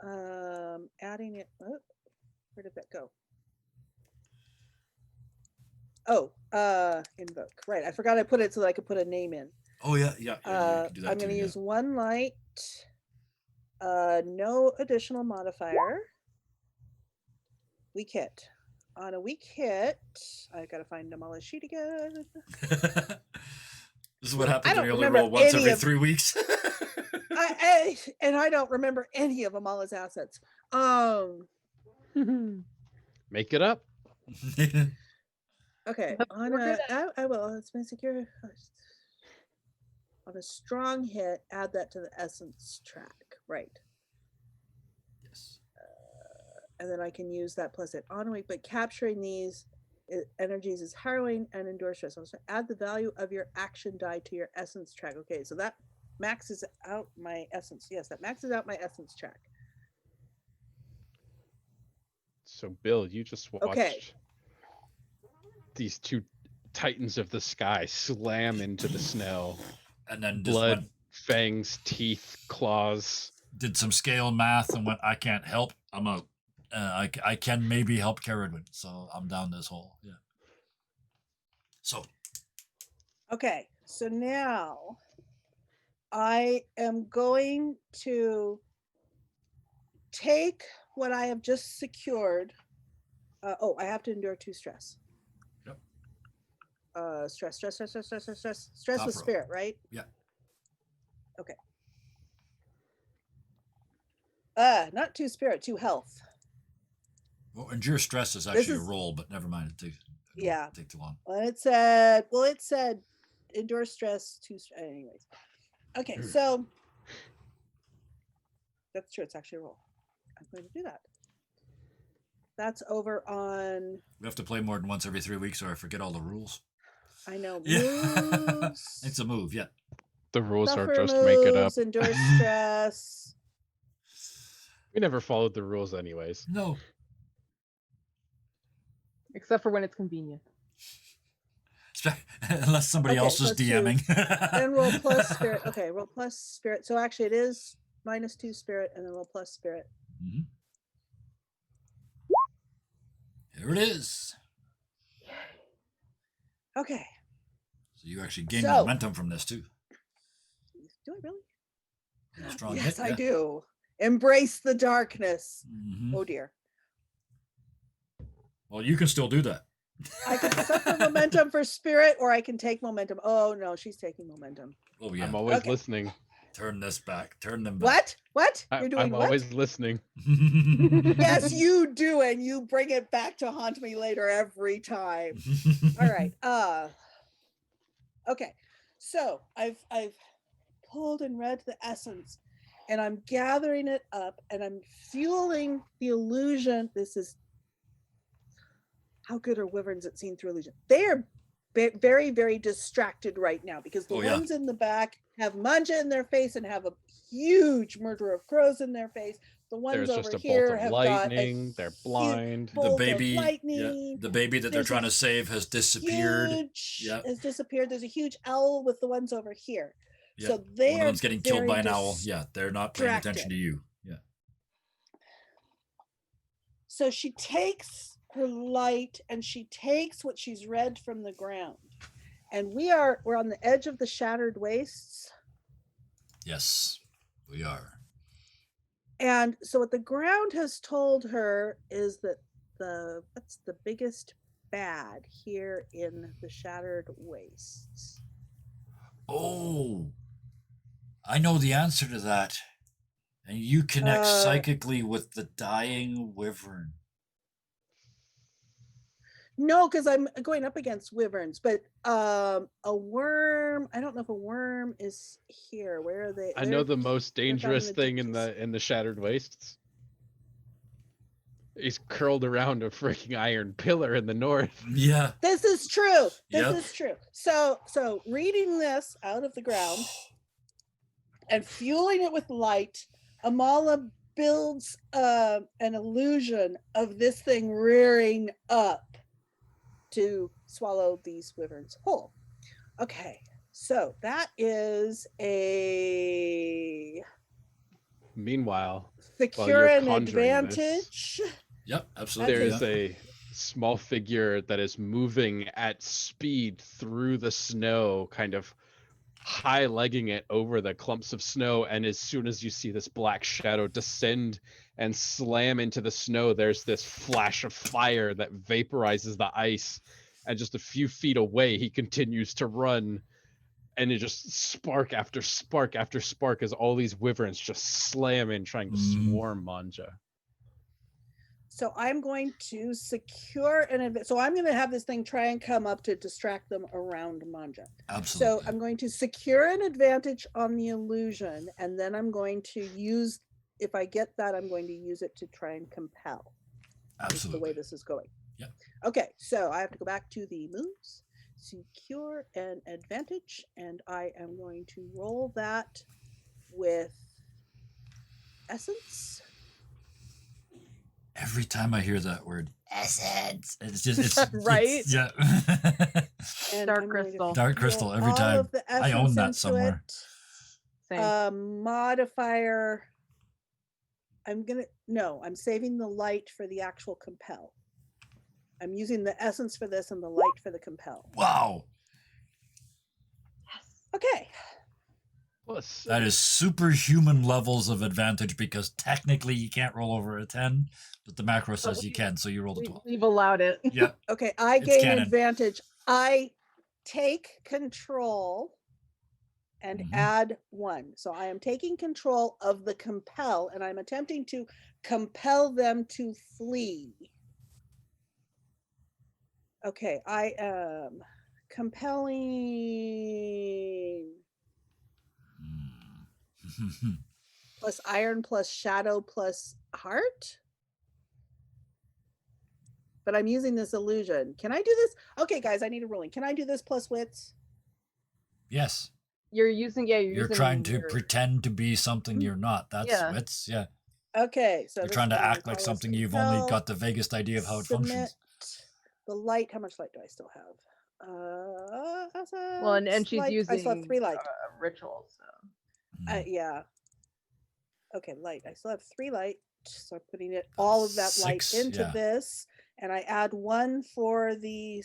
Mhm. Adding it. Oh, where did that go? Oh, invoke. Right. I forgot I put it so that I could put a name in. Oh yeah, yeah. You can do that I'm going too, to yeah. use 1 light. No additional modifier. Weak hit. On a weak hit, I gotta find Amala's sheet again. This is what happens I when don't you only remember roll once any every of- 3 weeks. And I don't remember any of Amala's assets. Make it up. Okay. On We're a, gonna- I will. It's my secure. On a strong hit, add that to the essence track. Right. Yes. And then I can use that plus it on a week. But capturing these energies is harrowing and endure stress. So add the value of your action die to your essence track. Okay, so that maxes out my essence. Yes, that maxes out my essence track. So, Bill, you just watched Okay. these two titans of the sky slam into the snow. And then just Blood, went, fangs, teeth, claws. did some scale math and went, I can't help. I'm out. I can maybe help Caradwin, so I'm down this hole. Yeah. So Okay, so now I am going to take what I have just secured. I have to endure 2 stress. Yep. Stress Top with row. spirit, right? Yeah. Okay. Not 2 spirit, 2 health. Well, endure stress is This actually a is- roll, but never mind. It Yeah. take too long. Well, it said endure stress 2 anyways. Okay, so that's true. It's actually a roll. I'm going to do that. That's over on. We have to play more than once every 3 weeks, or I forget all the rules. I know. Yeah. Moves. It's a move, yeah. The rules Suffer are just make it up. moves, endure stress. We never followed the rules anyways. No. Except for when it's convenient. Unless somebody Okay, else is so 2. DMing. Then roll plus spirit. Okay, roll plus spirit. So actually, it is -2 spirit, and then roll plus spirit. Mhm. Here it is. Okay. So you actually gain So- momentum from this too. Do I really? And a strong Yes, hit, I yeah. do. Embrace the darkness. Mhm. Oh dear. Well, you can still do that. I can suffer momentum for spirit, or I can take momentum. Oh no, she's taking momentum. Oh yeah. I'm always Okay. listening. Turn this back. Turn them back. What? You're doing I'm what? always listening. Yes, you do, and you bring it back to haunt me later every time. All right. Okay. So I've pulled and read the essence, and I'm gathering it up, and I'm fueling the illusion. This is how good are wyverns at seeing through illusion? They are very, very distracted right now because the Oh, yeah. ones in the back have Manja in their face and have a huge murder of crows in their face. The ones There's over just a here bolt of have lightning. got They're huge blind. The bolt baby, of lightning. yeah, the baby that they're There's a trying to save has disappeared. Has disappeared. There's a huge owl with the ones over here. Yeah. So they One of are them's getting killed by an very owl. Yeah, they're not paying attention to you. Yeah. So she takes her light and she takes what she's read from the ground. And we're on the edge of the shattered wastes. Yes, we are. And so what the ground has told her is that what's the biggest bad here in the shattered wastes? Oh, I know the answer to that. And you connect psychically with the dying wyvern. No, because I'm going up against wyverns, but a worm. I don't know if a worm is here. Where are they? I know the most dangerous the thing ditches. in the Shattered Wastes. He's curled around a freaking iron pillar in the north. Yeah. This is true. This Yep. is true. So reading this out of the ground and fueling it with light, Amala builds an illusion of this thing rearing up to swallow these wyverns whole. Okay, so that is a Meanwhile, secure an conjuring this, advantage. Yep, absolutely. there's yeah. a small figure that is moving at speed through the snow, kind of high legging it over the clumps of snow, and as soon as you see this black shadow descend and slam into the snow, there's this flash of fire that vaporizes the ice, and just a few feet away he continues to run, and it just spark after spark after spark as all these wyverns just slam in trying to swarm Manja. So I'm going to secure so I'm going to have this thing try and come up to distract them around Manja. Absolutely. So I'm going to secure an advantage on the illusion, and then I'm going to use, if I get that, I'm going to use it to try and compel. Absolutely. Is the way this is going. Yeah. Okay, so I have to go back to the moves, secure an advantage, and I am going to roll that with essence. Every time I hear that word, Essence. it's just Right? yeah. And Dark I'm going to crystal. Dark crystal roll every all time. of the I own essence that into somewhere. it. Same. Modifier. I'm saving the light for the actual compel. I'm using the essence for this and the light for the compel. Wow. Okay. Plus, That is superhuman levels of advantage because technically you can't roll over a 10, but the macro says you can, so you rolled a 12. We've allowed it. Yeah. Okay, I It's gain canon. advantage. I take control and Mhm. add 1. So I am taking control of the compel, and I'm attempting to compel them to flee. Okay, I am compelling plus iron plus shadow plus heart. But I'm using this illusion. Can I do this? Okay, guys, I need a ruling. Can I do this plus wits? Yes. You're using, yeah, You're using trying to your- pretend to be something you're not. That's Yeah. wits. Yeah. Okay, so You're this trying to I'm gonna act like call this something you've only compel, got the vaguest idea of how it functions. submit the light. How much light do I still have? Well, and she's light. using I still have 3 light. ritual, so Mm. Yeah. Okay, light. I still have 3 light. So I'm putting it all of that light 6, into yeah. this, and I add 1 for the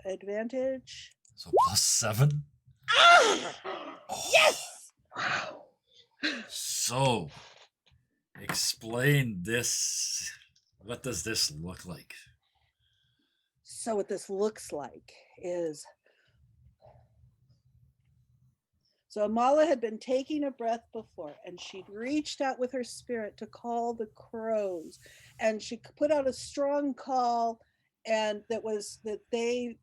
advantage. So +7. Ah! Yes! wow. So, explain this. What does this look like? So what this looks like is, so Amala had been taking a breath before, and she'd reached out with her spirit to call the crows, and she put out a strong call, and that they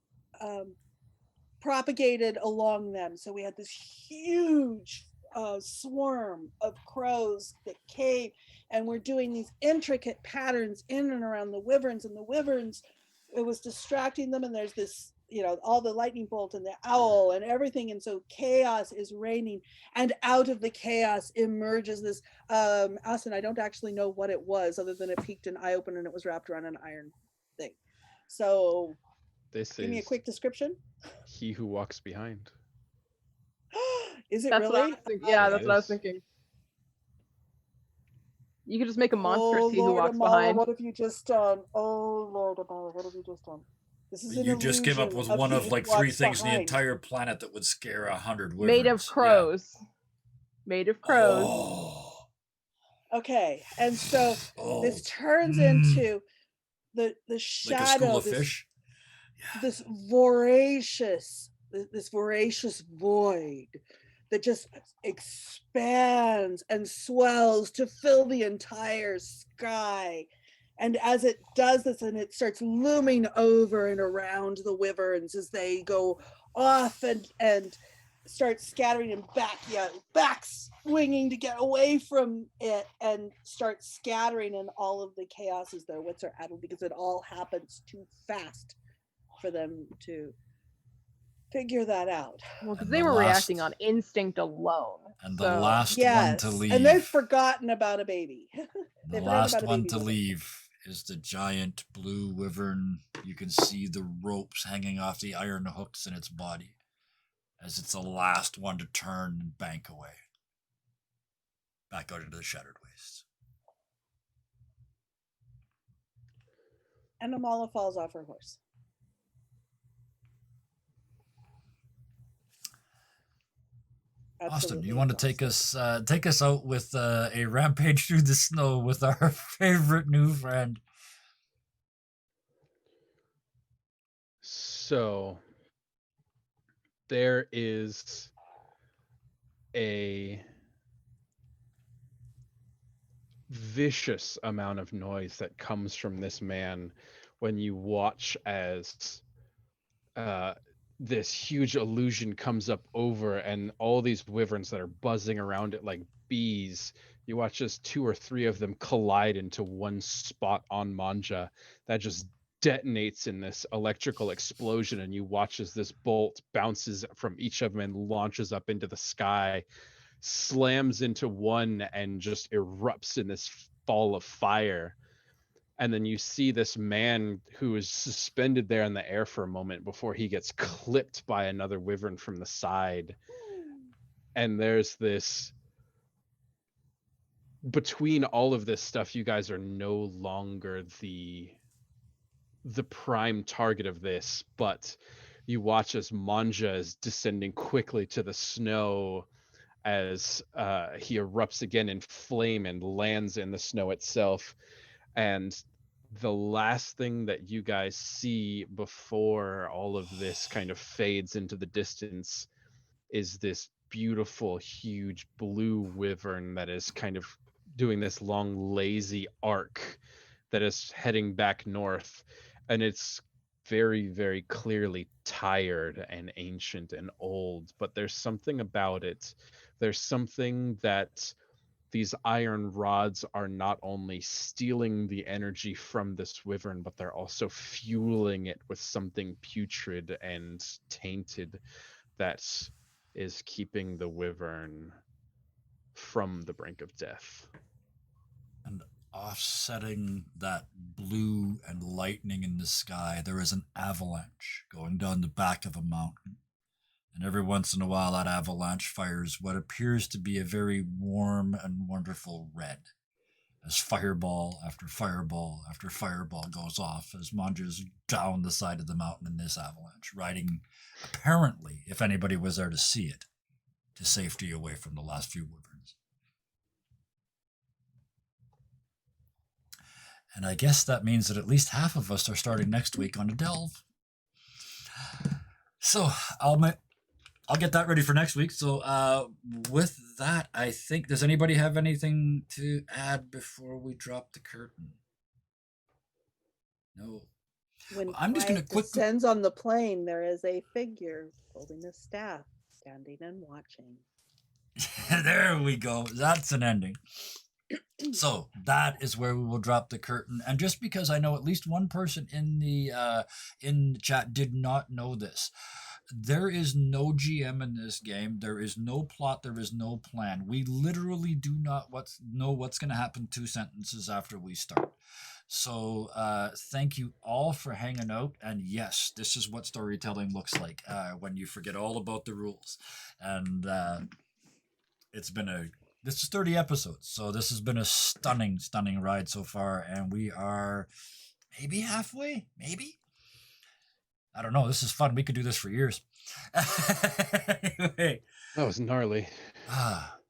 propagated along them. So we had this huge swarm of crows that came, and we're doing these intricate patterns in and around the wyverns, and the wyverns, it was distracting them, and there's this, all the lightning bolt and the owl and everything, and so chaos is reigning, and out of the chaos emerges this Austin, I don't actually know what it was other than it peaked an eye open and it was wrapped around an iron thing. So this give me a is quick description. he who walks behind. Is it That's what I really? was thinking. Yeah, It that's what I was is. thinking. You could just make a monster Oh see who Lord, walks Amala, behind. what have you just done? Oh Lord, Amala, what have you just done? This is an You just came up illusion with of one he of who like 3 walks things in the behind. entire planet that would scare 100 wyverns. Made of crows. Made of crows. Oh. Okay, and so Oh. this turns Mm. into the Like a school shadow, of fish. Yeah. this voracious void that just expands and swells to fill the entire sky. And as it does this, and it starts looming over and around the wyverns as they go off and start scattering and back swinging to get away from it, and start scattering, and all of the chaos as their wits are addled because it all happens too fast for them to figure that out. Well, because And they the were last- reacting on instinct alone. And so- the last one Yes, to leave. and they've forgotten about a baby. The They forgot last about a one baby to with it. leave is the giant blue wyvern. You can see the ropes hanging off the iron hooks in its body as it's the last one to turn and bank away. Back out into the shattered wastes. And Amala falls off her horse. Austin, Absolutely you want to take us out with a rampage through the snow with our favorite new friend? So there is a vicious amount of noise that comes from this man when you watch as uh, this huge illusion comes up over, and all these wyverns that are buzzing around it like bees. You watch as 2 or 3 of them collide into one spot on Manja that just detonates in this electrical explosion, and you watch as this bolt bounces from each of them and launches up into the sky, slams into one, and just erupts in this ball of fire. And then you see this man who is suspended there in the air for a moment before he gets clipped by another wyvern from the side. And there's this, between all of this stuff, you guys are no longer the prime target of this, but you watch as Manja is descending quickly to the snow as he erupts again in flame and lands in the snow itself. And the last thing that you guys see before all of this kind of fades into the distance is this beautiful, huge blue wyvern that is kind of doing this long, lazy arc that is heading back north. And it's very, very clearly tired and ancient and old, but there's something about it. There's something that these iron rods are not only stealing the energy from this wyvern, but they're also fueling it with something putrid and tainted that is keeping the wyvern from the brink of death. And offsetting that blue and lightning in the sky, there is an avalanche going down the back of a mountain. And every once in a while, that avalanche fires what appears to be a very warm and wonderful red, as fireball after fireball after fireball goes off as Manja's down the side of the mountain in this avalanche, riding, apparently, if anybody was there to see it, to safety away from the last few wyverns. And I guess that means that at least half of us are starting next week on a delve. So I'll get that ready for next week. So with that, I think, does anybody have anything to add before we drop the curtain? No. When I'm just going to quickly descends on the plane, there is a figure holding a staff, standing and watching. There we go. That's an ending. So that is where we will drop the curtain. And just because I know at least one person in the chat did not know this, there is no GM in this game. There is no plot. There is no plan. We literally do not know what's going to happen 2 sentences after we start. So thank you all for hanging out. And yes, this is what storytelling looks like when you forget all about the rules. And this is 30 episodes. So this has been a stunning, stunning ride so far. And we are maybe halfway, maybe? I don't know. This is fun. We could do this for years. Anyway. That was gnarly.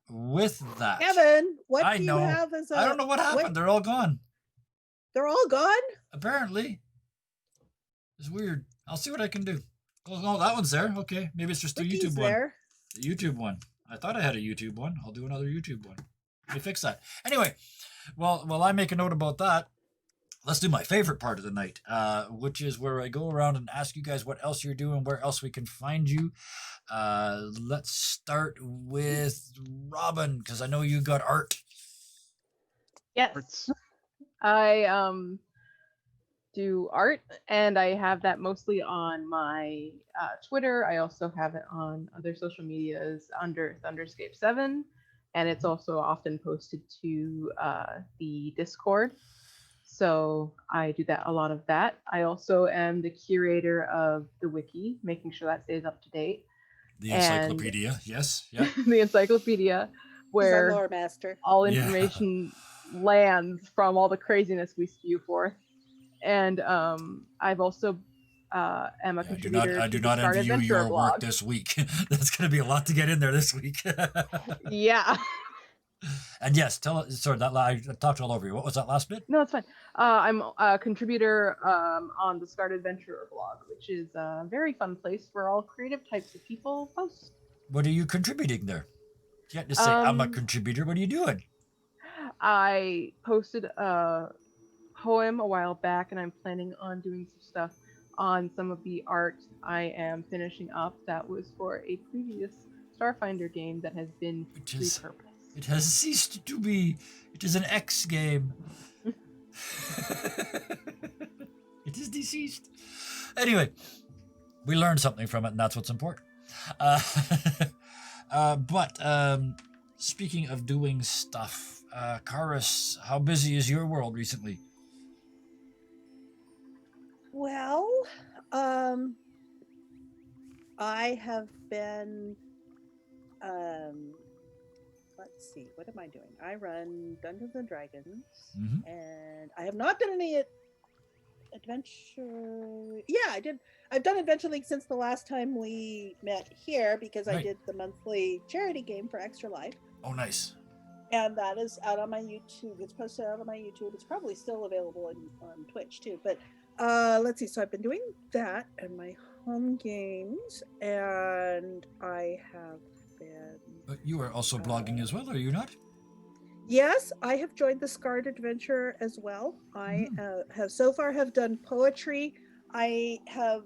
With that, Kevin, what do you have as I don't know what happened. They're all gone. They're all gone? Apparently. It's weird. I'll see what I can do. Oh, that one's there. Okay. Maybe it's just the YouTube one. The YouTube one. I thought I had a YouTube one. I'll do another YouTube one. Let me fix that. Anyway, while I make a note about that, let's do my favorite part of the night, which is where I go around and ask you guys what else you're doing, where else we can find you. Let's start with Robin, because I know you got art. Yes. Arts. I do art, and I have that mostly on my Twitter. I also have it on other social medias under Thunderscape7, and it's also often posted to the Discord. So I do a lot of that. I also am the curator of the wiki, making sure that stays up to date. The encyclopedia, yes. Yeah. The encyclopedia, where lore master. All information lands from all the craziness we spew forth. And I've also am a I do contributor not. I to do the not Start envy you Adventure your blog. work this week. That's going to be a lot to get in there this week. Yeah. And yes, sorry, I talked all over you. What was that last bit? No, it's fine. I'm a contributor on the Start Adventurer blog, which is a very fun place where all creative types of people post. What are you contributing there? You can't just say I'm a Um, contributor. What are you doing? I posted a poem a while back, and I'm planning on doing some stuff on some of the art I am finishing up that was for a previous Starfinder game that has been Which is repurposed. it has ceased to be. It is an X game. It is deceased. Anyway, we learned something from it, and that's what's important. But speaking of doing stuff, Karis, how busy is your world recently? Well, I have been, let's see, what am I doing? I run Dungeons and Dragons, Mhm. and I have not done any adventure. Yeah, I did. I've done Adventure League since the last time we met here because I Right. did the monthly charity game for Extra Life. Oh, nice. And that is out on my YouTube. It's posted out on my YouTube. It's probably still available on Twitch too. But let's see. So I've been doing that and my home games, and I have been. But you are also blogging as well, are you not? Yes, I have joined the Scarred Adventure as well. I have so far have done poetry. I have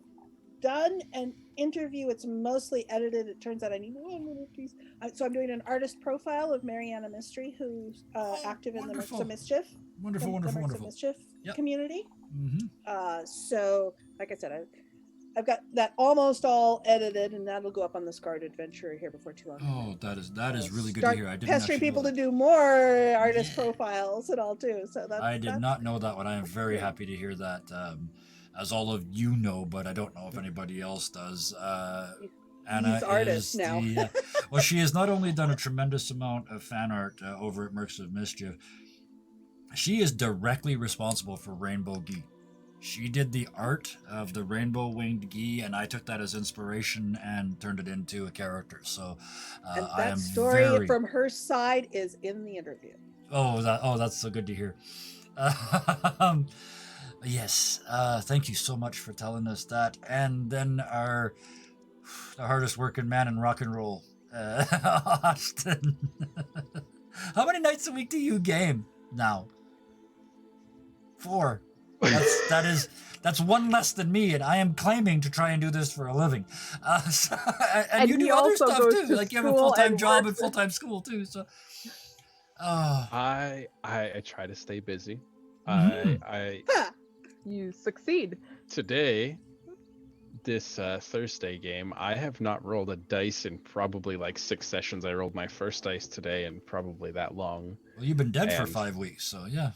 done an interview. It's mostly edited. It turns out I need one little piece. So I'm doing an artist profile of Mariana Mystery, who's active in the Mercs wonderful. of Mischief. Wonderful, the wonderful, Mercs of wonderful. Mischief Yep. community. Mm-hmm. So like I said, I've got that almost all edited, and that'll go up on the Scarred Adventure here before too long. Oh, that is really good to Start hear. I didn't pestering actually know people that. to do more artist Yeah. profiles and all too. So that's I did not know that one. I am very great. happy to hear that. As all of you know, but I don't know if anybody else does. Anna He's artist is now. well, she has not only done a tremendous amount of fan art over at Mercs of Mischief, she is directly responsible for Rainbow Gee. She did the art of the rainbow winged Gee, and I took that as inspiration and turned it into a character. So And I that am story very... from her side is in the interview. that's so good to hear. Yes, thank you so much for telling us that. And then the hardest working man in rock and roll, Austin. How many nights a week do you game now? 4. That's one less than me, and I am claiming to try and do this for a living. And you he do other also stuff goes too. to Like you have a school full-time and job and works. full-time school too. So, I try to stay busy. Mhm. Ha! You succeed. Today, this Thursday game, I have not rolled a dice in probably like 6 sessions. I rolled my first dice today, and probably that long. well, you've been dead for And- 5 weeks, so yeah.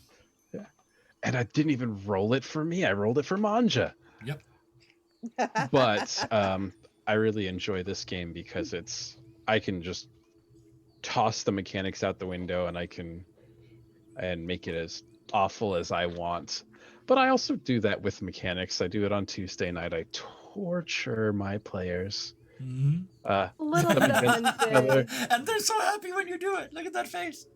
And I didn't even roll it for me. I rolled it for Manja. Yep. But I really enjoy this game because I can just toss the mechanics out the window, and make it as awful as I want. But I also do that with mechanics. I do it on Tuesday night. I torture my players. Mm-hmm. Little Let me bit bend Wednesday. another- And they're so happy when you do it. Look at that face.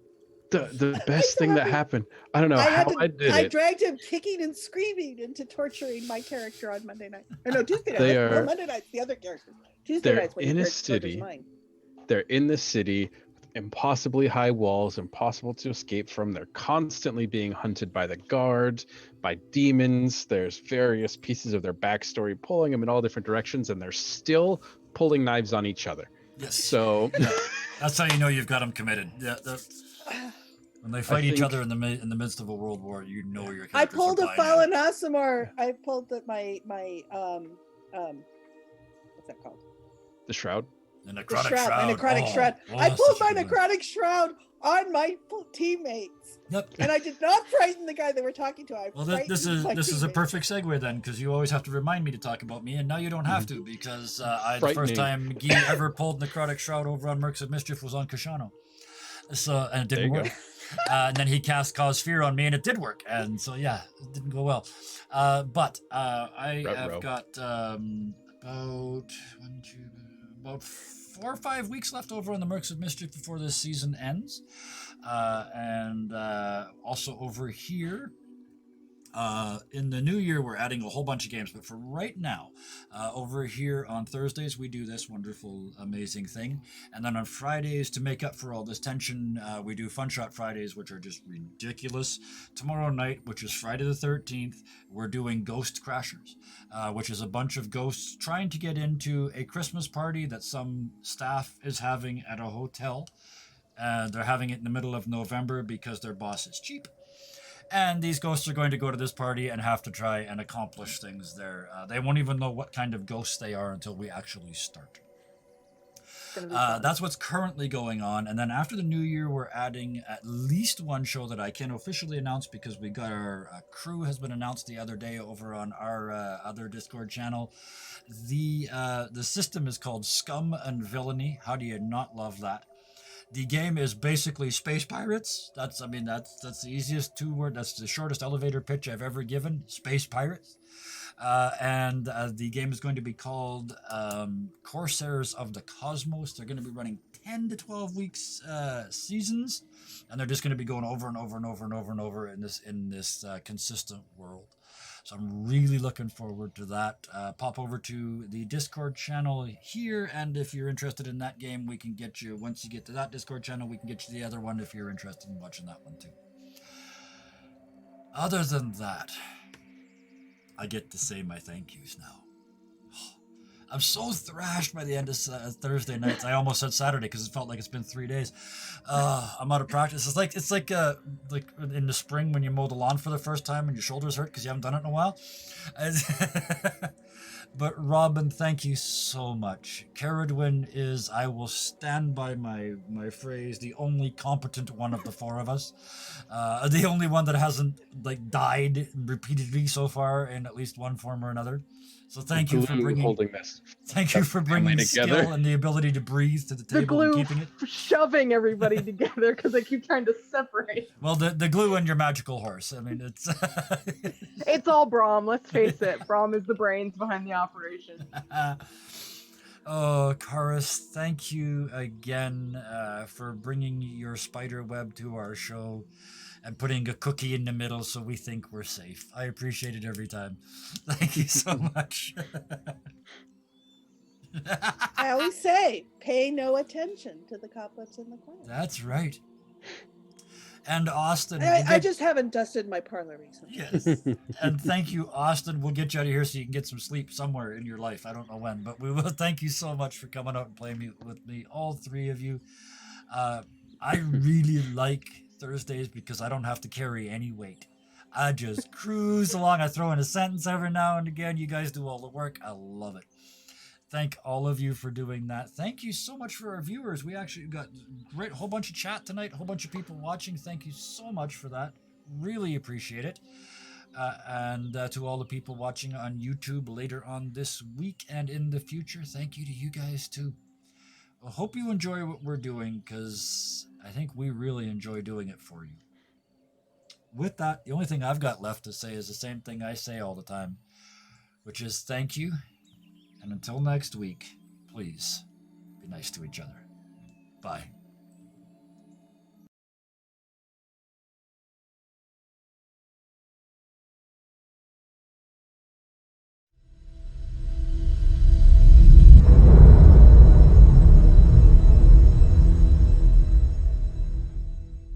The best so thing that happy. happened, I don't know how I did I it. dragged him kicking and screaming into torturing my character on Monday night. Or no, Tuesday night. They No, are- Monday night's the other character. Tuesday they're night's when in he a tortures city. mine. They're in the city with impossibly high walls, impossible to escape from. They're constantly being hunted by the guard, by demons. There's various pieces of their backstory pulling them in all different directions, and they're still pulling knives on each other. Yes. So That's how you know you've got them committed. Yeah. When they fight each think- other in the midst of a world war, you know your characters I pulled are a buying in. Fallen Asimar. I pulled my what's that called? the shroud. The The necrotic shroud. shroud. My necrotic Oh, shroud. oh, I that's pulled such my a good one. necrotic shroud on my teammates, Yep. and I did not frighten the guy they were talking to. I Well, frightened this my is a teammates. perfect segue then, because you always have to remind me to talk about me, and now you don't have to, because the first time Guy ever pulled necrotic shroud over on Mercs of Mischief was on Kashano. So and it There didn't you work. And then he cast Cause Fear on me, and it did work. And so, yeah, it didn't go well. But I have Ruh-roh. got about 4 or 5 weeks left over on the Mercs of Mischief before this season ends. And also over here, in the new year, we're adding a whole bunch of games, but for right now, over here on Thursdays, we do this wonderful, amazing thing. And then on Fridays, to make up for all this tension, we do Fun Shot Fridays, which are just ridiculous. Tomorrow night, which is Friday the 13th, we're doing Ghost Crashers, which is a bunch of ghosts trying to get into a Christmas party that some staff is having at a hotel. They're having it in the middle of November because their boss is cheap. And these ghosts are going to go to this party and have to try and accomplish things there. They won't even know what kind of ghosts they are until we actually start. It's gonna be fun. That's what's currently going on. And then after the new year, we're adding at least one show that I can officially announce because we got our crew has been announced the other day over on our other Discord channel. The system is called Scum and Villainy. How do you not love that? The game is basically Space Pirates. That's the easiest two-word. That's the shortest elevator pitch I've ever given. Space Pirates. And the game is going to be called Corsairs of the Cosmos. They're going to be running 10 to 12 weeks seasons, and they're just going to be going over and over and over and over and over in this consistent world. So I'm really looking forward to that. Pop over to the Discord channel here, and if you're interested in that game, we can get you, once you get to that Discord channel, we can get you the other one if you're interested in watching that one too. Other than that, I get to say my thank yous now. I'm so thrashed by the end of Thursday nights. I almost said Saturday because it felt like it's been 3 days. I'm out of practice. It's like in the spring when you mow the lawn for the first time and your shoulders hurt because you haven't done it in a while. But Robin, thank you so much. Caradwin is, I will stand by my phrase, the only competent one of the four of us. The only one that hasn't died repeatedly so far in at least one form or another. So thank you for bringing holding this. Thank you for bringing together. skill and the ability to breathe to the The table and glue keeping it. shoving everybody together because I keep trying to separate. Well, the glue and your magical horse. I mean, it's It's all Braum, let's face it. Braum is the brains behind the operation. Oh, Karis, thank you again for bringing your spider web to our show and putting a cookie in the middle so we think we're safe. I appreciate it every time. Thank you so much. I always say, pay no attention to the couplets in the choir. That's right. And Austin. I just haven't dusted my parlor recently. Yes. And thank you, Austin. We'll get you out of here so you can get some sleep somewhere in your life. I don't know when, but we will. Thank you so much for coming out and playing with me, all three of you. I really like Thursdays because I don't have to carry any weight. I just cruise along. I throw in a sentence every now and again. You guys do all the work. I love it. Thank all of you for doing that. Thank you so much for our viewers. We actually got a whole bunch of chat tonight, a whole bunch of people watching. Thank you so much for that. Really appreciate it. And to all the people watching on YouTube later on this week and in the future, thank you to you guys too. I hope you enjoy what we're doing because I think we really enjoy doing it for you. With that, the only thing I've got left to say is the same thing I say all the time, which is thank you. And until next week, please be nice to each other. Bye.